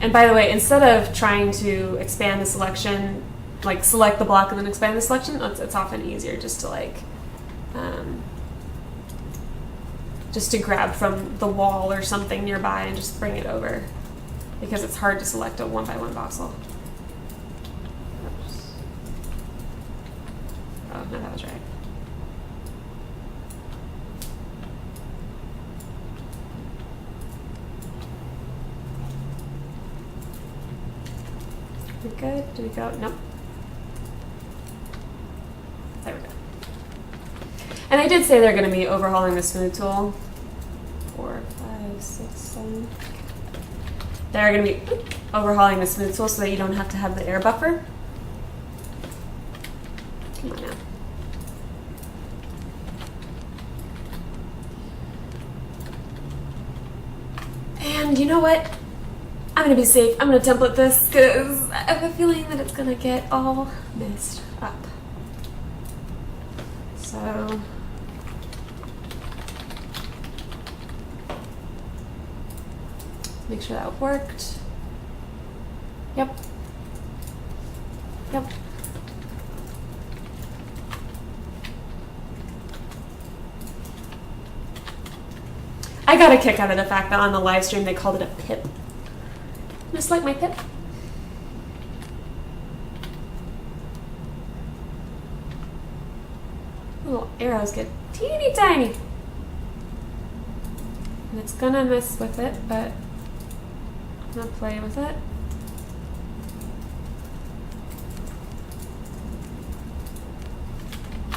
And by the way, instead of trying to expand the selection, like select the block and then expand the selection, it's often easier just to like, just to grab from the wall or something nearby and just bring it over, because it's hard to select a 1x1 voxel. Oops. Oh, no, that was right. We good? Do we go? Nope. There we go. And I did say they're going to be overhauling the smooth tool. 4, 5, 6, 7. They're going to be overhauling the smooth tool so that you don't have to have the air buffer. Come on now. And you know what? I'm going to be safe. I'm going to template this because I have a feeling that it's going to get all messed up. So make sure that worked. Yep. Yep. I got a kick out of the fact that on the live stream they called it a pip. Just like my pip. Little arrows get teeny tiny. And it's gonna mess with it, but I'm gonna play with it.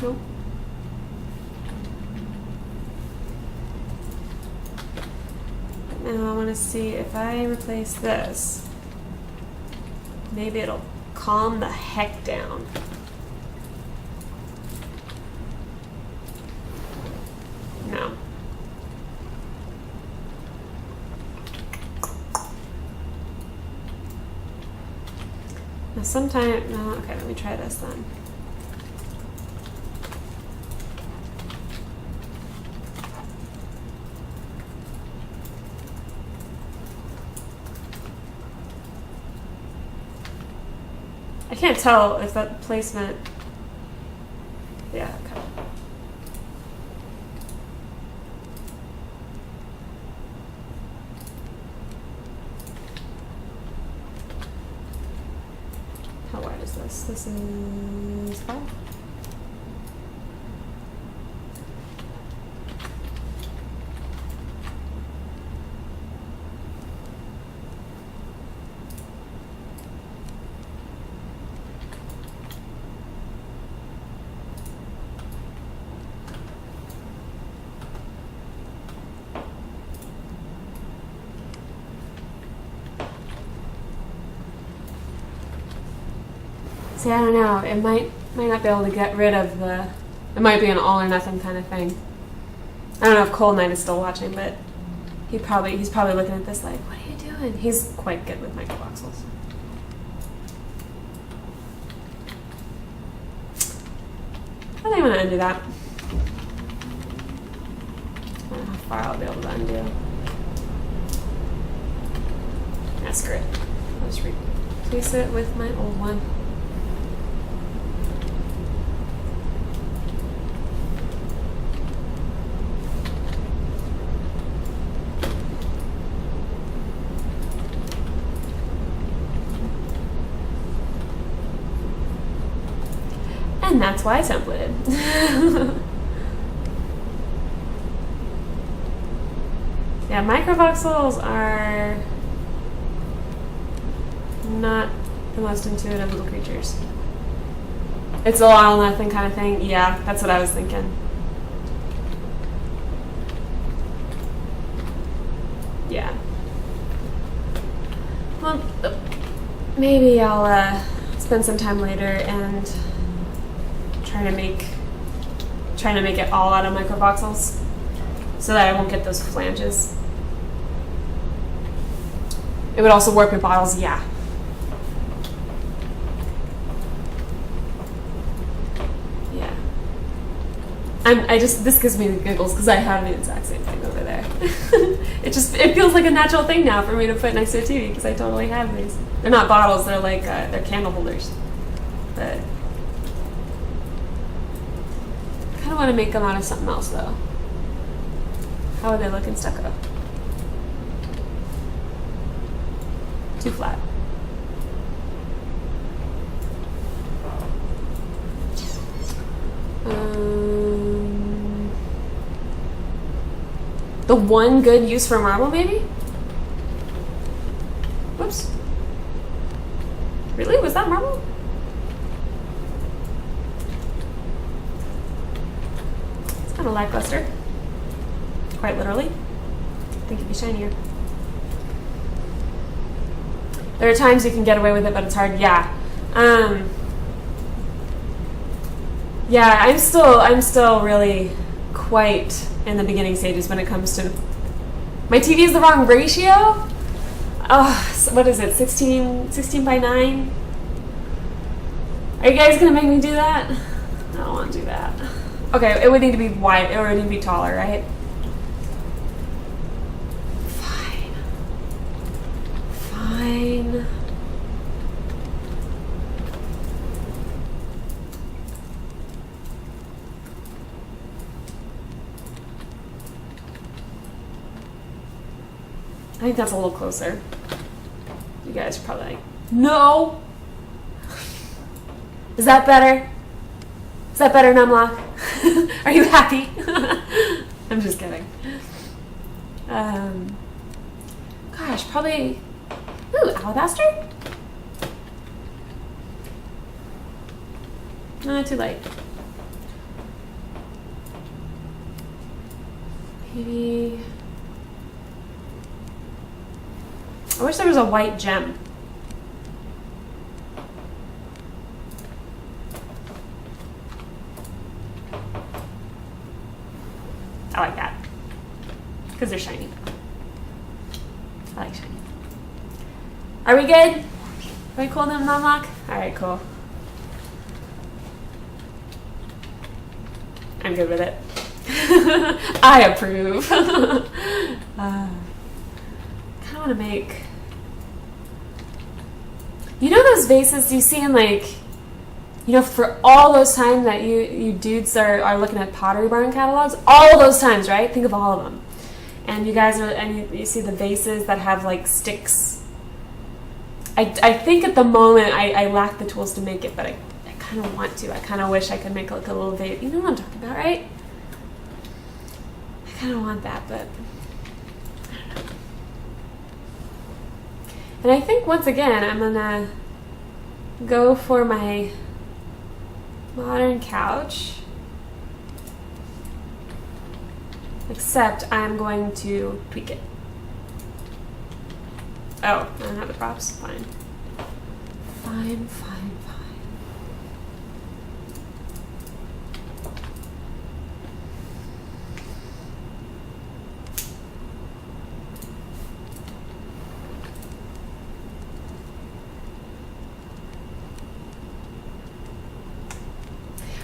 Nope. Now I want to see if I replace this, maybe it'll calm the heck down. No. Now sometimes, no, okay, let me try this then. I can't tell if that placement, yeah, 6. This is 5. See, I don't know. It might not be able to get rid of the. It might be an all or nothing kind of thing. I don't know if Cold Knight is still watching, but he's probably looking at this like, what are you doing? He's quite good with microvoxels. I think I'm gonna undo that. I don't know how far I'll be able to undo. Yeah, screw it. I'll just replace it with my old one. And that's why I templated. Yeah, microvoxels are not the most intuitive little creatures. It's a all or nothing kind of thing. Yeah, that's what I was thinking. Yeah. Well, maybe I'll spend some time later and trying to make it all out of microvoxels so that I won't get those flanges. It would also warp your bottles, yeah. Yeah. This gives me the giggles because I have the exact same thing over there. It feels like a natural thing now for me to put next to a TV because I totally have these. They're not bottles, they're like, they're candle holders. But I want to make them out of something else though. How would they look in stucco? Too flat. The one good use for marble, maybe? Whoops. Really? Was that marble? Kind of lackluster, quite literally. I think it'd be shinier. There are times you can get away with it, but it's hard. Yeah, yeah. I'm still really quite in the beginning stages when it comes to. My TV is the wrong ratio. Oh, what is it? 16 by 9. Are you guys gonna make me do that? I don't want to do that. Okay, it would need to be wide. It would need to be taller, right? Fine. Fine. I think that's a little closer. You guys are probably like, no! Is that better? Is that better, Numlock? Are you happy? I'm just kidding. Gosh, probably. Ooh, alabaster? Not too light. Maybe. I wish there was a white gem. I like that. Because they're shiny. I like shiny. Are we good? Are we cool to unlock? Alright, cool. I'm good with it. I approve. I kind of want to make... You know those vases you see in like... You know, for all those times that you dudes are looking at Pottery Barn catalogs, all those times, right? Think of all of them. And you guys are, and you see the vases that have like sticks I think at the moment I lack the tools to make it, but I kind of want to. I kind of wish I could make like a little vape. You know what I'm talking about, right? I kind of want that, but I don't know. And I think once again I'm gonna go for my modern couch, except I'm going to tweak it. Oh, I don't have the props. Fine. Fine.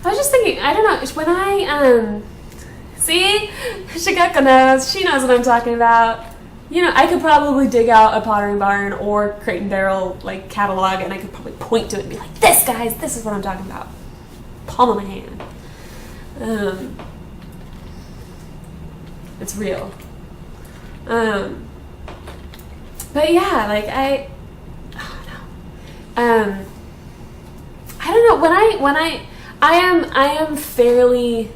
I was just thinking, I don't know, when I, see? Shigeko knows. She knows what I'm talking about. You know, I could probably dig out a Pottery Barn or Crate and Barrel like catalog, and I could probably point to it and be like, "This, guys, this is what I'm talking about." Palm of my hand. It's real. But yeah, like I don't know. I am fairly.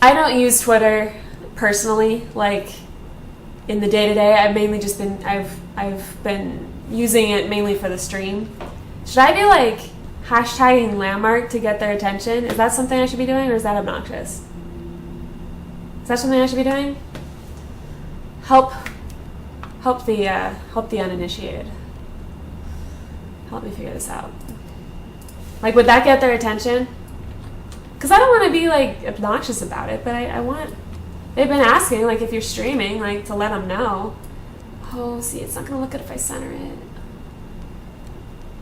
I don't use Twitter personally, like. In the day-to-day, I've mainly just been I've been using it mainly for the stream. Should I be like hashtagging Landmark to get their attention? Is that something I should be doing, or is that obnoxious? Is that something I should be doing? Help the uninitiated. Help me figure this out. Like, would that get their attention? Because I don't want to be like obnoxious about it, but I want. They've been asking, like, if you're streaming, like, to let them know. Oh, see, it's not going to look good if I center it.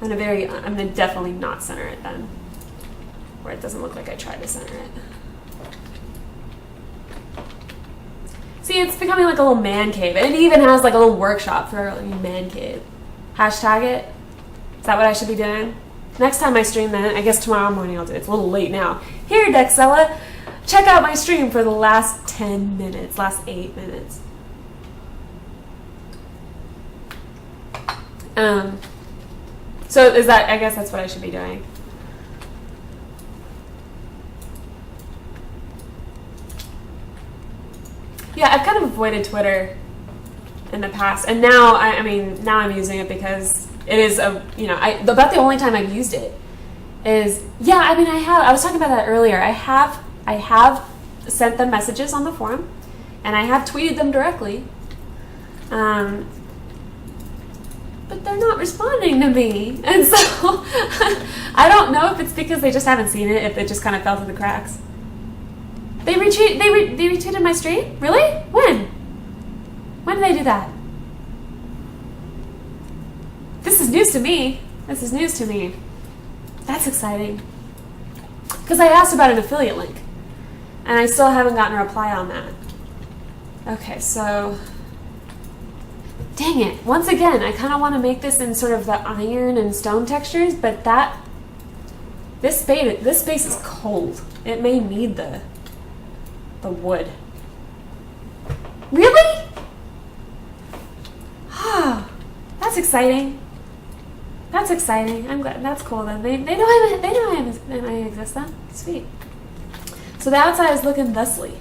I'm going to definitely not center it then. Where it doesn't look like I tried to center it. See, it's becoming like a little man cave. And it even has, like, a little workshop for a man cave. Hashtag it. Is that what I should be doing? Next time I stream then, I guess tomorrow morning I'll do it. It's a little late now. Here, Dexella. Check out my stream for the last 10 minutes, last 8 minutes. So is that, I guess that's what I should be doing. Yeah, I've kind of avoided Twitter in the past, and now, now I'm using it because it is about the only time I've used it is, I was talking about that earlier. I have sent them messages on the forum, and I have tweeted them directly, but they're not responding to me, and so I don't know if it's because they just haven't seen it, if it just kind of fell through the cracks. They retweeted my stream? Really? When? When did they do that? This is news to me. This is news to me. That's exciting. Because I asked about an affiliate link. And I still haven't gotten a reply on that. Okay, so... Dang it. Once again, I kind of want to make this in sort of the iron and stone textures, but this space is cold. It may need the wood. Really? That's exciting. That's exciting. I'm glad. That's cool then. They know I exist then. Sweet. So the outside is looking thusly.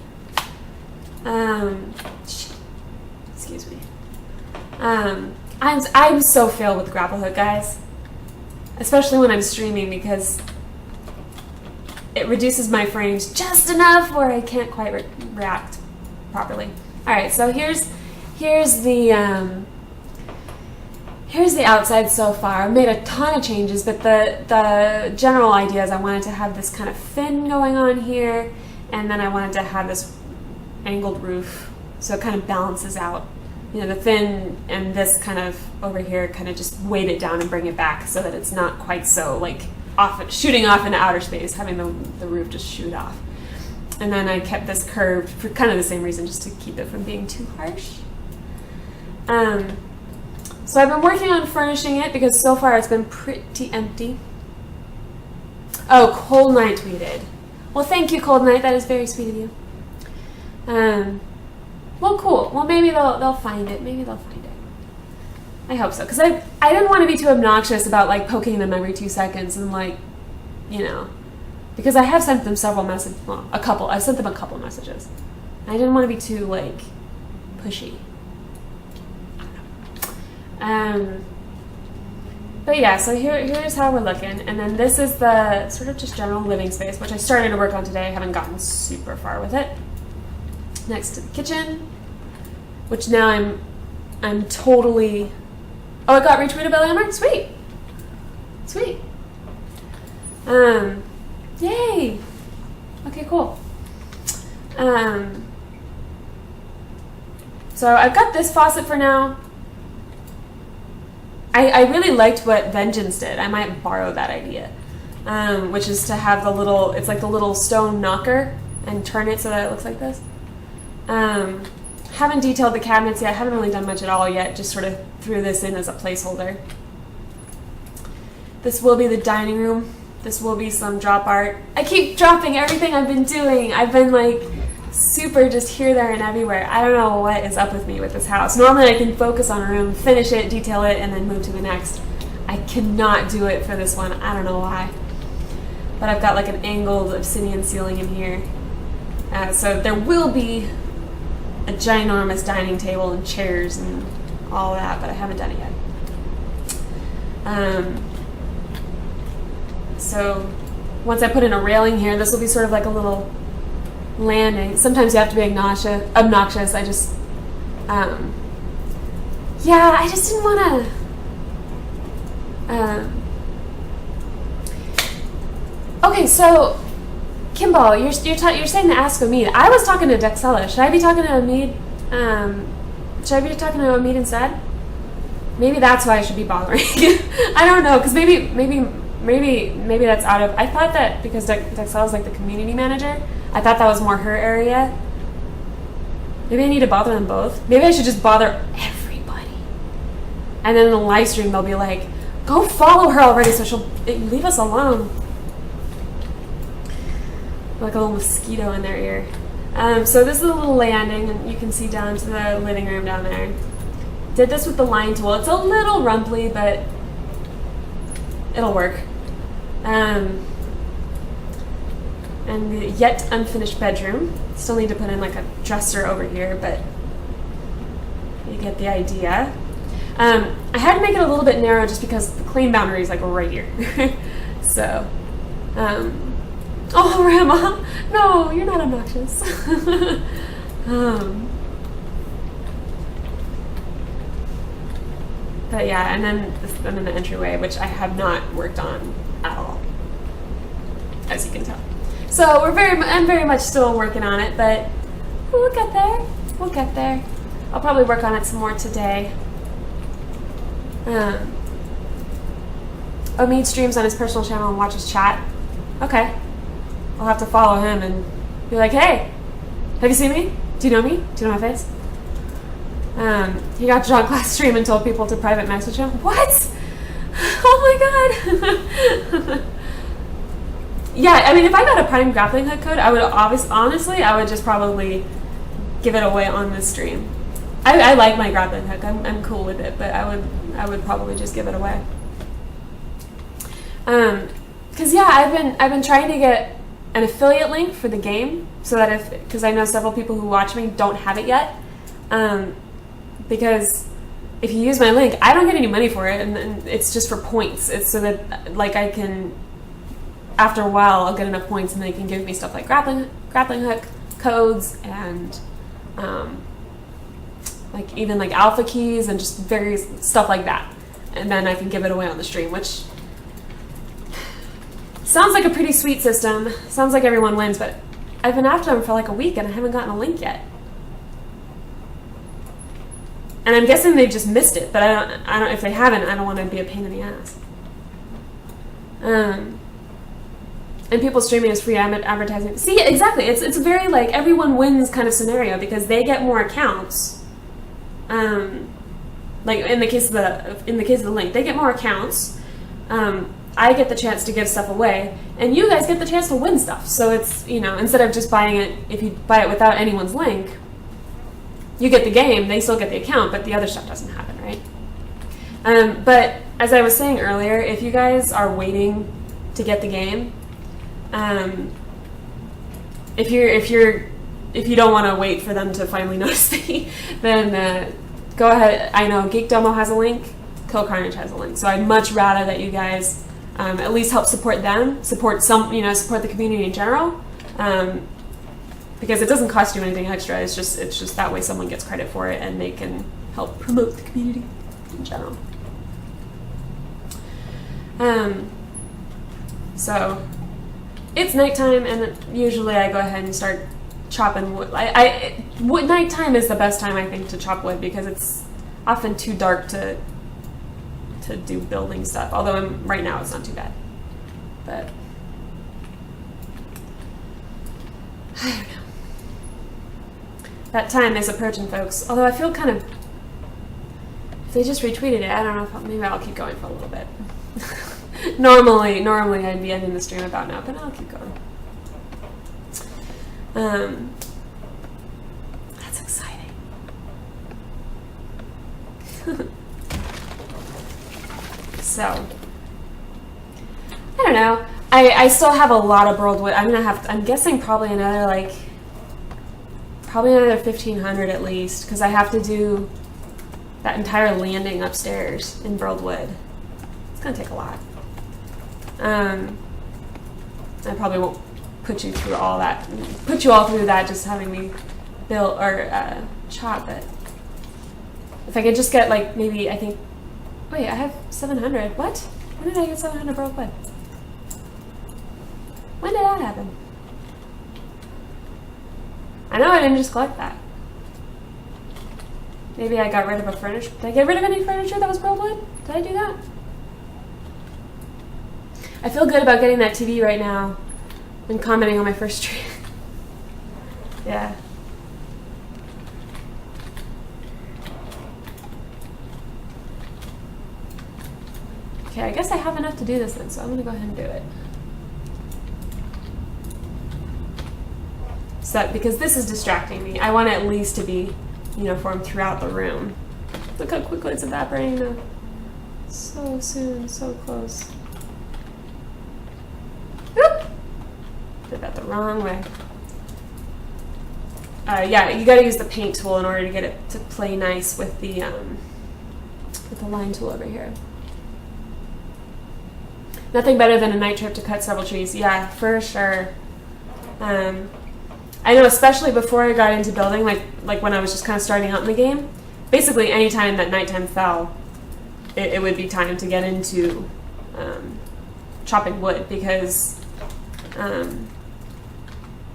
Excuse me. I'm so filled with grapple hook, guys. Especially when I'm streaming, because it reduces my frames just enough where I can't quite react properly. All right, so here's the outside so far. I've made a ton of changes, but the general idea is I wanted to have this kind of fin going on here, and then I wanted to have this angled roof, so it kind of balances out. You know, the fin and this kind of over here kind of just weight it down and bring it back so that it's not quite so like shooting off into outer space, having the roof just shoot off. And then I kept this curved for kind of the same reason, just to keep it from being too harsh. So I've been working on furnishing it because so far it's been pretty empty. Oh, Cold Knight tweeted. Well, thank you, Cold Knight. That is very sweet of you. Well, cool. Well, maybe they'll find it. Maybe they'll find it. I hope so, because I didn't want to be too obnoxious about like poking them every 2 seconds and like, you know, because I have sent them several messages, well, a couple. I sent them a couple messages. I didn't want to be too like pushy. But yeah, so here's how we're looking, and then this is the sort of just general living space, which I started to work on today. I haven't gotten super far with it. Next to the kitchen, which now I'm totally. Oh, it got retweeted by Landmark. Sweet. Yay. Okay, cool. So I've got this faucet for now. I really liked what Vengeance did. I might borrow that idea, which is to have it's like the little stone knocker and turn it so that it looks like this. Haven't detailed the cabinets yet. Haven't really done much at all yet. Just sort of threw this in as a placeholder. This will be the dining room. This will be some drop art. I keep dropping everything I've been doing. I've been like super just here, there, and everywhere. I don't know what is up with me with this house. Normally I can focus on a room, finish it, detail it, and then move to the next. I cannot do it for this one. I don't know why. But I've got like an angled obsidian ceiling in here. So there will be a ginormous dining table and chairs and all that, but I haven't done it yet. So once I put in a railing here, this will be sort of like a little landing. Sometimes you have to be obnoxious. I just, yeah, I just didn't want to. Okay, so Kimball, you're saying to ask Omid. I was talking to Dexella. Should I be talking to Omid? Should I be talking to Omid instead? Maybe that's why I should be bothering. I don't know, because maybe that's out of. I thought that because Dexella's like the community manager, I thought that was more her area. Maybe I need to bother them both. Maybe I should just bother everybody. And then in the live stream, they'll be like, "Go follow her already, so she'll leave us alone." Like a little mosquito in their ear. So this is a little landing, and you can see down to the living room down there. Did this with the line tool. It's a little rumply, but it'll work. And the yet unfinished bedroom. Still need to put in like a dresser over here, but you get the idea. I had to make it a little bit narrow just because the clean boundary is like right here. So, oh, Rama, no, you're not obnoxious. But yeah, and then the entryway, which I have not worked on at all, as you can tell. So I'm very much still working on it, but we'll get there. We'll get there. I'll probably work on it some more today. Omid streams on his personal channel and watches chat. Okay. I'll have to follow him and be like, "Hey, have you seen me? Do you know me? Do you know my face?" He got John Class stream and told people to private message him. What? Oh my god. Yeah, I mean, if I got a Prime grappling hook code, I would honestly, I would just probably give it away on this stream. I like my grappling hook. I'm cool with it, but I would probably just give it away. Cause yeah, I've been trying to get an affiliate link for the game so that because I know several people who watch me don't have it yet. Because if you use my link, I don't get any money for it, and it's just for points. It's so that like I can. After a while, I'll get enough points, and they can give me stuff like grappling hook codes and like even like alpha keys and just various stuff like that. And then I can give it away on the stream, which sounds like a pretty sweet system. Sounds like everyone wins, but I've been after them for like a week and I haven't gotten a link yet. And I'm guessing they've just missed it, but I don't. If they haven't, I don't want to be a pain in the ass. And people streaming is free advertising. See, exactly. It's a very like everyone wins kind of scenario because they get more accounts. Like in the case of the link, they get more accounts. I get the chance to give stuff away, and you guys get the chance to win stuff. So it's, you know, instead of just buying it, if you buy it without anyone's link, you get the game, they still get the account, but the other stuff doesn't happen, right? But as I was saying earlier, if you guys are waiting to get the game, if you don't want to wait for them to finally notice me, then go ahead. I know Geek Domo has a link, Kill Carnage has a link. So I'd much rather that you guys at least help support them, support the community in general, because it doesn't cost you anything extra. It's just that way someone gets credit for it and they can help promote the community in general. So it's nighttime, and usually I go ahead and start chopping wood. Nighttime is the best time, I think, to chop wood, because it's often too dark to do building stuff. Although right now it's not too bad, but I don't know. That time is approaching, folks. Although I feel kind of, if they just retweeted it, I don't know if maybe I'll keep going for a little bit. Normally I'd be ending the stream about now, but I'll keep going. That's exciting. So, I don't know. I still have a lot of burled wood. I'm guessing probably another 1,500 at least, because I have to do that entire landing upstairs in burled wood. It's gonna take a lot. I probably won't put you all through that just having me build or chop it. If I could just get maybe, I think, wait, I have 700. What? When did I get 700 burled wood? When did that happen? I know I didn't just collect that. Maybe I got rid of a furniture. Did I get rid of any furniture that was burled wood? Did I do that? I feel good about getting that TV right now and commenting on my first stream. Yeah. Okay, I guess I have enough to do this then, so I'm gonna go ahead and do it. So, because this is distracting me, I want it at least to be uniform throughout the room. Look how quickly it's evaporating now. So soon, so close. Oop! Did that the wrong way. Yeah, you gotta use the paint tool in order to get it to play nice with the line tool over here. Nothing better than a night trip to cut several trees. Yeah, for sure. I know, especially before I got into building, like when I was just kind of starting out in the game, basically any time that nighttime fell, it would be time to get into chopping wood, because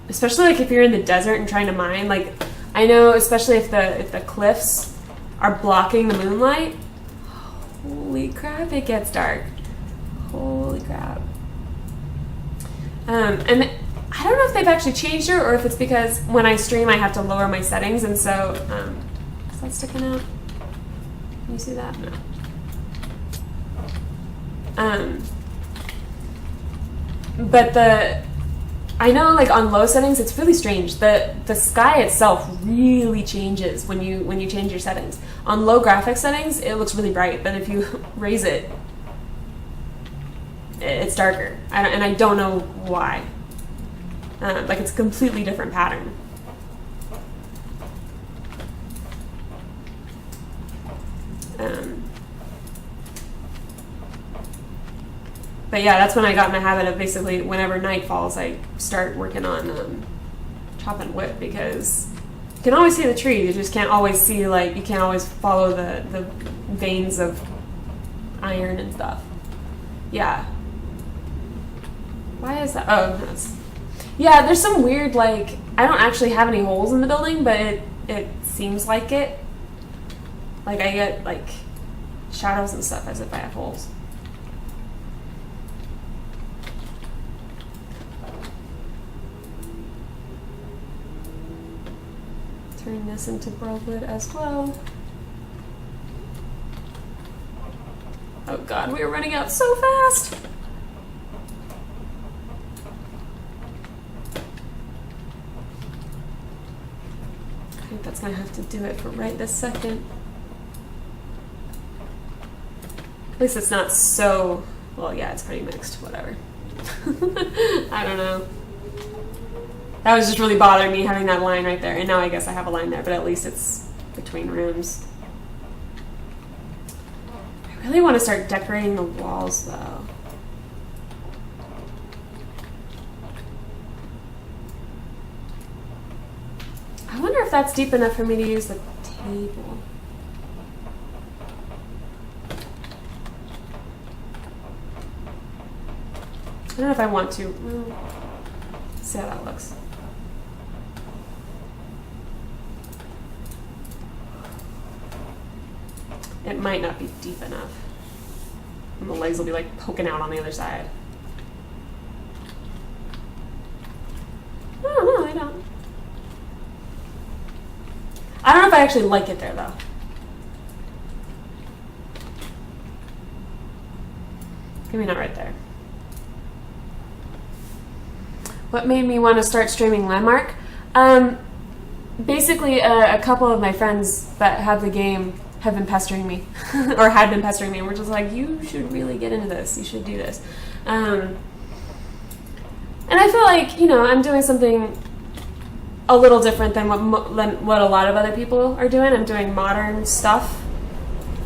especially if you're in the desert and trying to mine, I know especially if the cliffs are blocking the moonlight, holy crap, it gets dark. Holy crap. And I don't know if they've actually changed it, or if it's because when I stream I have to lower my settings, and so is that sticking out? Can you see that? No. But I know on low settings it's really strange. The sky itself really changes when you change your settings. On low graphic settings it looks really bright, but if you raise it, it's darker. And I don't know why. It's a completely different pattern. But yeah, that's when I got in the habit of basically whenever night falls, I start working on chopping wood, because you can always see the tree. You just can't always see, you can't always follow the veins of iron and stuff. Yeah. Why is that? Oh, that's... Yeah, there's some weird, I don't actually have any holes in the building, but it seems like it. I get, shadows and stuff as if I have holes. Turn this into burled wood as well. Oh god, we are running out so fast! I think that's gonna have to do it for right this second. At least it's not so, well, yeah, it's pretty mixed, whatever. I don't know. That was just really bothering me, having that line right there. And now I guess I have a line there, but at least it's between rooms. I really want to start decorating the walls, though. I wonder if that's deep enough for me to use the table. I don't know if I want to. Let's see how that looks. It might not be deep enough. And the legs will be like poking out on the other side. Oh, no, I don't. I don't know if I actually like it there, though. Maybe not right there. What made me want to start streaming Landmark? Basically, a couple of my friends that have the game have been pestering me, or had been pestering me, and we're just like, you should really get into this. You should do this. And I feel like, you know, I'm doing something a little different than what a lot of other people are doing. I'm doing modern stuff.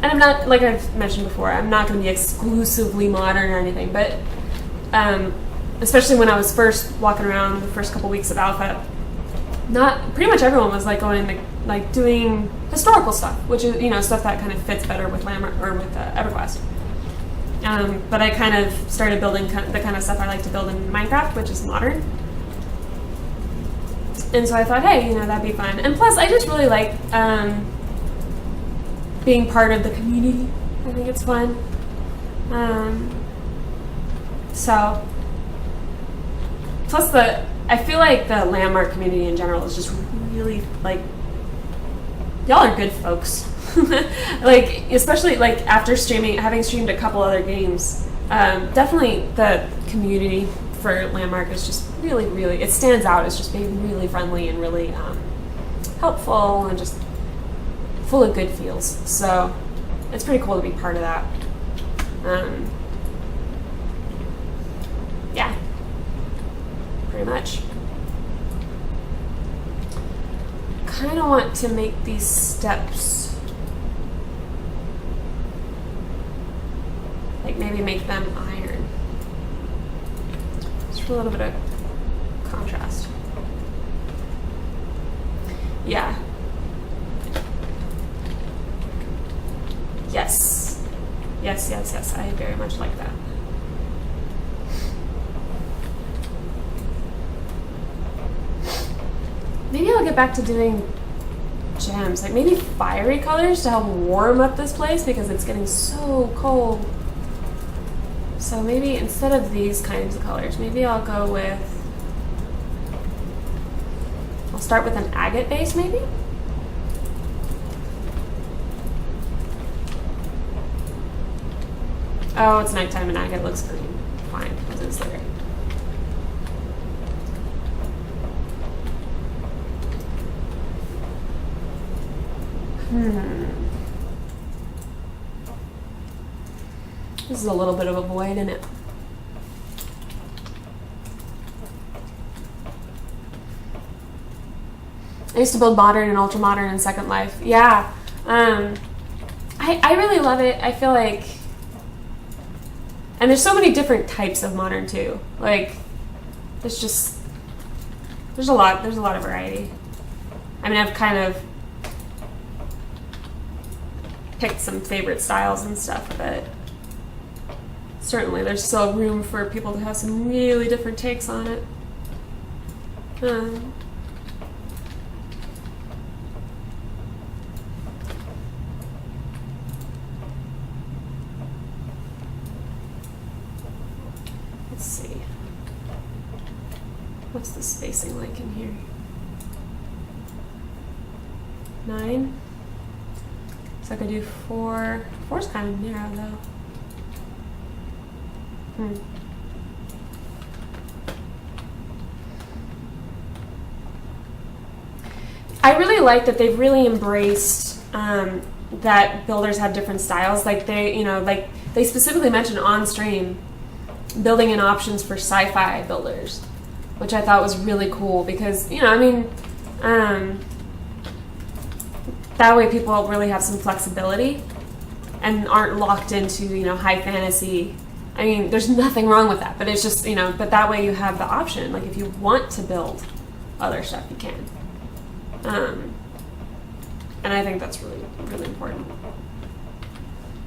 And I'm not, like I've mentioned before, I'm not going to be exclusively modern or anything, but especially when I was first walking around the first couple weeks of Alpha, pretty much everyone was like going to, like, doing historical stuff, which is, you know, stuff that kind of fits better with Landmark or with EverQuest. But I kind of started building the kind of stuff I like to build in Minecraft, which is modern. And so I thought, hey, you know, that'd be fun. And plus, I just really like being part of the community. I think it's fun. So, plus I feel like the Landmark community in general is just really, like, y'all are good folks. Like, especially, like, after having streamed a couple other games, definitely the community for Landmark is just really, really, it stands out as just being really friendly and really helpful and just full of good feels. So it's pretty cool to be part of that. Yeah, pretty much. Kind of want to make these steps, like maybe make them iron. Just for a little bit of contrast. Yeah. Yes. Yes, yes, yes. I very much like that. Maybe I'll get back to doing gems, like maybe fiery colors to help warm up this place because it's getting so cold. So maybe instead of these kinds of colors, maybe I'll go with, I'll start with an agate base maybe? Oh, it's nighttime and agate looks green. Fine, because it's there. This is a little bit of a void, isn't it? I used to build modern and ultra modern in Second Life. Yeah. I really love it. I feel like, and there's so many different types of modern too. Like, there's a lot of variety. I mean, I've kind of picked some favorite styles and stuff, but certainly there's still room for people to have some really different takes on it. Let's see. What's the spacing like in here? 9? So I could do 4. 4's kind of narrow though. I really like that they've really embraced that builders have different styles. Like they, you know, like they specifically mentioned on stream building in options for sci-fi builders, which I thought was really cool because, you know, I mean, that way people really have some flexibility and aren't locked into, you know, high fantasy. I mean, there's nothing wrong with that, but it's just, you know, but that way you have the option. Like, if you want to build other stuff, you can. And I think that's really, really important.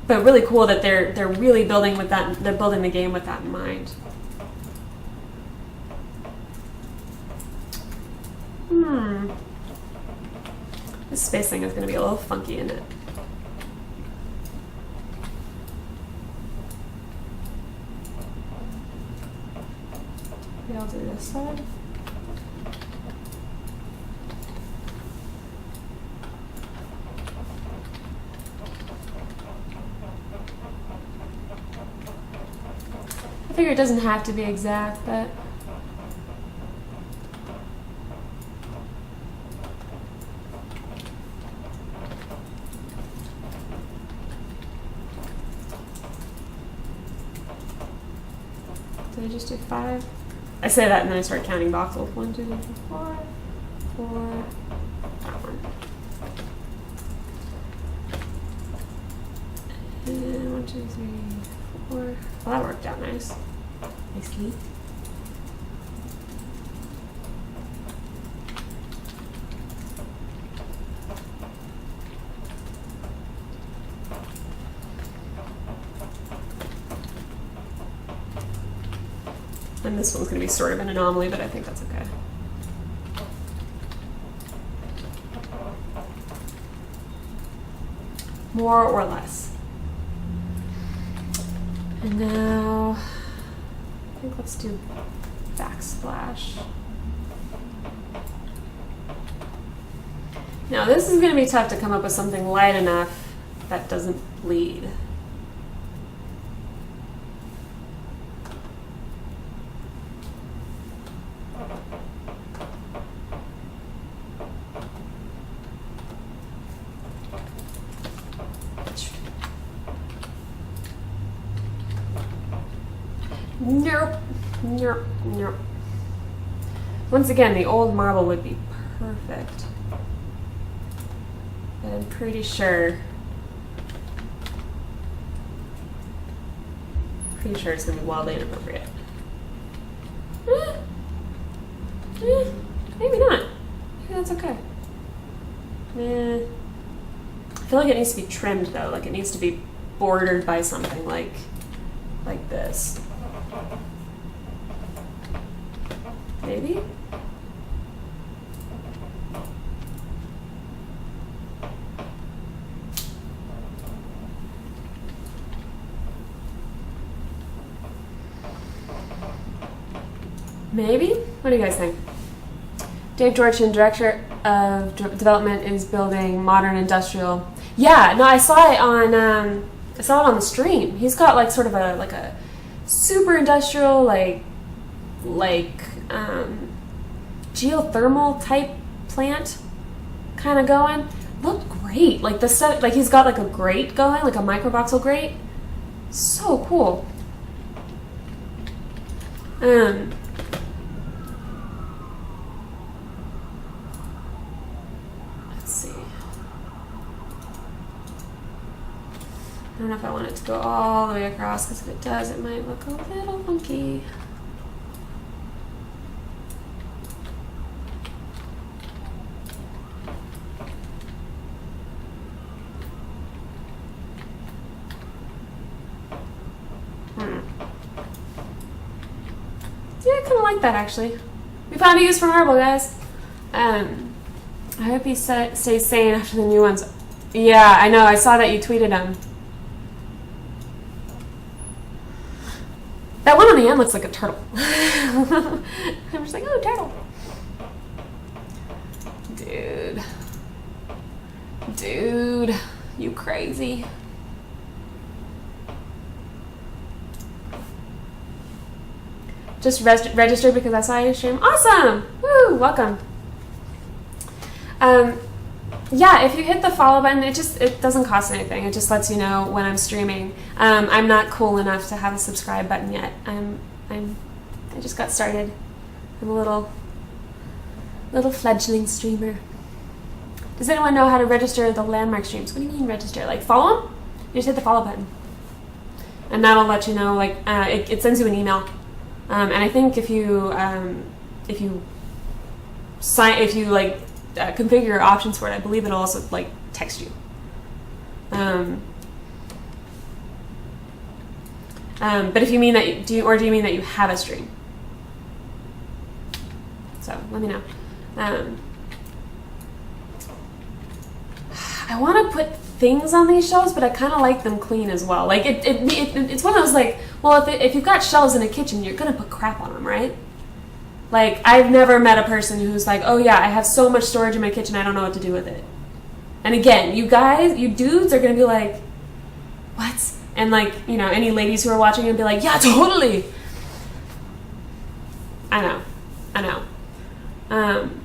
But really cool that they're really building with that. They're building the game with that in mind. This spacing is going to be a little funky, isn't it? Maybe I'll do this side. I figure it doesn't have to be exact, but did I just do 5? I say that and then I start counting boxels. 1, 2, 3, 4, 4. That one. And 1, 2, 3, 4. Well, that worked out nice. Nicely. And this one's going to be sort of an anomaly, but I think that's okay. More or less. And now, I think let's do backsplash. Now this is going to be tough to come up with something light enough that doesn't bleed. Nope. Nope. Nope. Once again, the old marble would be perfect. But I'm pretty sure it's going to be wildly inappropriate. Maybe not. Maybe that's okay. I feel like it needs to be trimmed though. Like it needs to be bordered by something like this. Maybe? Maybe? What do you guys think? Dave Dorchin, director of development, is building modern industrial. Yeah, no, I saw it on the stream. He's got like sort of a super industrial geothermal type plant kind of going. Looked great. Like the set, like he's got like a grate going, like a microvoxel grate. So cool. Let's see. I don't know if I want it to go all the way across, because if it does, it might look a little funky. Yeah, I kind of like that, actually. We found a use for marble, guys. I hope he stays sane after the new ones. Yeah, I know. I saw that you tweeted him. That one on the end looks like a turtle. I'm just like, oh, turtle. Dude, you crazy. Just registered because I saw your stream. Awesome! Woo! Welcome. Yeah, if you hit the follow button, it doesn't cost anything. It just lets you know when I'm streaming. I'm not cool enough to have a subscribe button yet. I just got started. I'm a little fledgling streamer. Does anyone know how to register the landmark streams? What do you mean register? Like follow them? You just hit the follow button, and that'll let you know. Like it sends you an email, and I think if you configure your options for it, I believe it'll also like text you. But if you mean that, do you mean that you have a stream? So let me know. I want to put things on these shelves, but I kind of like them clean as well. Like it's one of those like, well, if you've got shelves in a kitchen, you're gonna put crap on them, right? Like I've never met a person who's like, oh yeah, I have so much storage in my kitchen, I don't know what to do with it. And again, you dudes are gonna be like, what? And like, you know, any ladies who are watching and be like, yeah, totally. I know.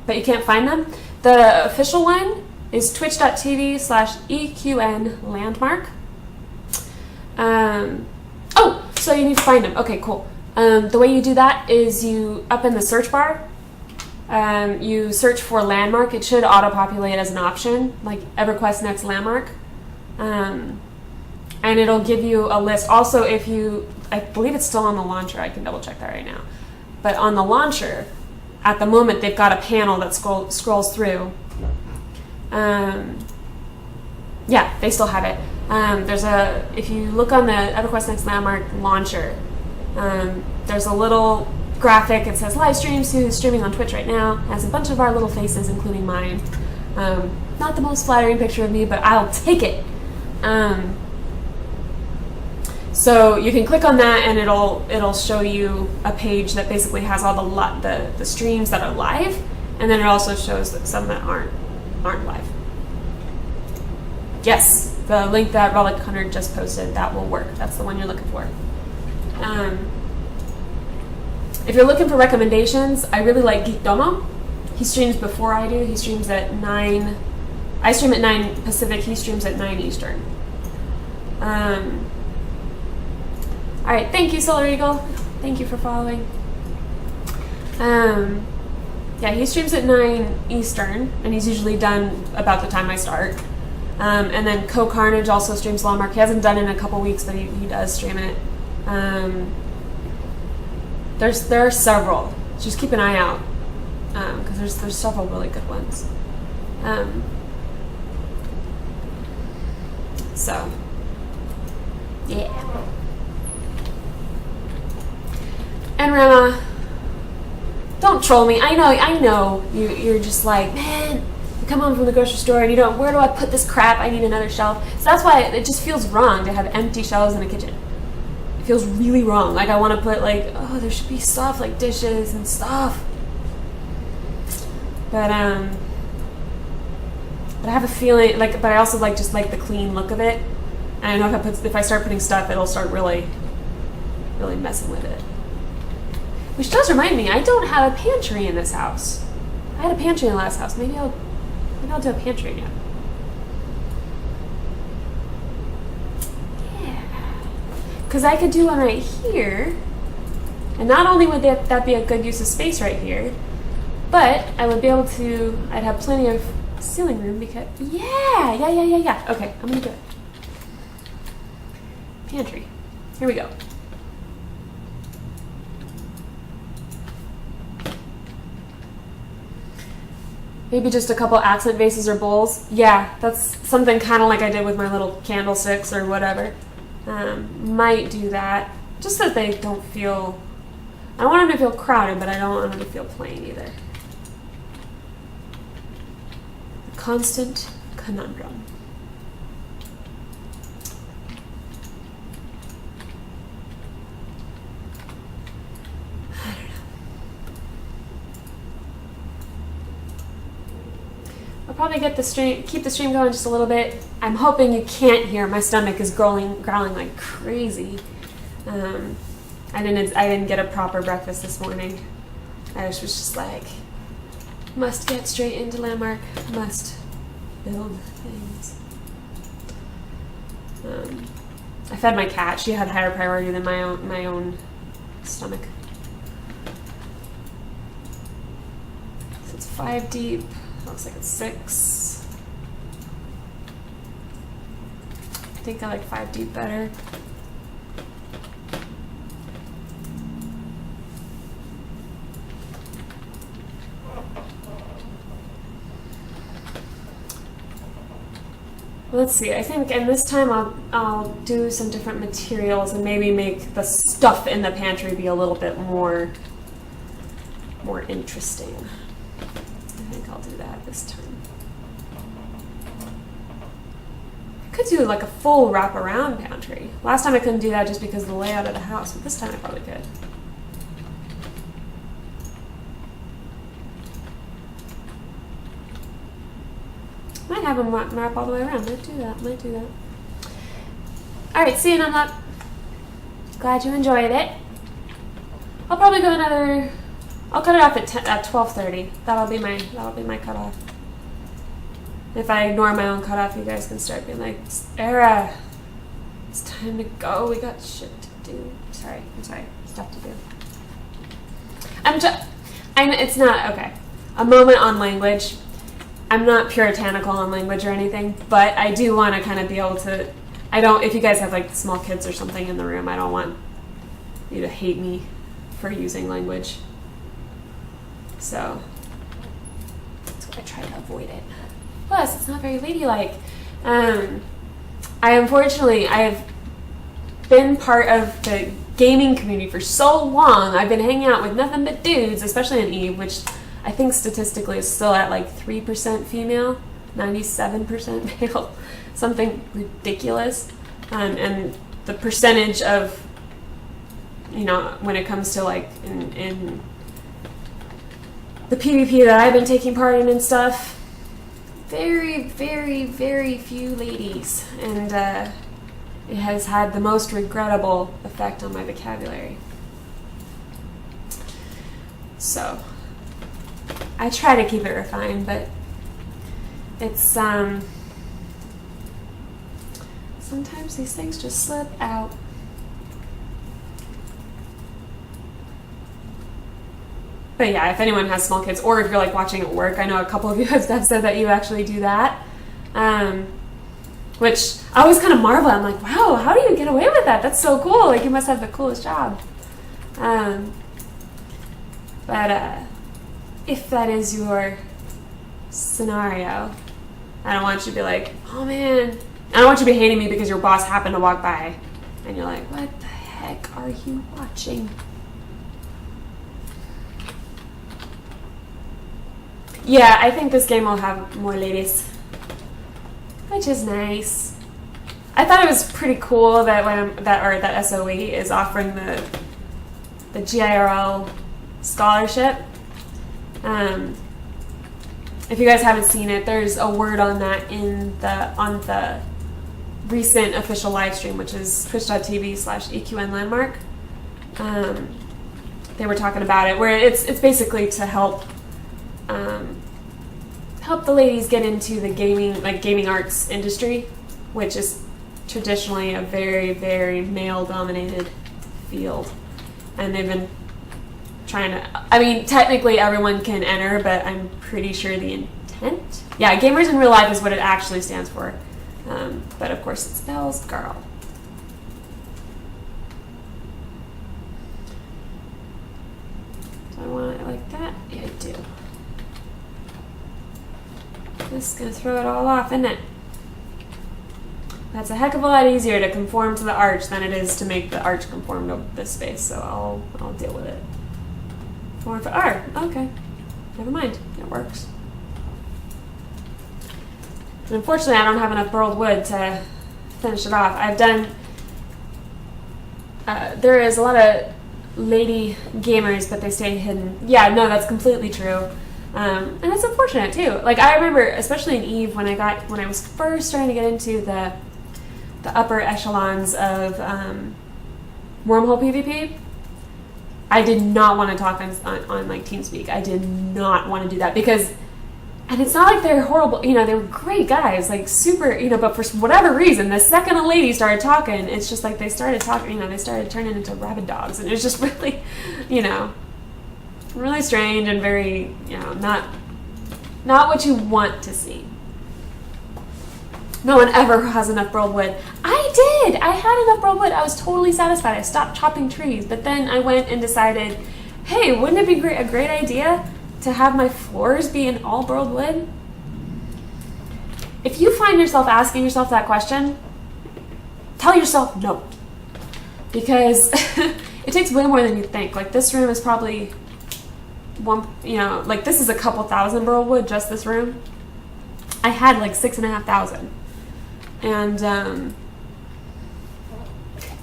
But you can't find them. The official one is twitch.tv/EQN landmark. Oh, so you need to find them. Okay, cool. The way you do that is you, up in the search bar, you search for landmark. It should auto-populate as an option, like EverQuest Next Landmark. And it'll give you a list. Also, I believe it's still on the launcher. I can double check that right now. But on the launcher, at the moment, they've got a panel that scrolls through. Yeah, they still have it. If you look on the EverQuest Next Landmark launcher, there's a little graphic. It says live streams, who's streaming on Twitch right now. It has a bunch of our little faces, including mine. Not the most flattering picture of me, but I'll take it. So you can click on that, and it'll show you a page that basically has all the streams that are live, and then it also shows some that aren't live. Yes, the link that Relic Hunter just posted, that will work. That's the one you're looking for. If you're looking for recommendations, I really like Geek Domo. He streams before I do. He streams at 9. I stream at 9 Pacific. He streams at 9 Eastern. All right, thank you, Solar Eagle. Thank you for following. Yeah, he streams at 9 Eastern, and he's usually done about the time I start. And then Co-Carnage also streams Landmark. He hasn't done it in a couple weeks, but he does stream it. There are several. Just keep an eye out, because there's several really good ones. So, yeah. And Rema, don't troll me. I know. You're just like, man, you come home from the grocery store and you don't, where do I put this crap? I need another shelf. So that's why it just feels wrong to have empty shelves in a kitchen. It feels really wrong. Like I want to put like, oh, there should be stuff like dishes and stuff. But I have a feeling but I also just like the clean look of it. And I know if I start putting stuff, it'll start really messing with it. Which does remind me, I don't have a pantry in this house. I had a pantry in the last house. Maybe I'll do a pantry again. Yeah. Because I could do one right here. And not only would that be a good use of space right here, but I would be able to, I'd have plenty of ceiling room because, yeah. Okay, I'm going to do it. Pantry. Here we go. Maybe just a couple accent vases or bowls. Yeah, that's something kind of like I did with my little candlesticks or whatever. Might do that. Just so that they don't feel... I don't want them to feel crowded, but I don't want them to feel plain either. The constant conundrum. I'll probably keep the stream going just a little bit. I'm hoping you can't hear. My stomach is growling like crazy. I didn't get a proper breakfast this morning. I was just like, must get straight into Landmark. Must. build things. I fed my cat. She had higher priority than my own stomach. So it's 5 deep. Looks like it's 6. I think I like 5 deep better. Let's see, I think, and this time I'll do some different materials and maybe make the stuff in the pantry be a little bit more interesting. I think I'll do that this time. I could do like a full wraparound pantry. Last time I couldn't do that just because of the layout of the house, but this time I probably could. Might have them wrap all the way around. Might do that. All right, seeing I'm up. Glad you enjoyed it. I'll probably go another. I'll cut it off at 12:30. That'll be my cutoff. If I ignore my own cutoff, you guys can start being like, Sarah, it's time to go. We got shit to do. I'm sorry. Stuff to do. It's not okay. A moment on language. I'm not puritanical on language or anything, but I do want to kind of be able to, if you guys have like small kids or something in the room, I don't want you to hate me for using language. So, that's why I try to avoid it. Plus, it's not very ladylike. I've been part of the gaming community for so long. I've been hanging out with nothing but dudes, especially in Eve, which I think statistically is still at like 3% female, 97% male, something ridiculous. And the percentage of, when it comes to like in the PvP that I've been taking part in and stuff, very, very, very few ladies. And it has had the most regrettable effect on my vocabulary. So I try to keep it refined, but it's sometimes these things just slip out. But yeah, if anyone has small kids, or if you're like watching at work, I know a couple of you have said that you actually do that, which I always kind of marvel. I'm like, wow, how do you get away with that? That's so cool. Like, you must have the coolest job. But if that is your scenario, I don't want you to be like, oh man, I don't want you to be hating me because your boss happened to walk by and you're like, what the heck are you watching? Yeah, I think this game will have more ladies, which is nice. I thought it was pretty cool that that SOE is offering the GIRL scholarship. If you guys haven't seen it, there's a word on that on the recent official live stream, which is twitch.tv/EQN landmark. They were talking about it, where it's basically to help the ladies get into the gaming arts industry, which is traditionally a very, very male-dominated field. And they've been trying to, technically everyone can enter, but I'm pretty sure the intent, gamers in real life is what it actually stands for. But of course it spells girl. Do I want it like that? Yeah, I do. This is going to throw it all off, isn't it? That's a heck of a lot easier to conform to the arch than it is to make the arch conform to this space, so I'll deal with it. Okay. Never mind. It works. And unfortunately, I don't have enough burled wood to finish it off. I've done... there is a lot of lady gamers, but they stay hidden. Yeah, no, that's completely true. And it's unfortunate, too. Like, I remember, especially in Eve, when I was first starting to get into the upper echelons of wormhole PvP, I did not want to talk on like TeamSpeak. I did not want to do that because And it's not like they're horrible, you know, they were great guys, like super, you know, but for whatever reason, the second a lady started talking, it's just like they started talking, you know, they started turning into rabid dogs. And it was just really, you know, really strange and very, you know, not what you want to see. No one ever has enough burled wood. I did! I had enough burled wood. I was totally satisfied. I stopped chopping trees. But then I went and decided, hey, wouldn't it be a great idea to have my floors be in all burled wood? If you find yourself asking yourself that question, tell yourself no. Because it takes way more than you think. Like, this room is probably you know, like this is a couple thousand burled wood, just this room. I had like 6,500. And,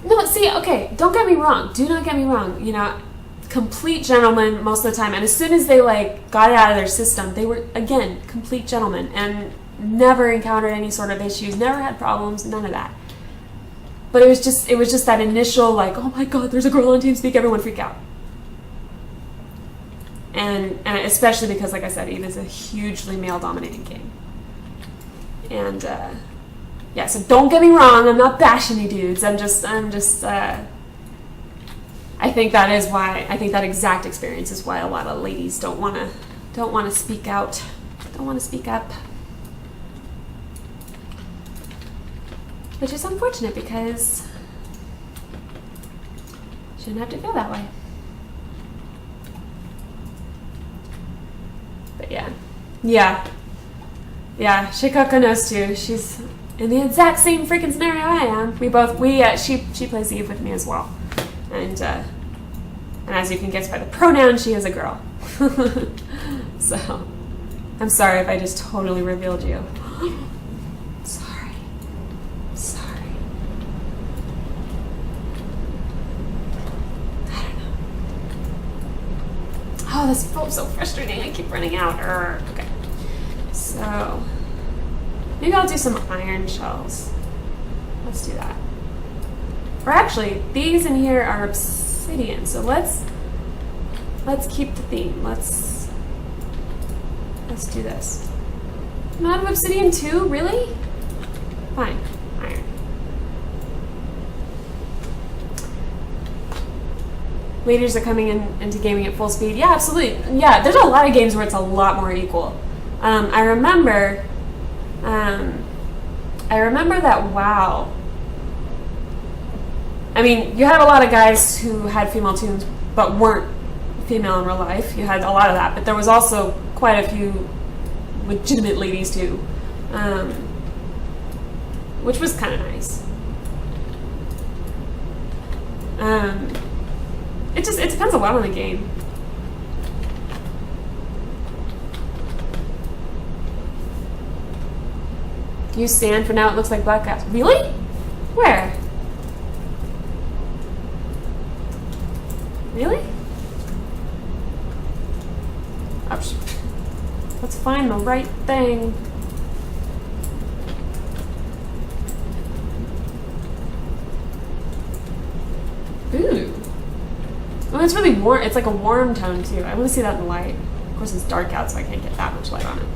no, see, okay, don't get me wrong. Do not get me wrong. You know, complete gentlemen most of the time. And as soon as they, like, got it out of their system, they were, again, complete gentlemen and never encountered any sort of issues, never had problems, none of that. But it was just that initial, like, oh my God, there's a girl on TeamSpeak, everyone freak out. And especially because, like I said, Eve is a hugely male-dominated game. And, yeah, so don't get me wrong, I'm not bashing you dudes. I'm just, I think that is why, I think that exact experience is why a lot of ladies don't want to speak out, don't want to speak up. Which is unfortunate because you shouldn't have to feel that way. But yeah. Yeah, Shikako knows too. She's in the exact same freaking scenario I am. She plays Eve with me as well. And as you can guess by the pronoun, she is a girl. So, I'm sorry if I just totally revealed you. Sorry. I don't know. Oh, this phone's so frustrating. I keep running out. Okay. So, maybe I'll do some iron shells. Let's do that. Or actually, these in here are obsidian. So let's keep the theme. Let's do this. Not of obsidian too, really? Fine, iron. Ladies are coming into gaming at full speed. Yeah, absolutely. Yeah, there's a lot of games where it's a lot more equal. I remember that WoW. I mean, you had a lot of guys who had female toons but weren't female in real life. You had a lot of that, but there was also quite a few legitimate ladies too, which was kind of nice. It depends a lot on the game. Use sand for now, it looks like black gas. Really? Where? Really? Let's find the right thing. Ooh. Oh, it's really warm. It's like a warm tone too. I want to see that in the light. Of course it's dark out, so I can't get that much light on it.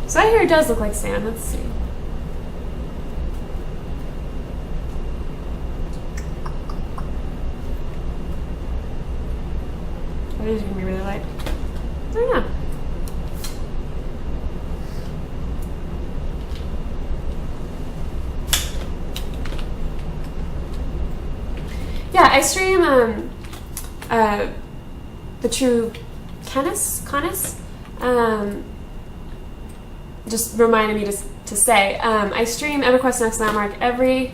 So I hear it does look like sand. Let's see. It is going to be really light. I don't know. Yeah, I stream the true Canis. Just reminded me to say, I stream EverQuest Next Landmark every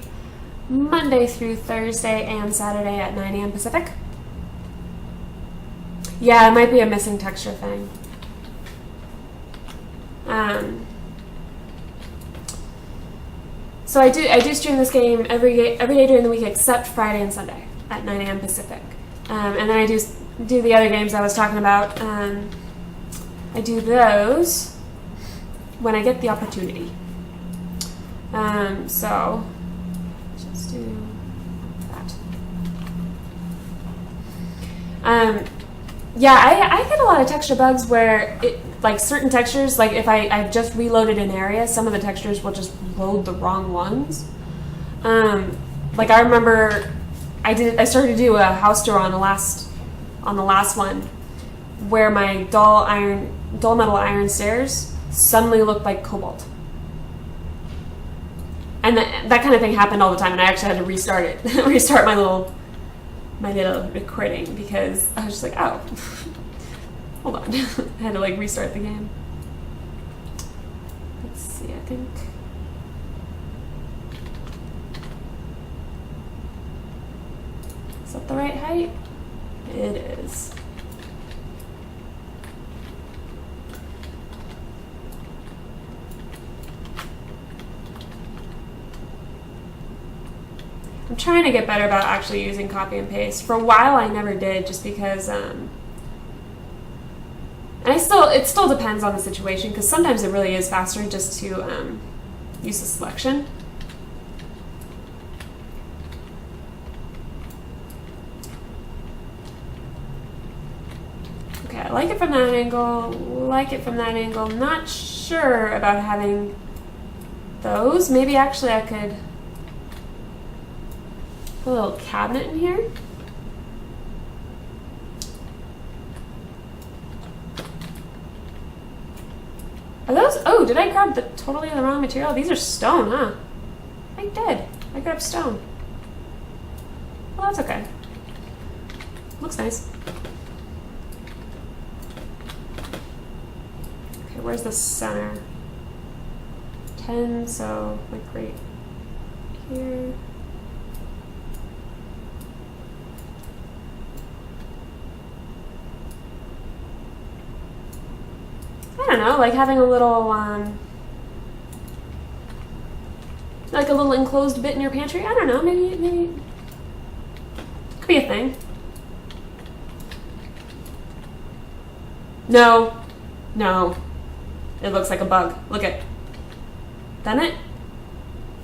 Monday through Thursday and Saturday at 9 a.m. Pacific. Yeah, it might be a missing texture thing. So I do stream this game every day during the week except Friday and Sunday at 9 a.m. Pacific. And then I do the other games I was talking about. I do those when I get the opportunity. So, just do Yeah, I get a lot of texture bugs where like certain textures, like if I've just reloaded an area, some of the textures will just load the wrong ones. Like I remember I started to do a house tour on the last one where my dull metal iron stairs suddenly looked like cobalt. And that kind of thing happened all the time, and I actually had to restart my little recording because I was just like, oh, hold on. I had to like restart the game. Let's see, I think. Is that the right height? It is. I'm trying to get better about actually using copy and paste. For a while, I never did, just because, and it still depends on the situation, because sometimes it really is faster just to use the selection. Okay, I like it from that angle. Like it from that angle. Not sure about having those. Maybe actually I could. A little cabinet in here. Are those? Oh, did I grab totally the wrong material? These are stone, huh? I did. I grabbed stone. Well, that's okay. Looks nice. Okay, where's the center? 10, so like right here. I don't know, like having a little, like a little enclosed bit in your pantry. I don't know, maybe could be a thing. No, it looks like a bug. Look at, done it?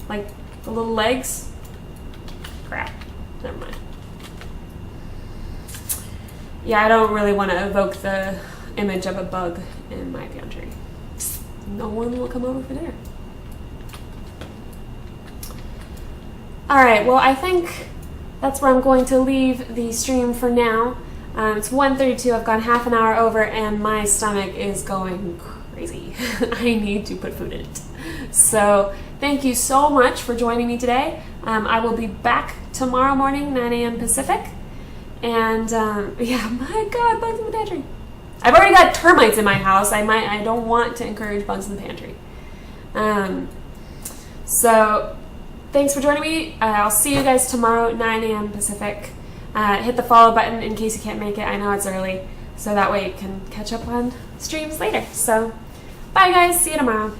Like the little legs. Crap. Never mind. Yeah, I don't really want to evoke the image of a bug in my pantry. No one will come over for dinner. Alright, well I think that's where I'm going to leave the stream for now. It's 1:32, I've gone half an hour over and my stomach is going crazy. I need to put food in it. So thank you so much for joining me today. I will be back tomorrow morning, 9 a.m. Pacific. And yeah, my God, bugs in the pantry. I've already got termites in my house. I don't want to encourage bugs in the pantry. So thanks for joining me. I'll see you guys tomorrow at 9 a.m. Pacific. Hit the follow button in case you can't make it. I know it's early, so that way you can catch up on streams later. So bye guys, see you tomorrow.